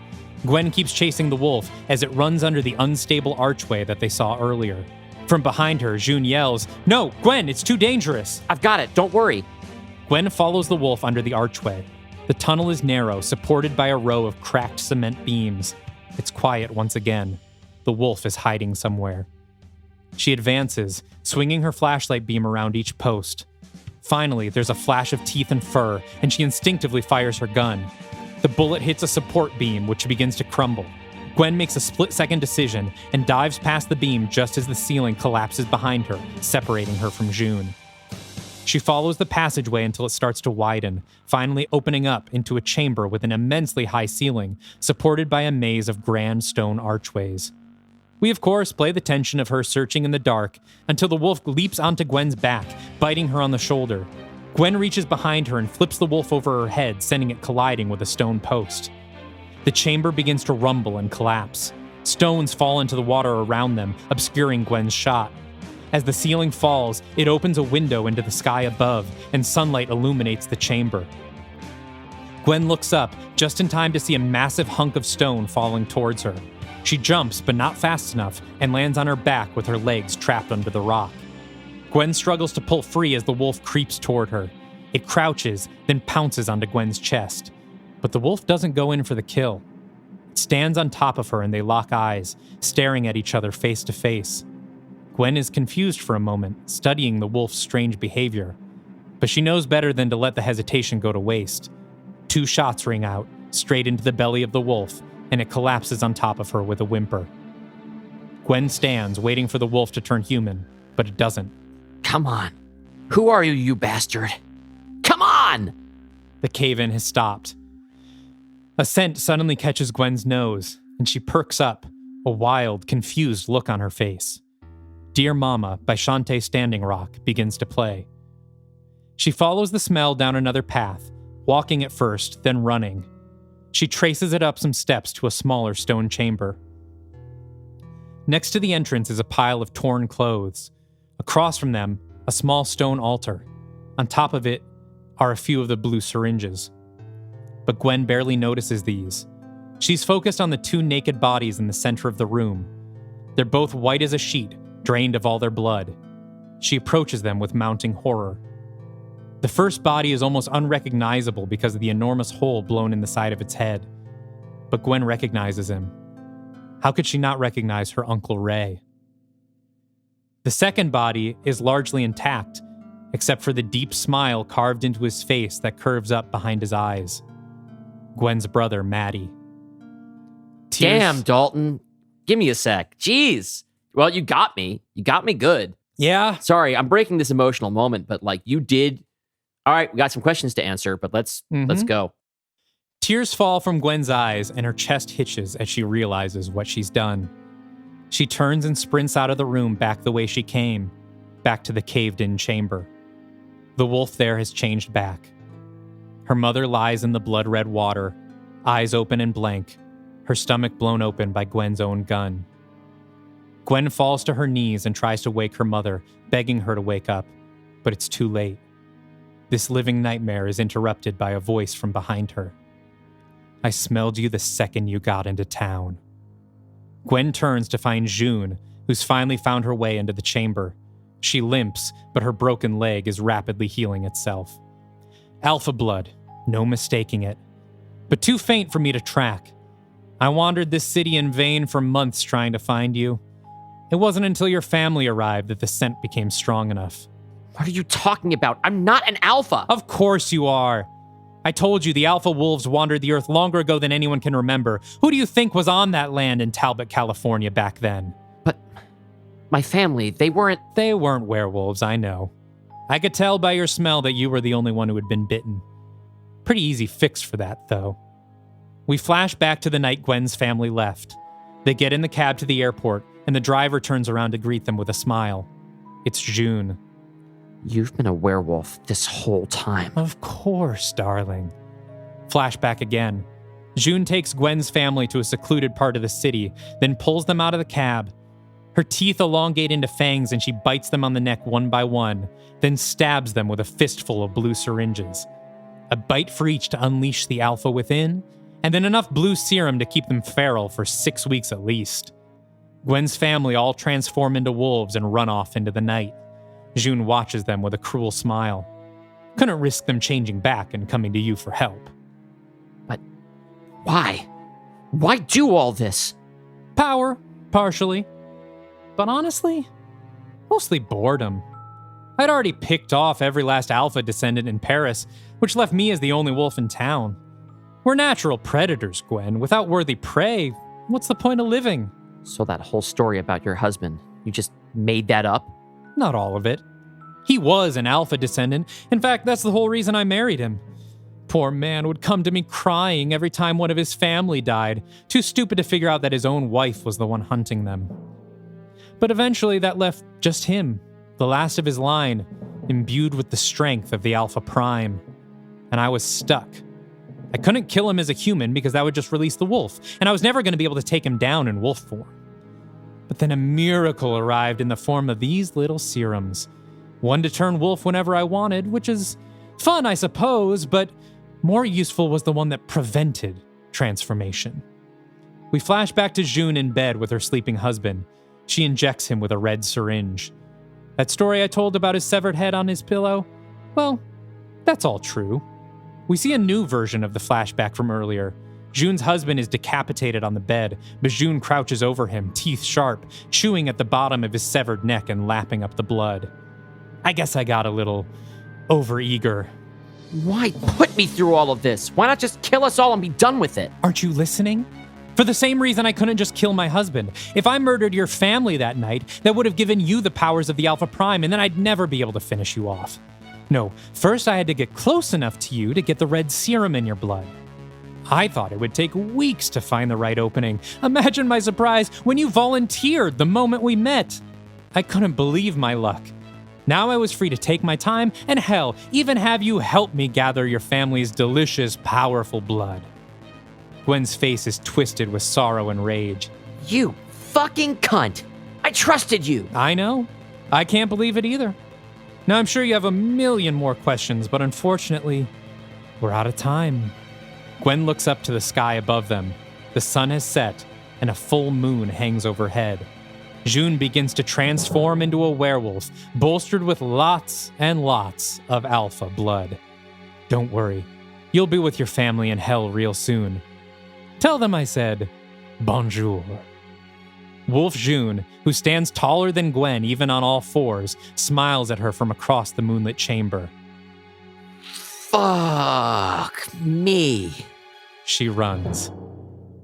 Gwen keeps chasing the wolf as it runs under the unstable archway that they saw earlier. From behind her, June yells, "No, Gwen, it's too dangerous!" I've got it, don't worry. Gwen follows the wolf under the archway. The tunnel is narrow, supported by a row of cracked cement beams. It's quiet once again. The wolf is hiding somewhere. She advances, swinging her flashlight beam around each post. Finally, there's a flash of teeth and fur, and she instinctively fires her gun. The bullet hits a support beam, which begins to crumble. Gwen makes a split-second decision and dives past the beam just as the ceiling collapses behind her, separating her from June. She follows the passageway until it starts to widen, finally opening up into a chamber with an immensely high ceiling, supported by a maze of grand stone archways. We, of course, play the tension of her searching in the dark until the wolf leaps onto Gwen's back, biting her on the shoulder. Gwen reaches behind her and flips the wolf over her head, sending it colliding with a stone post. The chamber begins to rumble and collapse. Stones fall into the water around them, obscuring Gwen's shot. As the ceiling falls, it opens a window into the sky above, and sunlight illuminates the chamber. Gwen looks up, just in time to see a massive hunk of stone falling towards her. She jumps, but not fast enough, and lands on her back with her legs trapped under the rock. Gwen struggles to pull free as the wolf creeps toward her. It crouches, then pounces onto Gwen's chest. But the wolf doesn't go in for the kill. It stands on top of her and they lock eyes, staring at each other face to face. Gwen is confused for a moment, studying the wolf's strange behavior. But she knows better than to let the hesitation go to waste. 2 shots ring out, straight into the belly of the wolf, and it collapses on top of her with a whimper. Gwen stands, waiting for the wolf to turn human, but it doesn't. Come on. Who are you, you bastard? Come on! The cave-in has stopped. A scent suddenly catches Gwen's nose, and she perks up, a wild, confused look on her face. Dear Mama by Shantae Standing Rock begins to play. She follows the smell down another path, walking at first, then running. She traces it up some steps to a smaller stone chamber. Next to the entrance is a pile of torn clothes. Across from them, a small stone altar. On top of it are a few of the blue syringes. But Gwen barely notices these. She's focused on the two naked bodies in the center of the room. They're both white as a sheet, drained of all their blood. She approaches them with mounting horror. The first body is almost unrecognizable because of the enormous hole blown in the side of its head. But Gwen recognizes him. How could she not recognize her Uncle Ray? The second body is largely intact, except for the deep smile carved into his face that curves up behind his eyes. Gwen's brother, Maddie. Damn, Dalton. Give me a sec. Jeez. Well, you got me. You got me good. Yeah. Sorry, I'm breaking this emotional moment, but you did. All right, we got some questions to answer, but let's go. Tears fall from Gwen's eyes and her chest hitches as she realizes what she's done. She turns and sprints out of the room back the way she came, back to the caved-in chamber. The wolf there has changed back. Her mother lies in the blood-red water, eyes open and blank, her stomach blown open by Gwen's own gun. Gwen falls to her knees and tries to wake her mother, begging her to wake up, but it's too late. This living nightmare is interrupted by a voice from behind her. I smelled you the second you got into town. Gwen turns to find June, who's finally found her way into the chamber. She limps, but her broken leg is rapidly healing itself. Alpha blood, no mistaking it, but too faint for me to track. I wandered this city in vain for months trying to find you. It wasn't until your family arrived that the scent became strong enough. What are you talking about? I'm not an alpha. Of course you are. I told you the alpha wolves wandered the earth longer ago than anyone can remember. Who do you think was on that land in Talbot, California back then? But my family, they weren't... They weren't werewolves, I know. I could tell by your smell that you were the only one who had been bitten. Pretty easy fix for that, though. We flash back to the night Gwen's family left. They get in the cab to the airport, and the driver turns around to greet them with a smile. It's June. You've been a werewolf this whole time. Of course, darling. Flashback again. June takes Gwen's family to a secluded part of the city, then pulls them out of the cab. Her teeth elongate into fangs and she bites them on the neck one by one, then stabs them with a fistful of blue syringes. A bite for each to unleash the alpha within, and then enough blue serum to keep them feral for 6 weeks at least. Gwen's family all transform into wolves and run off into the night. June watches them with a cruel smile. Couldn't risk them changing back and coming to you for help. But why? Why do all this? Power, partially. But honestly, mostly boredom. I'd already picked off every last alpha descendant in Paris, which left me as the only wolf in town. We're natural predators, Gwen. Without worthy prey, what's the point of living? So that whole story about your husband, you just made that up? Not all of it. He was an alpha descendant. In fact, that's the whole reason I married him. Poor man would come to me crying every time one of his family died, too stupid to figure out that his own wife was the one hunting them. But eventually that left just him, the last of his line, imbued with the strength of the Alpha Prime. And I was stuck. I couldn't kill him as a human because that would just release the wolf, and I was never going to be able to take him down in wolf form. But then a miracle arrived in the form of these little serums. One to turn wolf whenever I wanted, which is fun, I suppose, but more useful was the one that prevented transformation. We flash back to June in bed with her sleeping husband. She injects him with a red syringe. That story I told about his severed head on his pillow? Well, that's all true. We see a new version of the flashback from earlier. June's husband is decapitated on the bed, but June crouches over him, teeth sharp, chewing at the bottom of his severed neck and lapping up the blood. I guess I got a little overeager. Why put me through all of this? Why not just kill us all and be done with it? Aren't you listening? For the same reason I couldn't just kill my husband. If I murdered your family that night, that would have given you the powers of the Alpha Prime, and then I'd never be able to finish you off. No, first I had to get close enough to you to get the red serum in your blood. I thought it would take weeks to find the right opening. Imagine my surprise when you volunteered the moment we met. I couldn't believe my luck. Now I was free to take my time, and hell, even have you help me gather your family's delicious, powerful blood. Gwen's face is twisted with sorrow and rage. You fucking cunt. I trusted you. I know. I can't believe it either. Now I'm sure you have a million more questions, but unfortunately, we're out of time. Gwen looks up to the sky above them. The sun has set, and a full moon hangs overhead. June begins to transform into a werewolf, bolstered with lots and lots of alpha blood. Don't worry, you'll be with your family in hell real soon. Tell them I said, bonjour. Wolf June, who stands taller than Gwen even on all fours, smiles at her from across the moonlit chamber. Fuck me. She runs.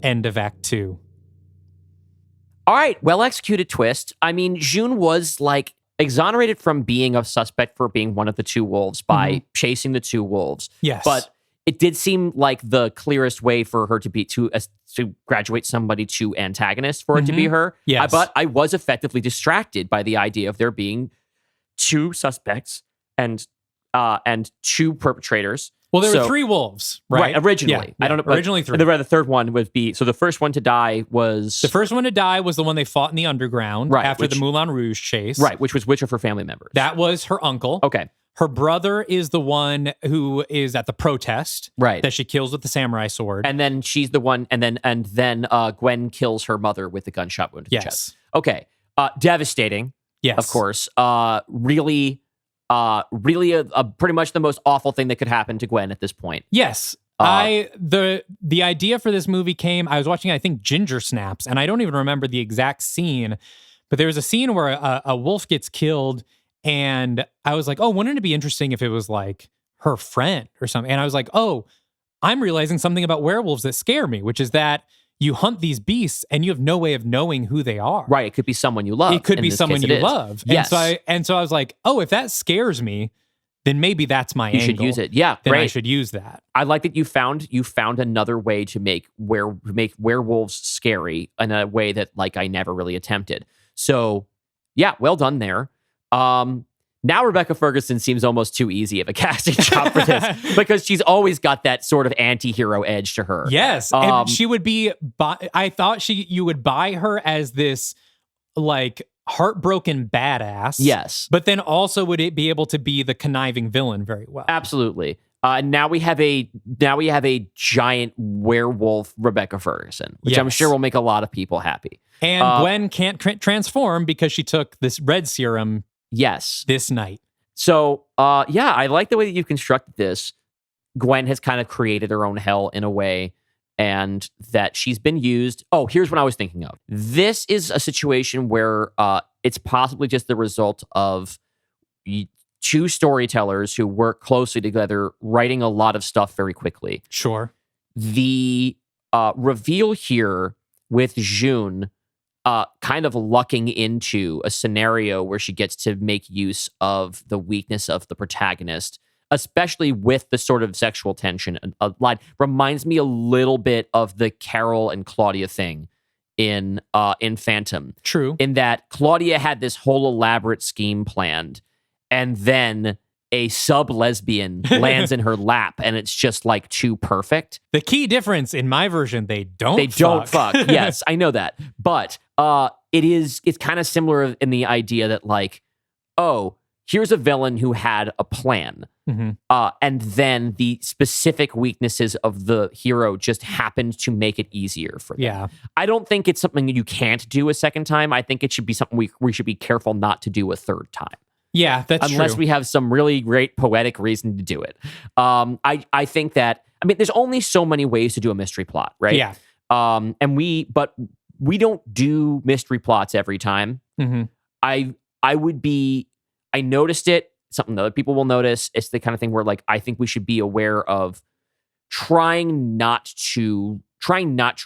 End of Act 2. All right, well-executed twist. I mean, June was, like, exonerated from being a suspect for being one of the two wolves by chasing the two wolves. Yes. But it did seem like the clearest way for her to be to graduate somebody to antagonist for it to be her. Yes. But I was effectively distracted by the idea of there being two suspects and two perpetrators. Well, there were three wolves, right? Originally. Yeah, I don't know. Originally three. The third one would be, so the first one to die was... The first one to die was the one they fought in the underground after the Moulin Rouge chase. Right, which of her family members? That was her uncle. Okay. Her brother is the one who is at the protest. Right. That she kills with the samurai sword. And then she's the one, and then Gwen kills her mother with the gunshot wound to the chest. Okay. Devastating. Yes. Of course. Really pretty much the most awful thing that could happen to Gwen at this point. Yes. The idea for this movie came, I was watching, I think, Ginger Snaps, and I don't even remember the exact scene, but there was a scene where a wolf gets killed, and I was like, oh, wouldn't it be interesting if it was like her friend or something? And I was like, oh, I'm realizing something about werewolves that scare me, which is that you hunt these beasts and you have no way of knowing who they are. Right. It could be someone you love. It could be someone you love. Yes. And so I was like, oh, if that scares me, then maybe that's my angle. You should use it. Yeah. Then great. I should use that. I like that you found another way to make werewolves scary in a way that, like, I never really attempted. So yeah, well done there. Now Rebecca Ferguson seems almost too easy of a casting job for this because she's always got that sort of anti-hero edge to her. Yes. And she would be, I thought you would buy her as this, like, heartbroken badass. Yes. But then also would it be able to be the conniving villain very well. Absolutely. Now we have a giant werewolf Rebecca Ferguson, which I'm sure will make a lot of people happy. And Gwen can't transform because she took this red serum. Yes. This night. So, I like the way that you've constructed this. Gwen has kind of created her own hell in a way, and that she's been used. Oh, here's what I was thinking of. This is a situation where it's possibly just the result of two storytellers who work closely together, writing a lot of stuff very quickly. Sure. The reveal here with June kind of lucking into a scenario where she gets to make use of the weakness of the protagonist, especially with the sort of sexual tension. A line reminds me a little bit of the Carol and Claudia thing in Phantom. True. In that Claudia had this whole elaborate scheme planned, and then a sub-lesbian lands in her lap, and it's just like too perfect. The key difference in my version, they don't fuck. Yes, I know that. But it's kind of similar in the idea that, like, oh, here's a villain who had a plan. Mm-hmm. And then the specific weaknesses of the hero just happened to make it easier for them. Yeah. I don't think it's something that you can't do a second time. I think it should be something we should be careful not to do a third time. Yeah, that's true. Unless we have some really great poetic reason to do it. I think that, I mean, there's only so many ways to do a mystery plot, right? Yeah. But we don't do mystery plots every time. Mm-hmm. I noticed it something that other people will notice. It's the kind of thing where like I think we should be aware of trying not to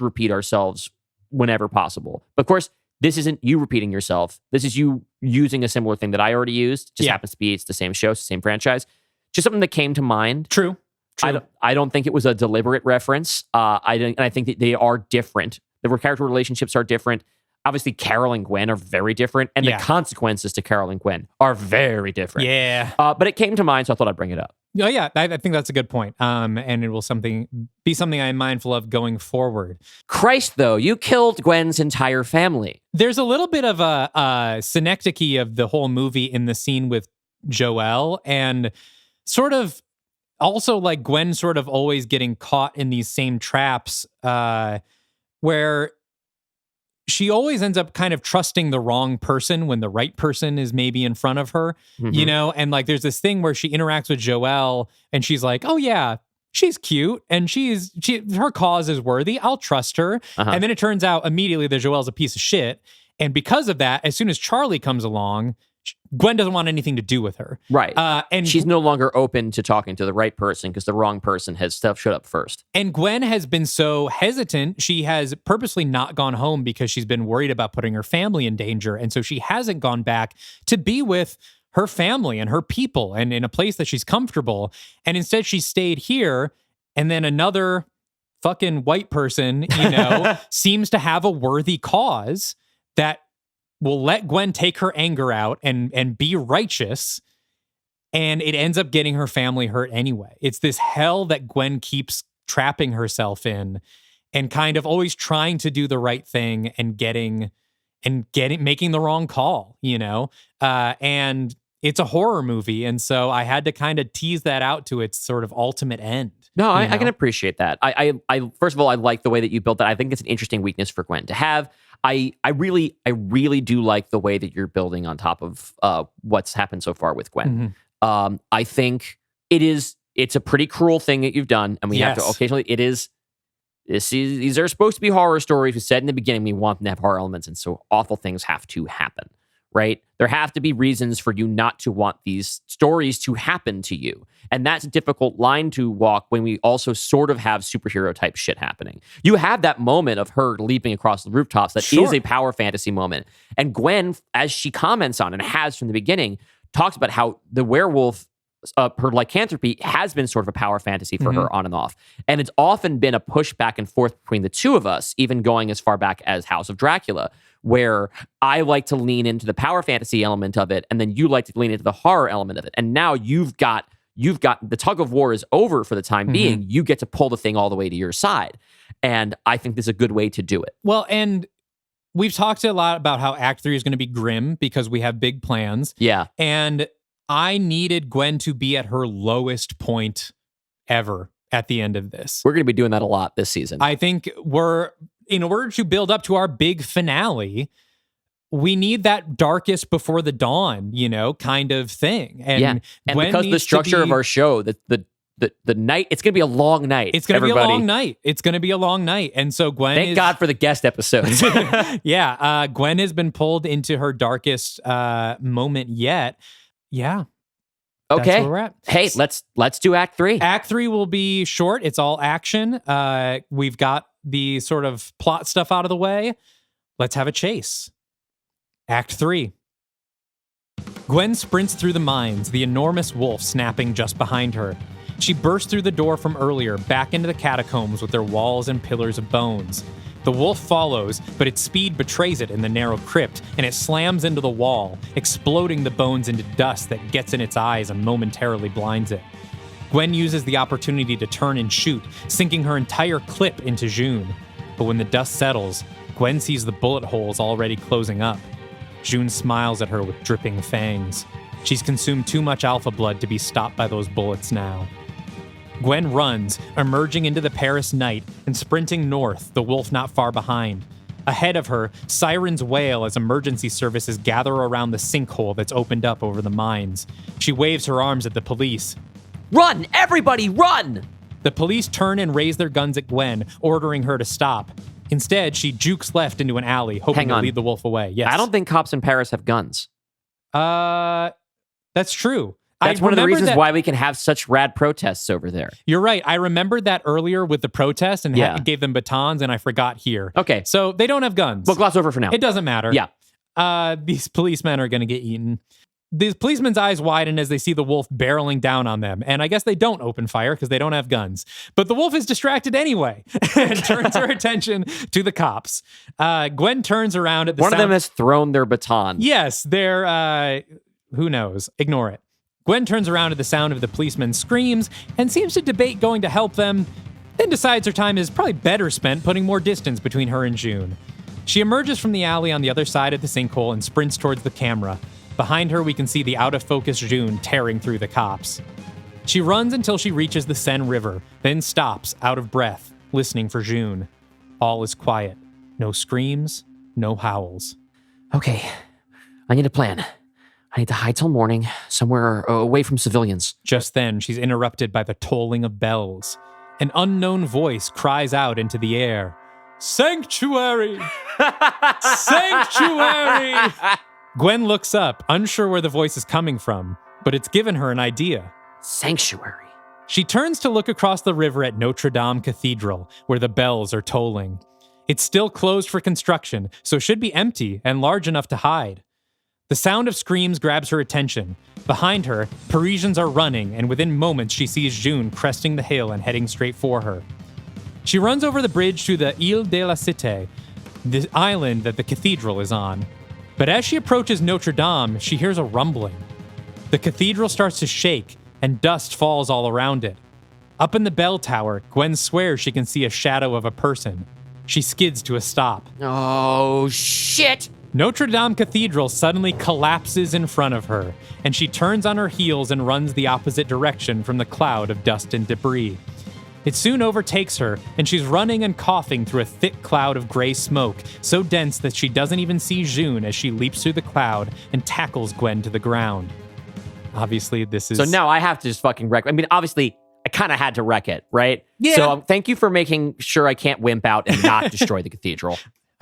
repeat ourselves whenever possible. But of course, this isn't you repeating yourself. This is you using a similar thing that I already used. Just happens to be it's the same show, it's the same franchise. Just something that came to mind. True. I don't think it was a deliberate reference. I think that they are different. The character relationships are different. Obviously, Carol and Gwen are very different, and the consequences to Carol and Gwen are very different. Yeah. But it came to mind, so I thought I'd bring it up. Oh, yeah, I think that's a good point. And it will be something I'm mindful of going forward. Christ, though, you killed Gwen's entire family. There's a little bit of a synecdoche of the whole movie in the scene with Joelle, and sort of also like Gwen sort of always getting caught in these same traps where she always ends up kind of trusting the wrong person when the right person is maybe in front of her, you know? And like, there's this thing where she interacts with Joelle and she's like, oh yeah, she's cute and her cause is worthy. I'll trust her. And then it turns out immediately that Joelle's a piece of shit. And because of that, as soon as Charlie comes along, Gwen doesn't want anything to do with her. Right. And she's no longer open to talking to the right person because the wrong person has showed up first. And Gwen has been so hesitant. She has purposely not gone home because she's been worried about putting her family in danger. And so she hasn't gone back to be with her family and her people and in a place that she's comfortable. And instead she stayed here. And then another fucking white person, you know, seems to have a worthy cause that will let Gwen take her anger out and be righteous, and it ends up getting her family hurt anyway. It's this hell that Gwen keeps trapping herself in and kind of always trying to do the right thing and making the wrong call, you know? And it's a horror movie, and so I had to kind of tease that out to its sort of ultimate end. No, I can appreciate that. I first of all, I like the way that you built that. I think it's an interesting weakness for Gwen to have. I really do like the way that you're building on top of what's happened so far with Gwen. I think it's a pretty cruel thing that you've done, and we have to occasionally. These are supposed to be horror stories. We said in the beginning we want them to have horror elements, and so awful things have to happen. Right? There have to be reasons for you not to want these stories to happen to you. And that's a difficult line to walk when we also sort of have superhero type shit happening. You have that moment of her leaping across the rooftops that is a power fantasy moment. And Gwen, as she comments on and has from the beginning, talks about how the werewolf, her lycanthropy has been sort of a power fantasy for her on and off. And it's often been a push back and forth between the two of us, even going as far back as House of Dracula, where I like to lean into the power fantasy element of it, and then you like to lean into the horror element of it. And now you've got the tug of war is over for the time being. You get to pull the thing all the way to your side. And I think this is a good way to do it. Well, and we've talked a lot about how Act 3 is going to be grim because we have big plans. Yeah. And I needed Gwen to be at her lowest point ever at the end of this. We're going to be doing that a lot this season. I think in order to build up to our big finale, we need that darkest before the dawn, you know, kind of thing. And Gwen because the structure of our show, the night, it's going to be a long night. It's going to be a long night. It's going to be a long night. And so Gwen Thank God for the guest episodes. Gwen has been pulled into her darkest moment yet. Yeah. Okay. That's where we're at. Hey, let's do Act 3. Act 3 will be short. It's all action. We've got the sort of plot stuff out of the way. Let's have a chase. Act 3. Gwen sprints through the mines, the enormous wolf snapping just behind her. She bursts through the door from earlier, back into the catacombs with their walls and pillars of bones. The wolf follows, but its speed betrays it in the narrow crypt, and it slams into the wall, exploding the bones into dust that gets in its eyes and momentarily blinds it. Gwen uses the opportunity to turn and shoot, sinking her entire clip into June. But when the dust settles, Gwen sees the bullet holes already closing up. June smiles at her with dripping fangs. She's consumed too much alpha blood to be stopped by those bullets now. Gwen runs, emerging into the Paris night and sprinting north, the wolf not far behind. Ahead of her, sirens wail as emergency services gather around the sinkhole that's opened up over the mines. She waves her arms at the police. Run! Everybody, run! The police turn and raise their guns at Gwen, ordering her to stop. Instead, she jukes left into an alley, hoping to lead the wolf away. Yes. I don't think cops in Paris have guns. That's true. That's one of the reasons why we can have such rad protests over there. You're right. I remembered that earlier with the protest and gave them batons, and I forgot here. Okay. So they don't have guns. We'll gloss over for now. It doesn't matter. Yeah. These policemen are going to get eaten. The policemen's eyes widen as they see the wolf barreling down on them. And I guess they don't open fire because they don't have guns. But the wolf is distracted anyway and turns her attention to the cops. Gwen turns around at the One of them has thrown their baton. Yes, they're, who knows? Ignore it. Gwen turns around at the sound of the policeman's screams and seems to debate going to help them, then decides her time is probably better spent putting more distance between her and June. She emerges from the alley on the other side of the sinkhole and sprints towards the camera. Behind her, we can see the out-of-focus June tearing through the cops. She runs until she reaches the Seine River, then stops, out of breath, listening for June. All is quiet. No screams, no howls. Okay, I need a plan. I need to hide till morning, somewhere away from civilians. Just then, she's interrupted by the tolling of bells. An unknown voice cries out into the air. Sanctuary! Sanctuary! Gwen looks up, unsure where the voice is coming from, but it's given her an idea. Sanctuary. She turns to look across the river at Notre Dame Cathedral, where the bells are tolling. It's still closed for construction, so should be empty and large enough to hide. The sound of screams grabs her attention. Behind her, Parisians are running, and within moments she sees June cresting the hill and heading straight for her. She runs over the bridge to the Ile de la Cité, the island that the cathedral is on. But as she approaches Notre Dame, she hears a rumbling. The cathedral starts to shake, and dust falls all around it. Up in the bell tower, Gwen swears she can see a shadow of a person. She skids to a stop. Oh, shit! Notre Dame Cathedral suddenly collapses in front of her, and she turns on her heels and runs the opposite direction from the cloud of dust and debris. It soon overtakes her, and she's running and coughing through a thick cloud of gray smoke, so dense that she doesn't even see June as she leaps through the cloud and tackles Gwen to the ground. Obviously, this is... So now I have to just fucking wreck... I mean, obviously, I kind of had to wreck it, right? Yeah. So thank you for making sure I can't wimp out and not destroy the cathedral.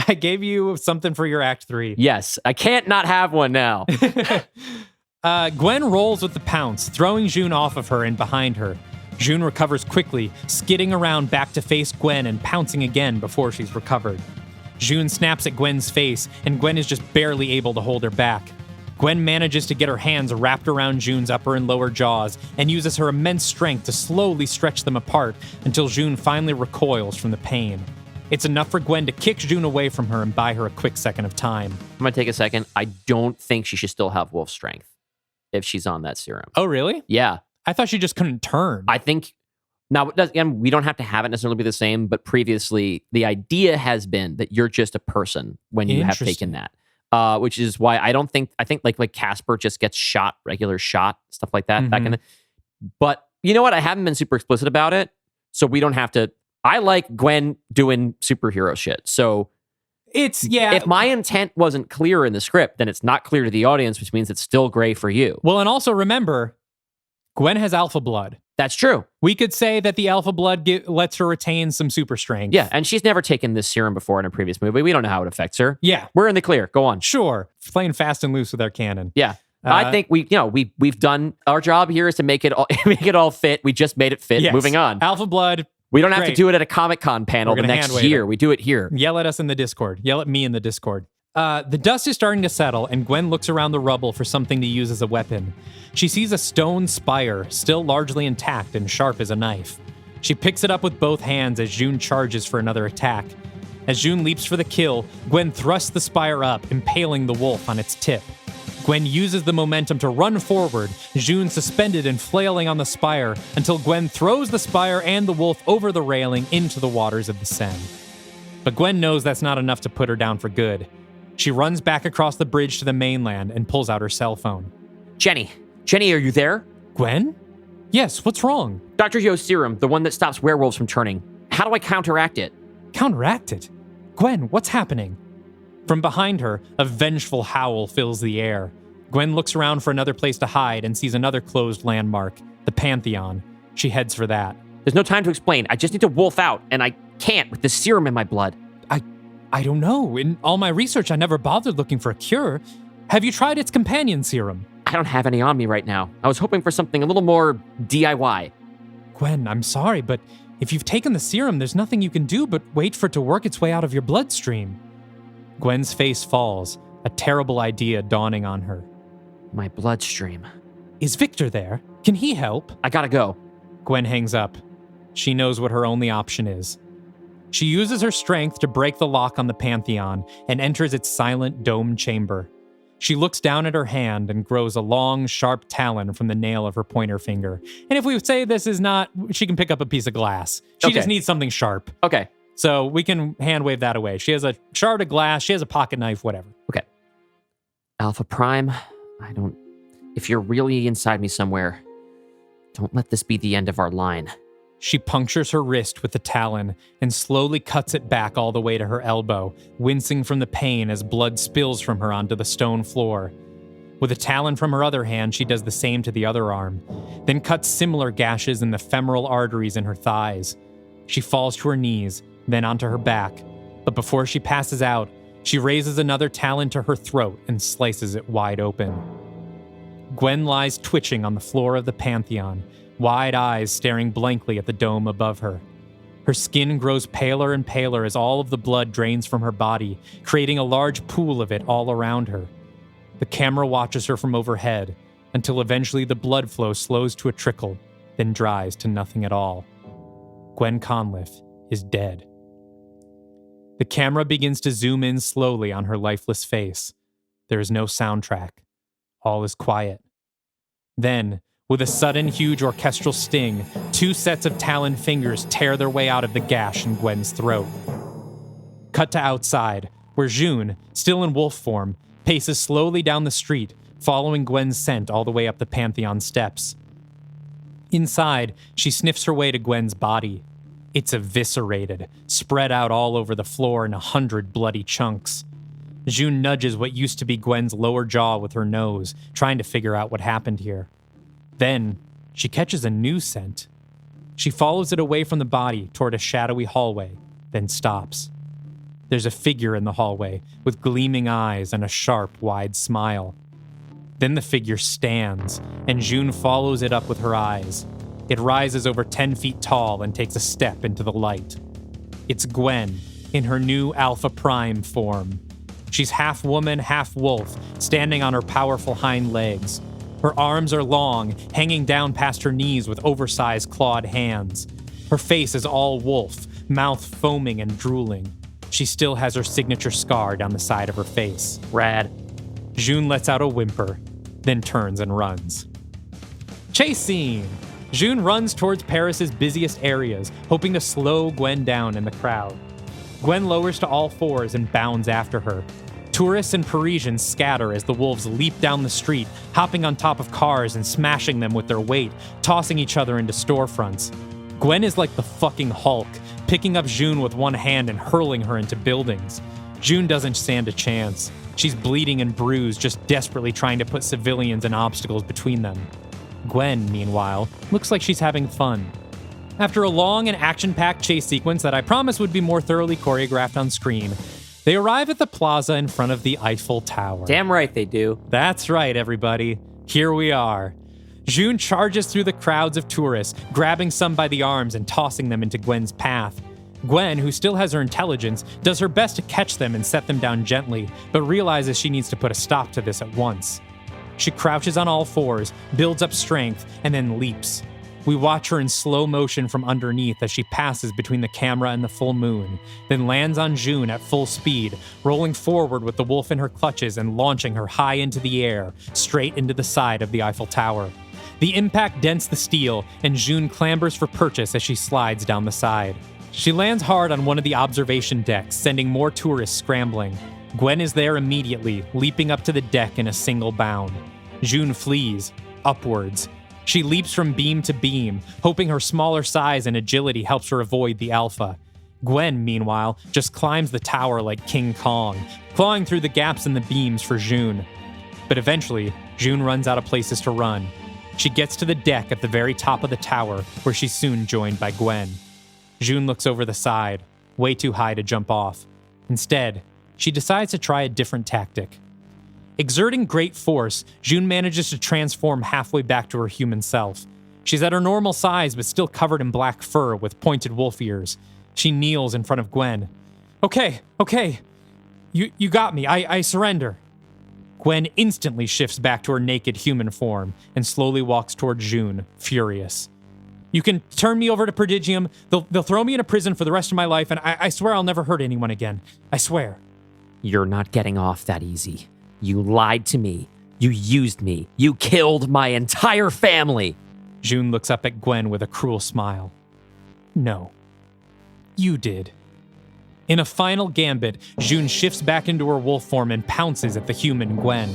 I gave you something for your Act 3. Yes, I can't not have one now. Gwen rolls with the pounce, throwing June off of her and behind her. June recovers quickly, skidding around back to face Gwen and pouncing again before she's recovered. June snaps at Gwen's face, and Gwen is just barely able to hold her back. Gwen manages to get her hands wrapped around June's upper and lower jaws and uses her immense strength to slowly stretch them apart until June finally recoils from the pain. It's enough for Gwen to kick June away from her and buy her a quick second of time. I'm going to take a second. I don't think she should still have wolf strength if she's on that serum. Oh, really? Yeah. I thought she just couldn't turn. I think, now, again, we don't have to have it necessarily be the same, but previously, the idea has been that you're just a person when you have taken that. Which is why I think like Casper just gets shot, regular shot, stuff like that. Back in the, but you know what? I haven't been super explicit about it, so we don't have to. I like Gwen doing superhero shit. So it's, yeah. If my intent wasn't clear in the script, then it's not clear to the audience, which means it's still gray for you. Well, and also remember, Gwen has alpha blood. That's true. We could say that the alpha blood lets her retain some super strength. Yeah, and she's never taken this serum before in a previous movie. We don't know how it affects her. Yeah. We're in the clear. Go on. Sure. Playing fast and loose with our canon. Yeah. I think we've done our job here is to make it all fit. We just made it fit. Yes. Moving on. Alpha blood. We don't have to do it at a Comic-Con panel the next year. We do it here. Yell at us in the Discord. Yell at me in the Discord. The dust is starting to settle, and Gwen looks around the rubble for something to use as a weapon. She sees a stone spire, still largely intact and sharp as a knife. She picks it up with both hands as June charges for another attack. As June leaps for the kill, Gwen thrusts the spire up, impaling the wolf on its tip. Gwen uses the momentum to run forward, June suspended and flailing on the spire, until Gwen throws the spire and the wolf over the railing into the waters of the Seine. But Gwen knows that's not enough to put her down for good. She runs back across the bridge to the mainland and pulls out her cell phone. Jenny, are you there? Gwen? Yes, what's wrong? Dr. Yo's serum, the one that stops werewolves from turning. How do I counteract it? Counteract it? Gwen, what's happening? From behind her, a vengeful howl fills the air. Gwen looks around for another place to hide and sees another closed landmark, the Pantheon. She heads for that. There's no time to explain. I just need to wolf out, and I can't with the serum in my blood. I don't know. In all my research, I never bothered looking for a cure. Have you tried its companion serum? I don't have any on me right now. I was hoping for something a little more DIY. Gwen, I'm sorry, but if you've taken the serum, there's nothing you can do but wait for it to work its way out of your bloodstream. Gwen's face falls, a terrible idea dawning on her. My bloodstream. Is Victor there? Can he help? I gotta go. Gwen hangs up. She knows what her only option is. She uses her strength to break the lock on the Pantheon and enters its silent domed chamber. She looks down at her hand and grows a long, sharp talon from the nail of her pointer finger. And if we say this is not, she can pick up a piece of glass. She just needs something sharp. Okay. So we can hand wave that away. She has a shard of glass, she has a pocket knife, whatever. Okay. Alpha Prime, if you're really inside me somewhere, don't let this be the end of our line. She punctures her wrist with the talon and slowly cuts it back all the way to her elbow, wincing from the pain as blood spills from her onto the stone floor. With a talon from her other hand, she does the same to the other arm, then cuts similar gashes in the femoral arteries in her thighs. She falls to her knees, then onto her back, but before she passes out, she raises another talon to her throat and slices it wide open. Gwen lies twitching on the floor of the Pantheon, wide eyes staring blankly at the dome above her. Her skin grows paler and paler as all of the blood drains from her body, creating a large pool of it all around her. The camera watches her from overhead until eventually the blood flow slows to a trickle, then dries to nothing at all. Gwen Conliffe is dead. The camera begins to zoom in slowly on her lifeless face. There is no soundtrack. All is quiet. Then, with a sudden huge orchestral sting, two sets of taloned fingers tear their way out of the gash in Gwen's throat. Cut to outside, where June, still in wolf form, paces slowly down the street, following Gwen's scent all the way up the Pantheon steps. Inside, she sniffs her way to Gwen's body. It's eviscerated, spread out all over the floor in 100 bloody chunks. June nudges what used to be Gwen's lower jaw with her nose, trying to figure out what happened here. Then, she catches a new scent. She follows it away from the body toward a shadowy hallway, then stops. There's a figure in the hallway with gleaming eyes and a sharp, wide smile. Then the figure stands, and June follows it up with her eyes. It rises over 10 feet tall and takes a step into the light. It's Gwen, in her new Alpha Prime form. She's half woman, half wolf, standing on her powerful hind legs. Her arms are long, hanging down past her knees with oversized clawed hands. Her face is all wolf, mouth foaming and drooling. She still has her signature scar down the side of her face. Rad. June lets out a whimper, then turns and runs. Chase scene! June runs towards Paris's busiest areas, hoping to slow Gwen down in the crowd. Gwen lowers to all fours and bounds after her. Tourists and Parisians scatter as the wolves leap down the street, hopping on top of cars and smashing them with their weight, tossing each other into storefronts. Gwen is like the fucking Hulk, picking up June with one hand and hurling her into buildings. June doesn't stand a chance. She's bleeding and bruised, just desperately trying to put civilians and obstacles between them. Gwen, meanwhile, looks like she's having fun. After a long and action-packed chase sequence that I promise would be more thoroughly choreographed on screen, they arrive at the plaza in front of the Eiffel Tower. Damn right they do. That's right, everybody. Here we are. June charges through the crowds of tourists, grabbing some by the arms and tossing them into Gwen's path. Gwen, who still has her intelligence, does her best to catch them and set them down gently, but realizes she needs to put a stop to this at once. She crouches on all fours, builds up strength, and then leaps. We watch her in slow motion from underneath as she passes between the camera and the full moon, then lands on June at full speed, rolling forward with the wolf in her clutches and launching her high into the air, straight into the side of the Eiffel Tower. The impact dents the steel, and June clambers for purchase as she slides down the side. She lands hard on one of the observation decks, sending more tourists scrambling. Gwen is there immediately, leaping up to the deck in a single bound. June flees, upwards. She leaps from beam to beam, hoping her smaller size and agility helps her avoid the Alpha. Gwen, meanwhile, just climbs the tower like King Kong, clawing through the gaps in the beams for June. But eventually, June runs out of places to run. She gets to the deck at the very top of the tower, where she's soon joined by Gwen. June looks over the side, way too high to jump off. Instead, she decides to try a different tactic. Exerting great force, June manages to transform halfway back to her human self. She's at her normal size, but still covered in black fur with pointed wolf ears. She kneels in front of Gwen. Okay. You got me. I surrender. Gwen instantly shifts back to her naked human form and slowly walks toward June, furious. You can turn me over to Prodigium. They'll throw me in a prison for the rest of my life, and I swear I'll never hurt anyone again. I swear. You're not getting off that easy. You lied to me. You used me. You killed my entire family. June looks up at Gwen with a cruel smile. No. You did. In a final gambit, June shifts back into her wolf form and pounces at the human Gwen.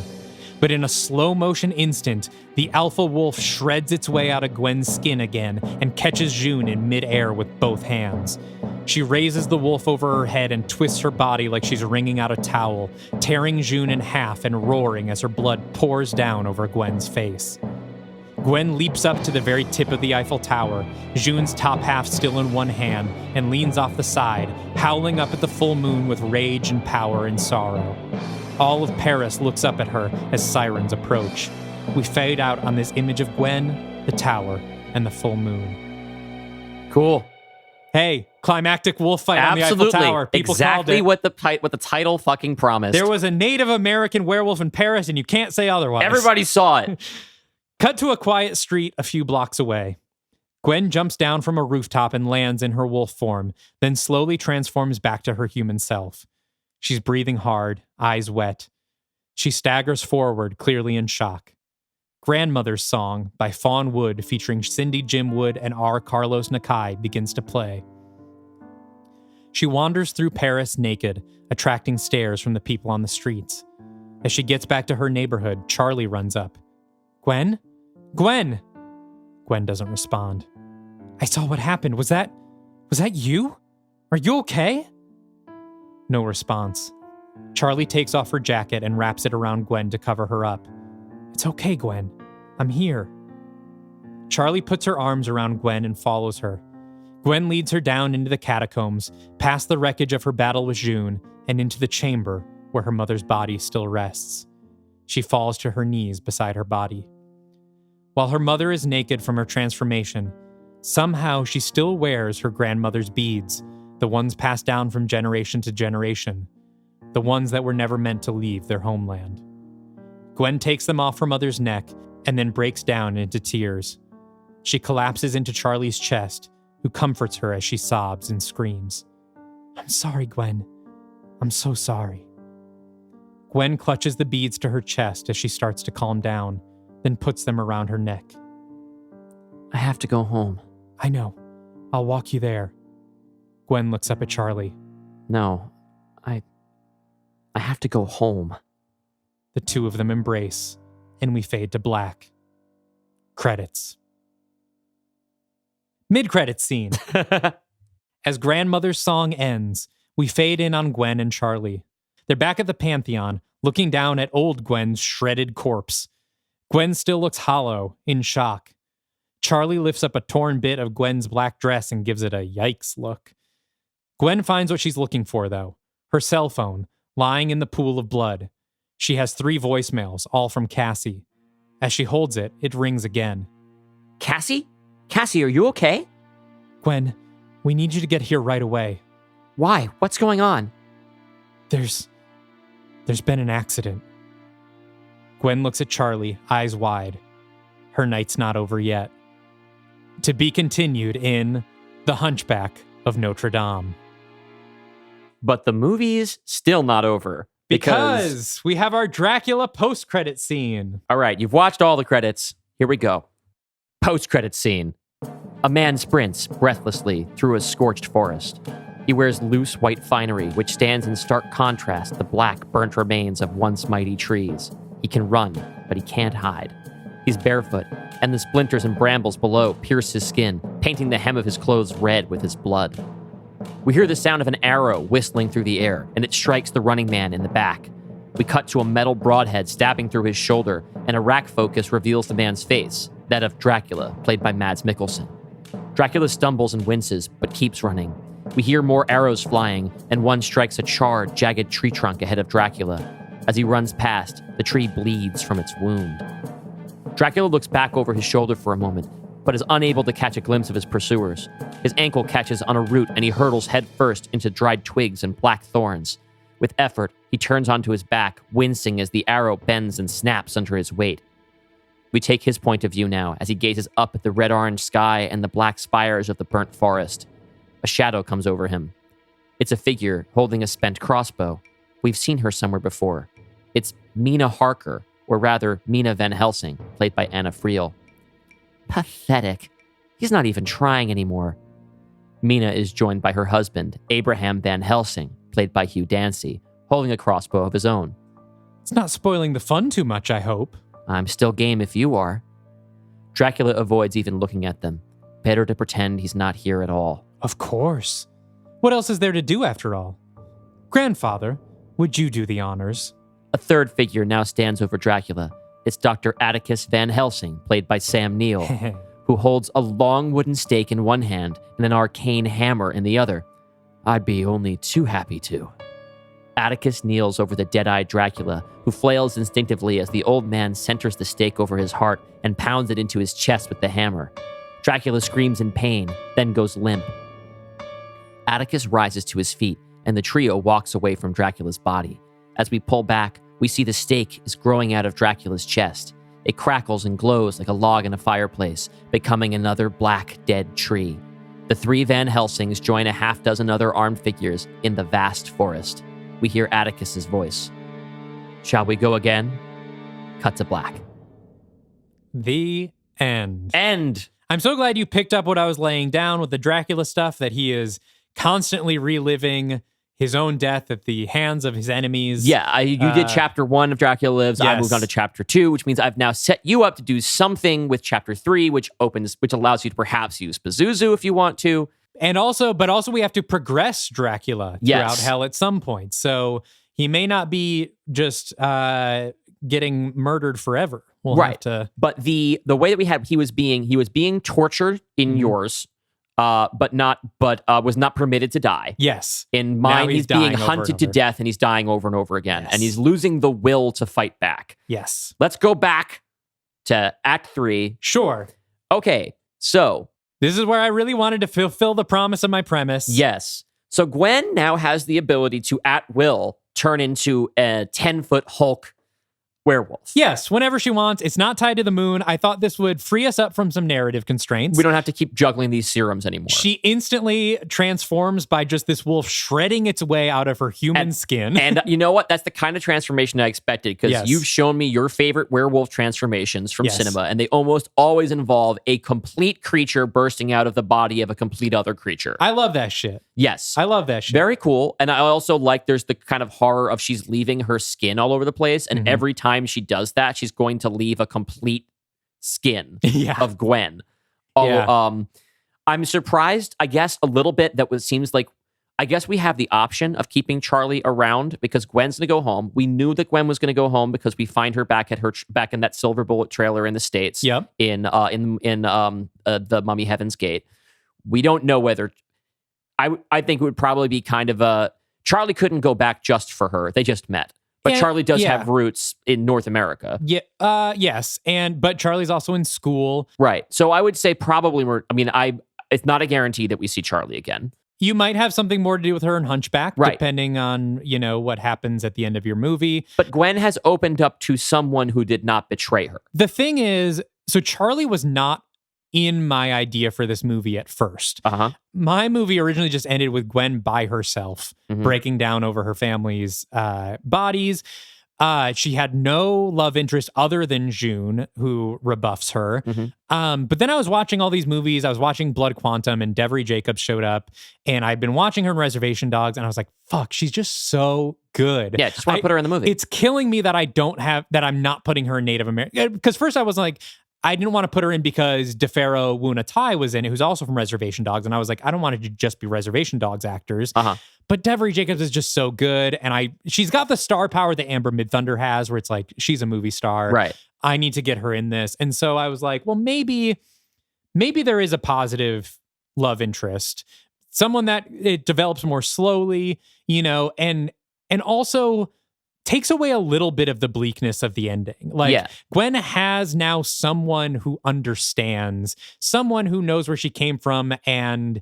But in a slow-motion instant, the alpha wolf shreds its way out of Gwen's skin again and catches June in midair with both hands. She raises the wolf over her head and twists her body like she's wringing out a towel, tearing June in half and roaring as her blood pours down over Gwen's face. Gwen leaps up to the very tip of the Eiffel Tower, June's top half still in one hand, and leans off the side, howling up at the full moon with rage and power and sorrow. All of Paris looks up at her as sirens approach. We fade out on this image of Gwen, the tower, and the full moon. Cool. Hey, climactic wolf fight on the Eiffel Tower. People exactly called it. what the title fucking promised. There was a Native American werewolf in Paris, and you can't say otherwise. Everybody saw it. Cut to a quiet street a few blocks away. Gwen jumps down from a rooftop and lands in her wolf form, then slowly transforms back to her human self. She's breathing hard, eyes wet. She staggers forward, clearly in shock. Grandmother's Song by Fawn Wood, featuring Cindy Jim Wood and R. Carlos Nakai, begins to play. She wanders through Paris naked, attracting stares from the people on the streets. As she gets back to her neighborhood, Charlie runs up. Gwen? Gwen! Gwen doesn't respond. I saw what happened. Was that you? Are you okay? No response. Charlie takes off her jacket and wraps it around Gwen to cover her up. It's okay, Gwen. I'm here. Charlie puts her arms around Gwen and follows her. Gwen leads her down into the catacombs, past the wreckage of her battle with June, and into the chamber where her mother's body still rests. She falls to her knees beside her body. While her mother is naked from her transformation, somehow she still wears her grandmother's beads, the ones passed down from generation to generation, the ones that were never meant to leave their homeland. Gwen takes them off her mother's neck and then breaks down into tears. She collapses into Charlie's chest, who comforts her as she sobs and screams. I'm sorry, Gwen. I'm so sorry. Gwen clutches the beads to her chest as she starts to calm down, then puts them around her neck. I have to go home. I know. I'll walk you there. Gwen looks up at Charlie. No, I have to go home. The two of them embrace, and we fade to black. Credits. Mid-credits scene. As Grandmother's Song ends, we fade in on Gwen and Charlie. They're back at the Pantheon, looking down at old Gwen's shredded corpse. Gwen still looks hollow, in shock. Charlie lifts up a torn bit of Gwen's black dress and gives it a yikes look. Gwen finds what she's looking for, though. Her cell phone, lying in the pool of blood. She has 3 voicemails, all from Cassie. As she holds it, it rings again. Cassie? Cassie, are you okay? Gwen, we need you to get here right away. Why? What's going on? There's been an accident. Gwen looks at Charlie, eyes wide. Her night's not over yet. To be continued in The Hunchback of Notre Dame. But the movie's still not over. Because we have our Dracula post-credit scene. All right, you've watched all the credits. Here we go. Post-credit scene. A man sprints breathlessly through a scorched forest. He wears loose white finery, which stands in stark contrast to the black, burnt remains of once mighty trees. He can run, but he can't hide. He's barefoot, and the splinters and brambles below pierce his skin, painting the hem of his clothes red with his blood. We hear the sound of an arrow whistling through the air, and it strikes the running man in the back. We cut to a metal broadhead stabbing through his shoulder, and a rack focus reveals the man's face, that of Dracula, played by Mads Mikkelsen. Dracula stumbles and winces, but keeps running. We hear more arrows flying, and one strikes a charred, jagged tree trunk ahead of Dracula. As he runs past, the tree bleeds from its wound. Dracula looks back over his shoulder for a moment, but is unable to catch a glimpse of his pursuers. His ankle catches on a root and he hurtles headfirst into dried twigs and black thorns. With effort, he turns onto his back, wincing as the arrow bends and snaps under his weight. We take his point of view now as he gazes up at the red-orange sky and the black spires of the burnt forest. A shadow comes over him. It's a figure holding a spent crossbow. We've seen her somewhere before. It's Mina Harker, or rather Mina Van Helsing, played by Anna Friel. Pathetic. He's not even trying anymore. Mina is joined by her husband, Abraham Van Helsing, played by Hugh Dancy, holding a crossbow of his own. It's not spoiling the fun too much, I hope. I'm still game if you are. Dracula avoids even looking at them. Better to pretend he's not here at all. Of course. What else is there to do after all? Grandfather, would you do the honors? A third figure now stands over Dracula. It's Dr. Atticus Van Helsing, played by Sam Neill, who holds a long wooden stake in one hand and an arcane hammer in the other. I'd be only too happy to. Atticus kneels over the dead-eyed Dracula, who flails instinctively as the old man centers the stake over his heart and pounds it into his chest with the hammer. Dracula screams in pain, then goes limp. Atticus rises to his feet, and the trio walks away from Dracula's body. As we pull back, we see the stake is growing out of Dracula's chest. It crackles and glows like a log in a fireplace, becoming another black, dead tree. The three Van Helsings join a half-dozen other armed figures in the vast forest. We hear Atticus's voice. Shall we go again? Cut to black. The end. End! I'm so glad you picked up what I was laying down with the Dracula stuff, that he is constantly reliving his own death at the hands of his enemies. Yeah, you did chapter 1 of Dracula Lives. Yes. I moved on to chapter 2, which means I've now set you up to do something with chapter 3, which allows you to perhaps use Pazuzu if you want to. And also we have to progress Dracula throughout hell at some point. So he may not be just getting murdered forever. We'll have to... But the way that he was being tortured in yours, but was not permitted to die. Yes. In mine, he's being hunted to death, and he's dying over and over again. Yes. And he's losing the will to fight back. Yes. Let's go back to Act 3. Sure. Okay, so... This is where I really wanted to fulfill the promise of my premise. Yes. So Gwen now has the ability to, at will, turn into a 10-foot Hulk werewolf. Yes, whenever she wants. It's not tied to the moon. I thought this would free us up from some narrative constraints. We don't have to keep juggling these serums anymore. She instantly transforms by just this wolf shredding its way out of her human skin. And you know what? That's the kind of transformation I expected, because you've shown me your favorite werewolf transformations from cinema, and they almost always involve a complete creature bursting out of the body of a complete other creature. I love that shit. Yes. I love that shit. Very cool. And I also like there's the kind of horror of she's leaving her skin all over the place, and every time she does that, she's going to leave a complete skin of Gwen. I'm surprised, I guess, a little bit that seems like, I guess we have the option of keeping Charlie around because Gwen's going to go home. We knew that Gwen was going to go home because we find her back in that Silver Bullet trailer in the States. Yep. In the Mummy Heaven's Gate. We don't know whether I think it would probably be kind of a Charlie couldn't go back just for her. They just met. But Charlie does have roots in North America. Yeah. Yes. But Charlie's also in school. Right. So I would say probably it's not a guarantee that we see Charlie again. You might have something more to do with her in Hunchback, depending on, what happens at the end of your movie. But Gwen has opened up to someone who did not betray her. The thing is, so Charlie was not in my idea for this movie at first. My movie originally just ended with Gwen by herself, breaking down over her family's bodies. She had no love interest other than June, who rebuffs her. But then I was watching all these movies. I was watching Blood Quantum, and Devery Jacobs showed up, and I'd been watching her in Reservation Dogs, and I was like, fuck, she's just so good. Yeah, just want to put her in the movie. It's killing me that I'm not putting her in Native American. Because first I was like, I didn't want to put her in because DeFaro Wunatai was in it, who's also from Reservation Dogs. And I was like, I don't want it to just be Reservation Dogs actors. But Devery Jacobs is just so good. And she's got the star power that Amber Midthunder has, where it's like, she's a movie star. Right. I need to get her in this. And so I was like, well, maybe there is a positive love interest. Someone that it develops more slowly, and also takes away a little bit of the bleakness of the ending. Like Gwen has now someone who understands, someone who knows where she came from, and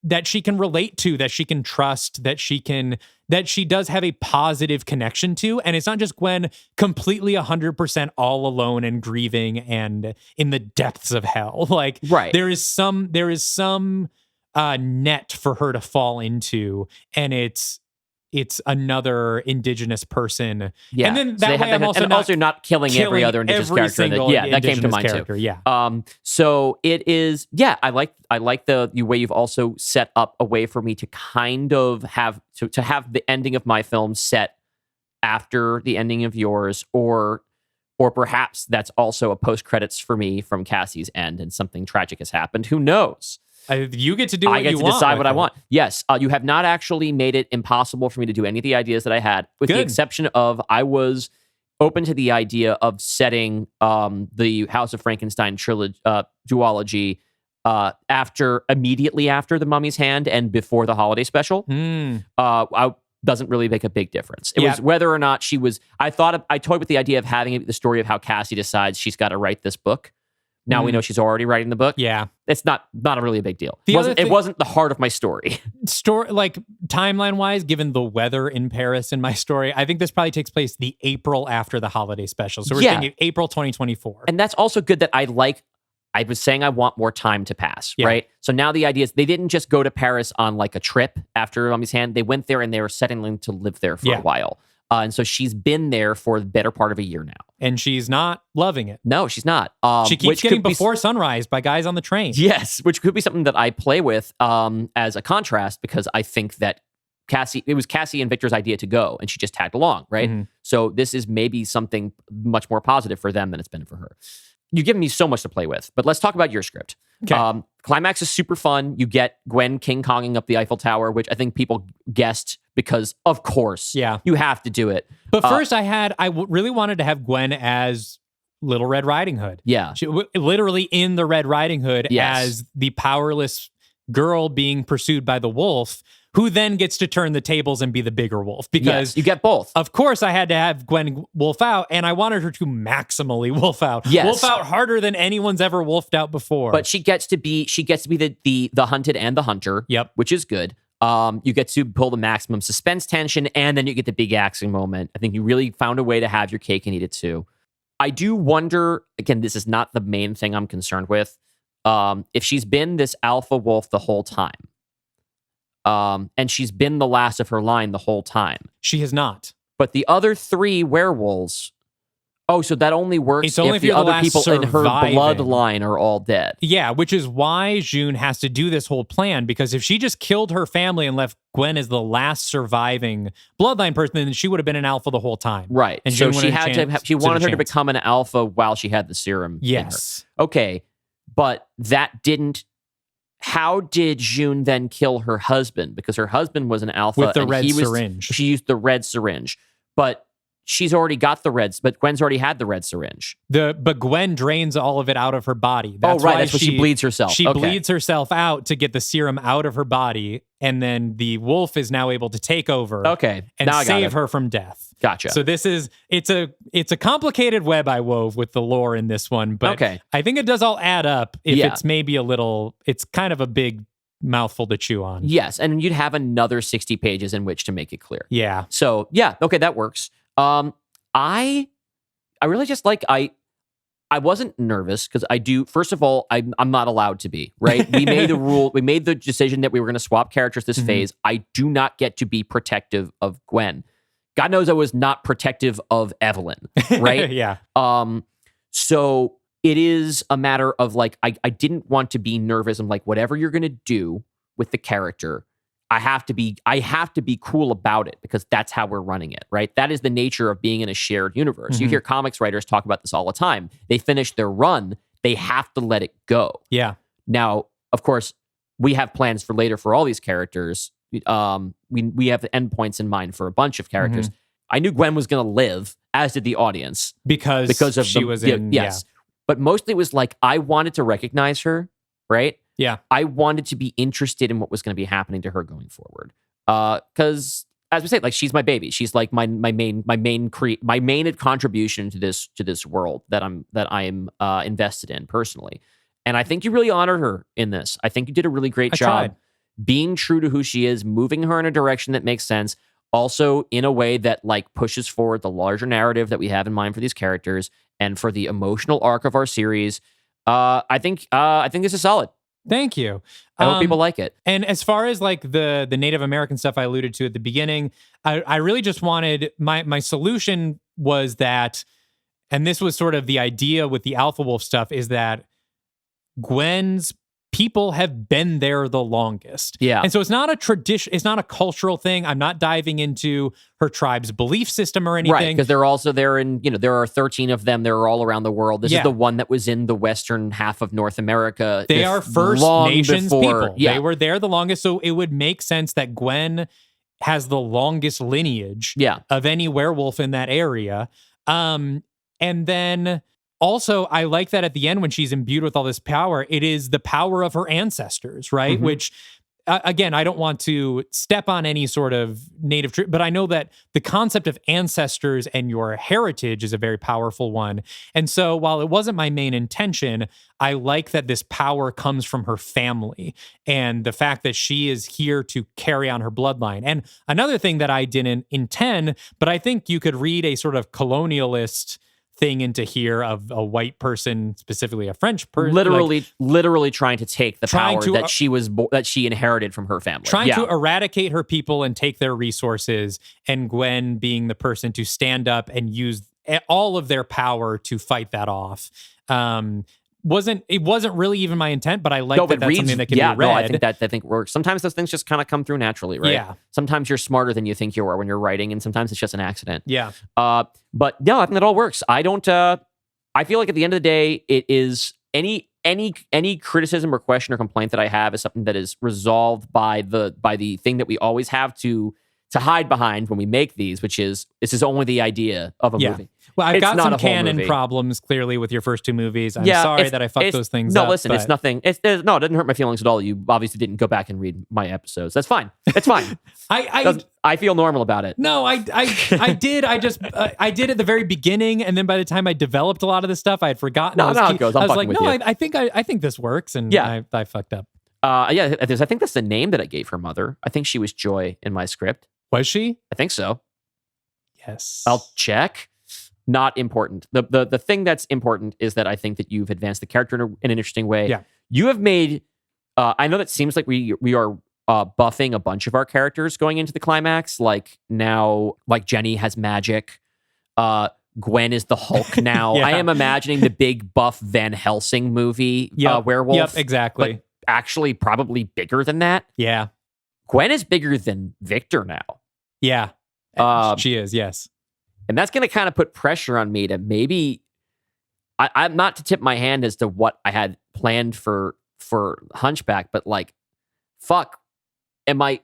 that she can relate to, that she can trust, that she does have a positive connection to. And it's not just Gwen completely 100% all alone and grieving and in the depths of hell. Like there is some net for her to fall into, and it's another indigenous person. Yeah. And then that way I'm also not killing every other indigenous character. That came to mind too. Yeah. So it is, I like the way you've also set up a way for me to kind of have to have the ending of my film set after the ending of yours, or perhaps that's also a post credits for me from Cassie's end and something tragic has happened. Who knows? You get to do what you want. I get to decide what I want. Yes, you have not actually made it impossible for me to do any of the ideas that I had, with the exception of I was open to the idea of setting the House of Frankenstein duology immediately after The Mummy's Hand and before the holiday special. Doesn't really make a big difference. It was whether or not she was. I toyed with the idea of having it the story of how Cassie decides she's got to write this book. Now we know she's already writing the book. Yeah. It's not really a big deal. It wasn't the heart of my story. Like timeline-wise, given the weather in Paris in my story, I think this probably takes place the April after the holiday special. So we're thinking April 2024. And that's also good that I was saying I want more time to pass, right? So now the idea is they didn't just go to Paris on like a trip after Mummy's Hand. They went there and they were settling to live there for a while. And so she's been there for the better part of a year now. And she's not loving it. No, she's not. She keeps getting Before Sunrise by guys on the train. Yes, which could be something that I play with as a contrast, because I think that it was Cassie and Victor's idea to go, and she just tagged along, right? Mm-hmm. So this is maybe something much more positive for them than it's been for her. You've given me so much to play with, but let's talk about your script. Okay. Climax is super fun. You get Gwen King Konging up the Eiffel Tower, which I think people guessed because, of course, you have to do it. But first, I really wanted to have Gwen as Little Red Riding Hood. Yeah. She, literally in the Red Riding Hood as the powerless girl being pursued by the wolf, who then gets to turn the tables and be the bigger wolf. Because you get both. Of course, I had to have Gwen wolf out, and I wanted her to maximally wolf out. Yes. Wolf out harder than anyone's ever wolfed out before. But she gets to be the hunted and the hunter. Yep. Which is good. You get to pull the maximum suspense tension, and then you get the big action moment. I think you really found a way to have your cake and eat it too. I do wonder, again, this is not the main thing I'm concerned with, if she's been this alpha wolf the whole time. And she's been the last of her line the whole time. She has not. But the other three werewolves... Oh, so that only works if the other people in her bloodline are all dead. Yeah, which is why June has to do this whole plan, because if she just killed her family and left Gwen as the last surviving bloodline person, then she would have been an alpha the whole time. Right. And so she wanted her to become an alpha while she had the serum. Yes. In her. Okay. But that didn't... How did June then kill her husband? Because her husband was an alpha. With the red syringe. She used the red syringe. But she's already got but Gwen's already had the red syringe. But Gwen drains all of it out of her body. That's why she bleeds herself. She bleeds herself out to get the serum out of her body, and then the wolf is now able to take over. Okay. And save her from death. Gotcha. So it's a complicated web I wove with the lore in this one, but I think it does all add up if it's maybe it's kind of a big mouthful to chew on. Yes, and you'd have another 60 pages in which to make it clear. Yeah. So, okay, that works. I really just I wasn't nervous because first of all, I'm not allowed to be, right? We made the decision that we were going to swap characters this phase. I do not get to be protective of Gwen. God knows I was not protective of Evelyn, right? Yeah. So it is a matter of I didn't want to be nervous. I'm like, whatever you're going to do with the character, I have to be cool about it because that's how we're running it, right? That is the nature of being in a shared universe. You hear comics writers talk about this all the time. They finish their run, they have to let it go. Yeah. Now, of course, we have plans for later for all these characters. We have endpoints in mind for a bunch of characters. I knew Gwen was going to live, as did the audience, because of she was in. Yes, but mostly it was I wanted to recognize her, right? Yeah, I wanted to be interested in what was going to be happening to her going forward. Because as we say, like she's my baby. She's like my main contribution to this world that I am invested in personally. And I think you really honored her in this. I think you did a really great job tried. being true to who she is, moving her in a direction that makes sense. Also, in a way that like pushes forward the larger narrative that we have in mind for these characters and for the emotional arc of our series. I think this is solid. Thank you. I hope people like it. And as far as like the Native American stuff I alluded to at the beginning, I really just wanted my solution was that, and this was sort of the idea with the Alpha Wolf stuff, is that Gwen's people have been there the longest. Yeah. And so it's not a tradition, it's not a cultural thing. I'm not diving into her tribe's belief system or anything. Right, because they're also there in, there are 13 of them. They're all around the world. This is the one that was in the western half of North America. They are First Nations people. Yeah. They were there the longest. So it would make sense that Gwen has the longest lineage of any werewolf in that area. And then also, I like that at the end when she's imbued with all this power, it is the power of her ancestors, right? Mm-hmm. Which, again, I don't want to step on any sort of native truth, but I know that the concept of ancestors and your heritage is a very powerful one. And so while it wasn't my main intention, I like that this power comes from her family and the fact that she is here to carry on her bloodline. And another thing that I didn't intend, but I think you could read a sort of colonialist thing into here of a white person, specifically a French person, literally trying to take the power that she inherited from her family, trying to eradicate her people and take their resources, and Gwen being the person to stand up and use all of their power to fight that off. Wasn't really even my intent, but I like that's something that can be read. No, I think works. Sometimes those things just kind of come through naturally, right? Yeah. Sometimes you're smarter than you think you are when you're writing, and sometimes it's just an accident. Yeah. But no, I think that all works. I don't. I feel like at the end of the day, it is any criticism or question or complaint that I have is something that is resolved by the thing that we always have to hide behind when we make these, which is this is only the idea of a movie. Well, I've got some canon problems clearly with your first two movies. I'm sorry that I fucked those things up. No, listen, it's nothing. It doesn't hurt my feelings at all. You obviously didn't go back and read my episodes. That's fine. It's fine. I feel normal about it. No, I did. I did at the very beginning, and then by the time I developed a lot of this stuff, I had forgotten. No, it goes. I was like, no, I think this works, and I fucked up. I think that's the name that I gave her mother. I think she was Joy in my script. Was she? I think so. Yes. I'll check. Not important. The thing that's important is that I think that you've advanced the character in an interesting way. Yeah. You have made. I know that seems like we are buffing a bunch of our characters going into the climax. Like now, like Jenny has magic. Gwen is the Hulk now. I am imagining the big buff Van Helsing movie werewolf. Yep, exactly. But actually, probably bigger than that. Yeah. Gwen is bigger than Victor now. Yeah. She is, yes. And that's going to kind of put pressure on me to maybe, I'm not to tip my hand as to what I had planned for Hunchback, but like, fuck, am I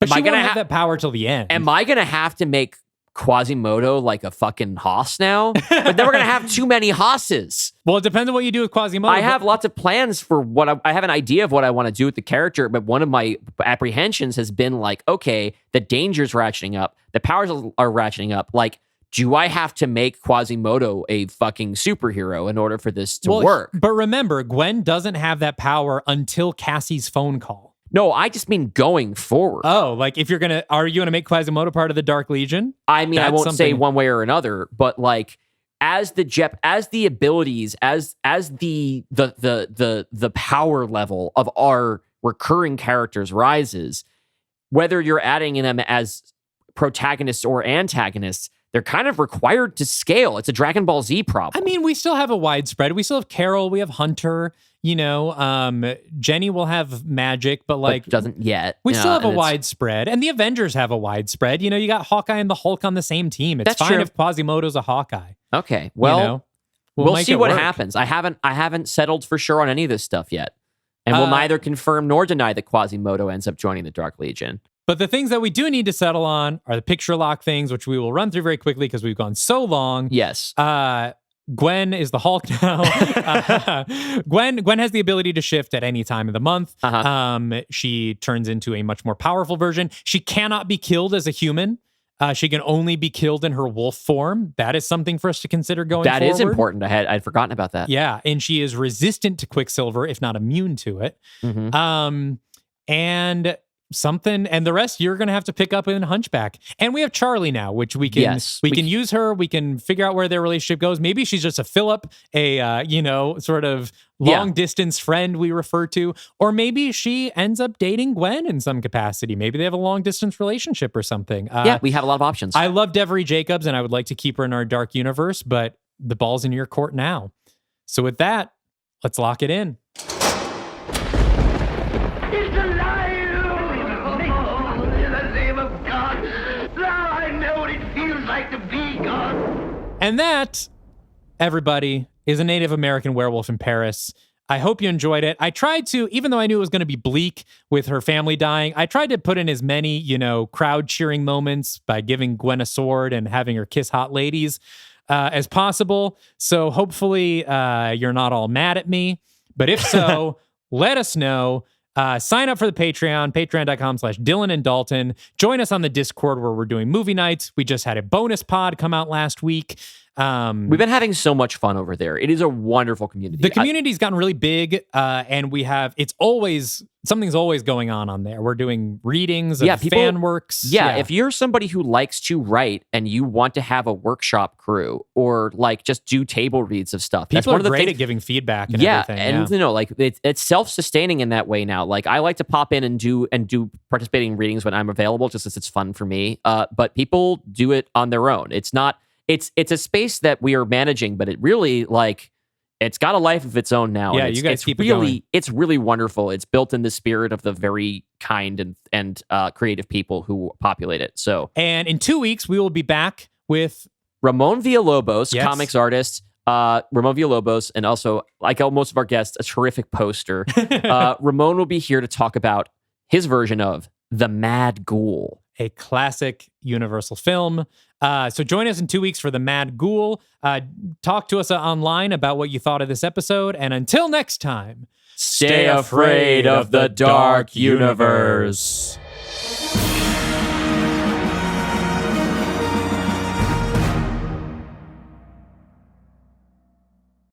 going to have that power till the end? Am I going to have to make Quasimodo like a fucking hoss now? But then we're going to have too many hosses. Well, it depends on what you do with Quasimodo. I have lots of plans for what I have an idea of what I want to do with the character, but one of my apprehensions has been like, okay, the danger's ratcheting up, the powers are ratcheting up. Like, do I have to make Quasimodo a fucking superhero in order for this to work? But remember, Gwen doesn't have that power until Cassie's phone call. No, I just mean going forward. Oh, like if are you going to make Quasimodo part of the Dark Legion? I mean, I won't say one way or another, but like as the abilities, as the power level of our recurring characters rises, whether you're adding in them as protagonists or antagonists, they're kind of required to scale. It's a Dragon Ball Z problem. I mean, we still have a widespread. We still have Carol. We have Hunter. Jenny will have magic, but doesn't yet. We still have a widespread, and the Avengers have a widespread. You got Hawkeye and the Hulk on the same team. It's fine if Quasimodo's a Hawkeye. Okay, well, we'll see what happens. I haven't settled for sure on any of this stuff yet, and we'll neither confirm nor deny that Quasimodo ends up joining the Dark Legion. But the things that we do need to settle on are the picture lock things, which we will run through very quickly because we've gone so long. Yes. Gwen is the Hulk now. Gwen has the ability to shift at any time of the month. She turns into a much more powerful version. She cannot be killed as a human. She can only be killed in her wolf form. That is something for us to consider going forward. That is important. I'd forgotten about that. Yeah, and she is resistant to Quicksilver, if not immune to it. And the rest you're going to have to pick up in Hunchback. And we have Charlie now, which we can use her. We can figure out where their relationship goes. Maybe she's just a Philip, sort of long distance friend we refer to, or maybe she ends up dating Gwen in some capacity. Maybe they have a long distance relationship or something. We have a lot of options. I love Devery Jacobs, and I would like to keep her in our dark universe, but the ball's in your court now. So with that, let's lock it in. And that, everybody, is a Native American Werewolf in Paris. I hope you enjoyed it. I tried to, even though I knew it was going to be bleak with her family dying, I tried to put in as many, crowd cheering moments by giving Gwen a sword and having her kiss hot ladies as possible. So hopefully you're not all mad at me. But if so, let us know. Sign up for the Patreon, patreon.com/Dylan and Dalton. Join us on the Discord where we're doing movie nights. We just had a bonus pod come out last week. We've been having so much fun over there. It is a wonderful community. The community's gotten really big, and something's always going on there. We're doing readings of fan works. Yeah, if you're somebody who likes to write and you want to have a workshop crew or just do table reads of stuff. People are great at giving feedback and everything. And it's self-sustaining in that way now. I like to pop in and do participating readings when I'm available just as it's fun for me. But people do it on their own. It's not It's a space that we are managing, but it really it's got a life of its own now. Yeah, and you guys keep it really going. It's really wonderful. It's built in the spirit of the very kind and creative people who populate it. And in 2 weeks we will be back with Ramon Villalobos, comics artist. Ramon Villalobos, and also, like most of our guests, a terrific poster. Ramon will be here to talk about his version of The Mad Ghoul, a classic Universal film. So join us in 2 weeks for The Mad Ghoul. Talk to us online about what you thought of this episode. And until next time, stay afraid of the dark universe.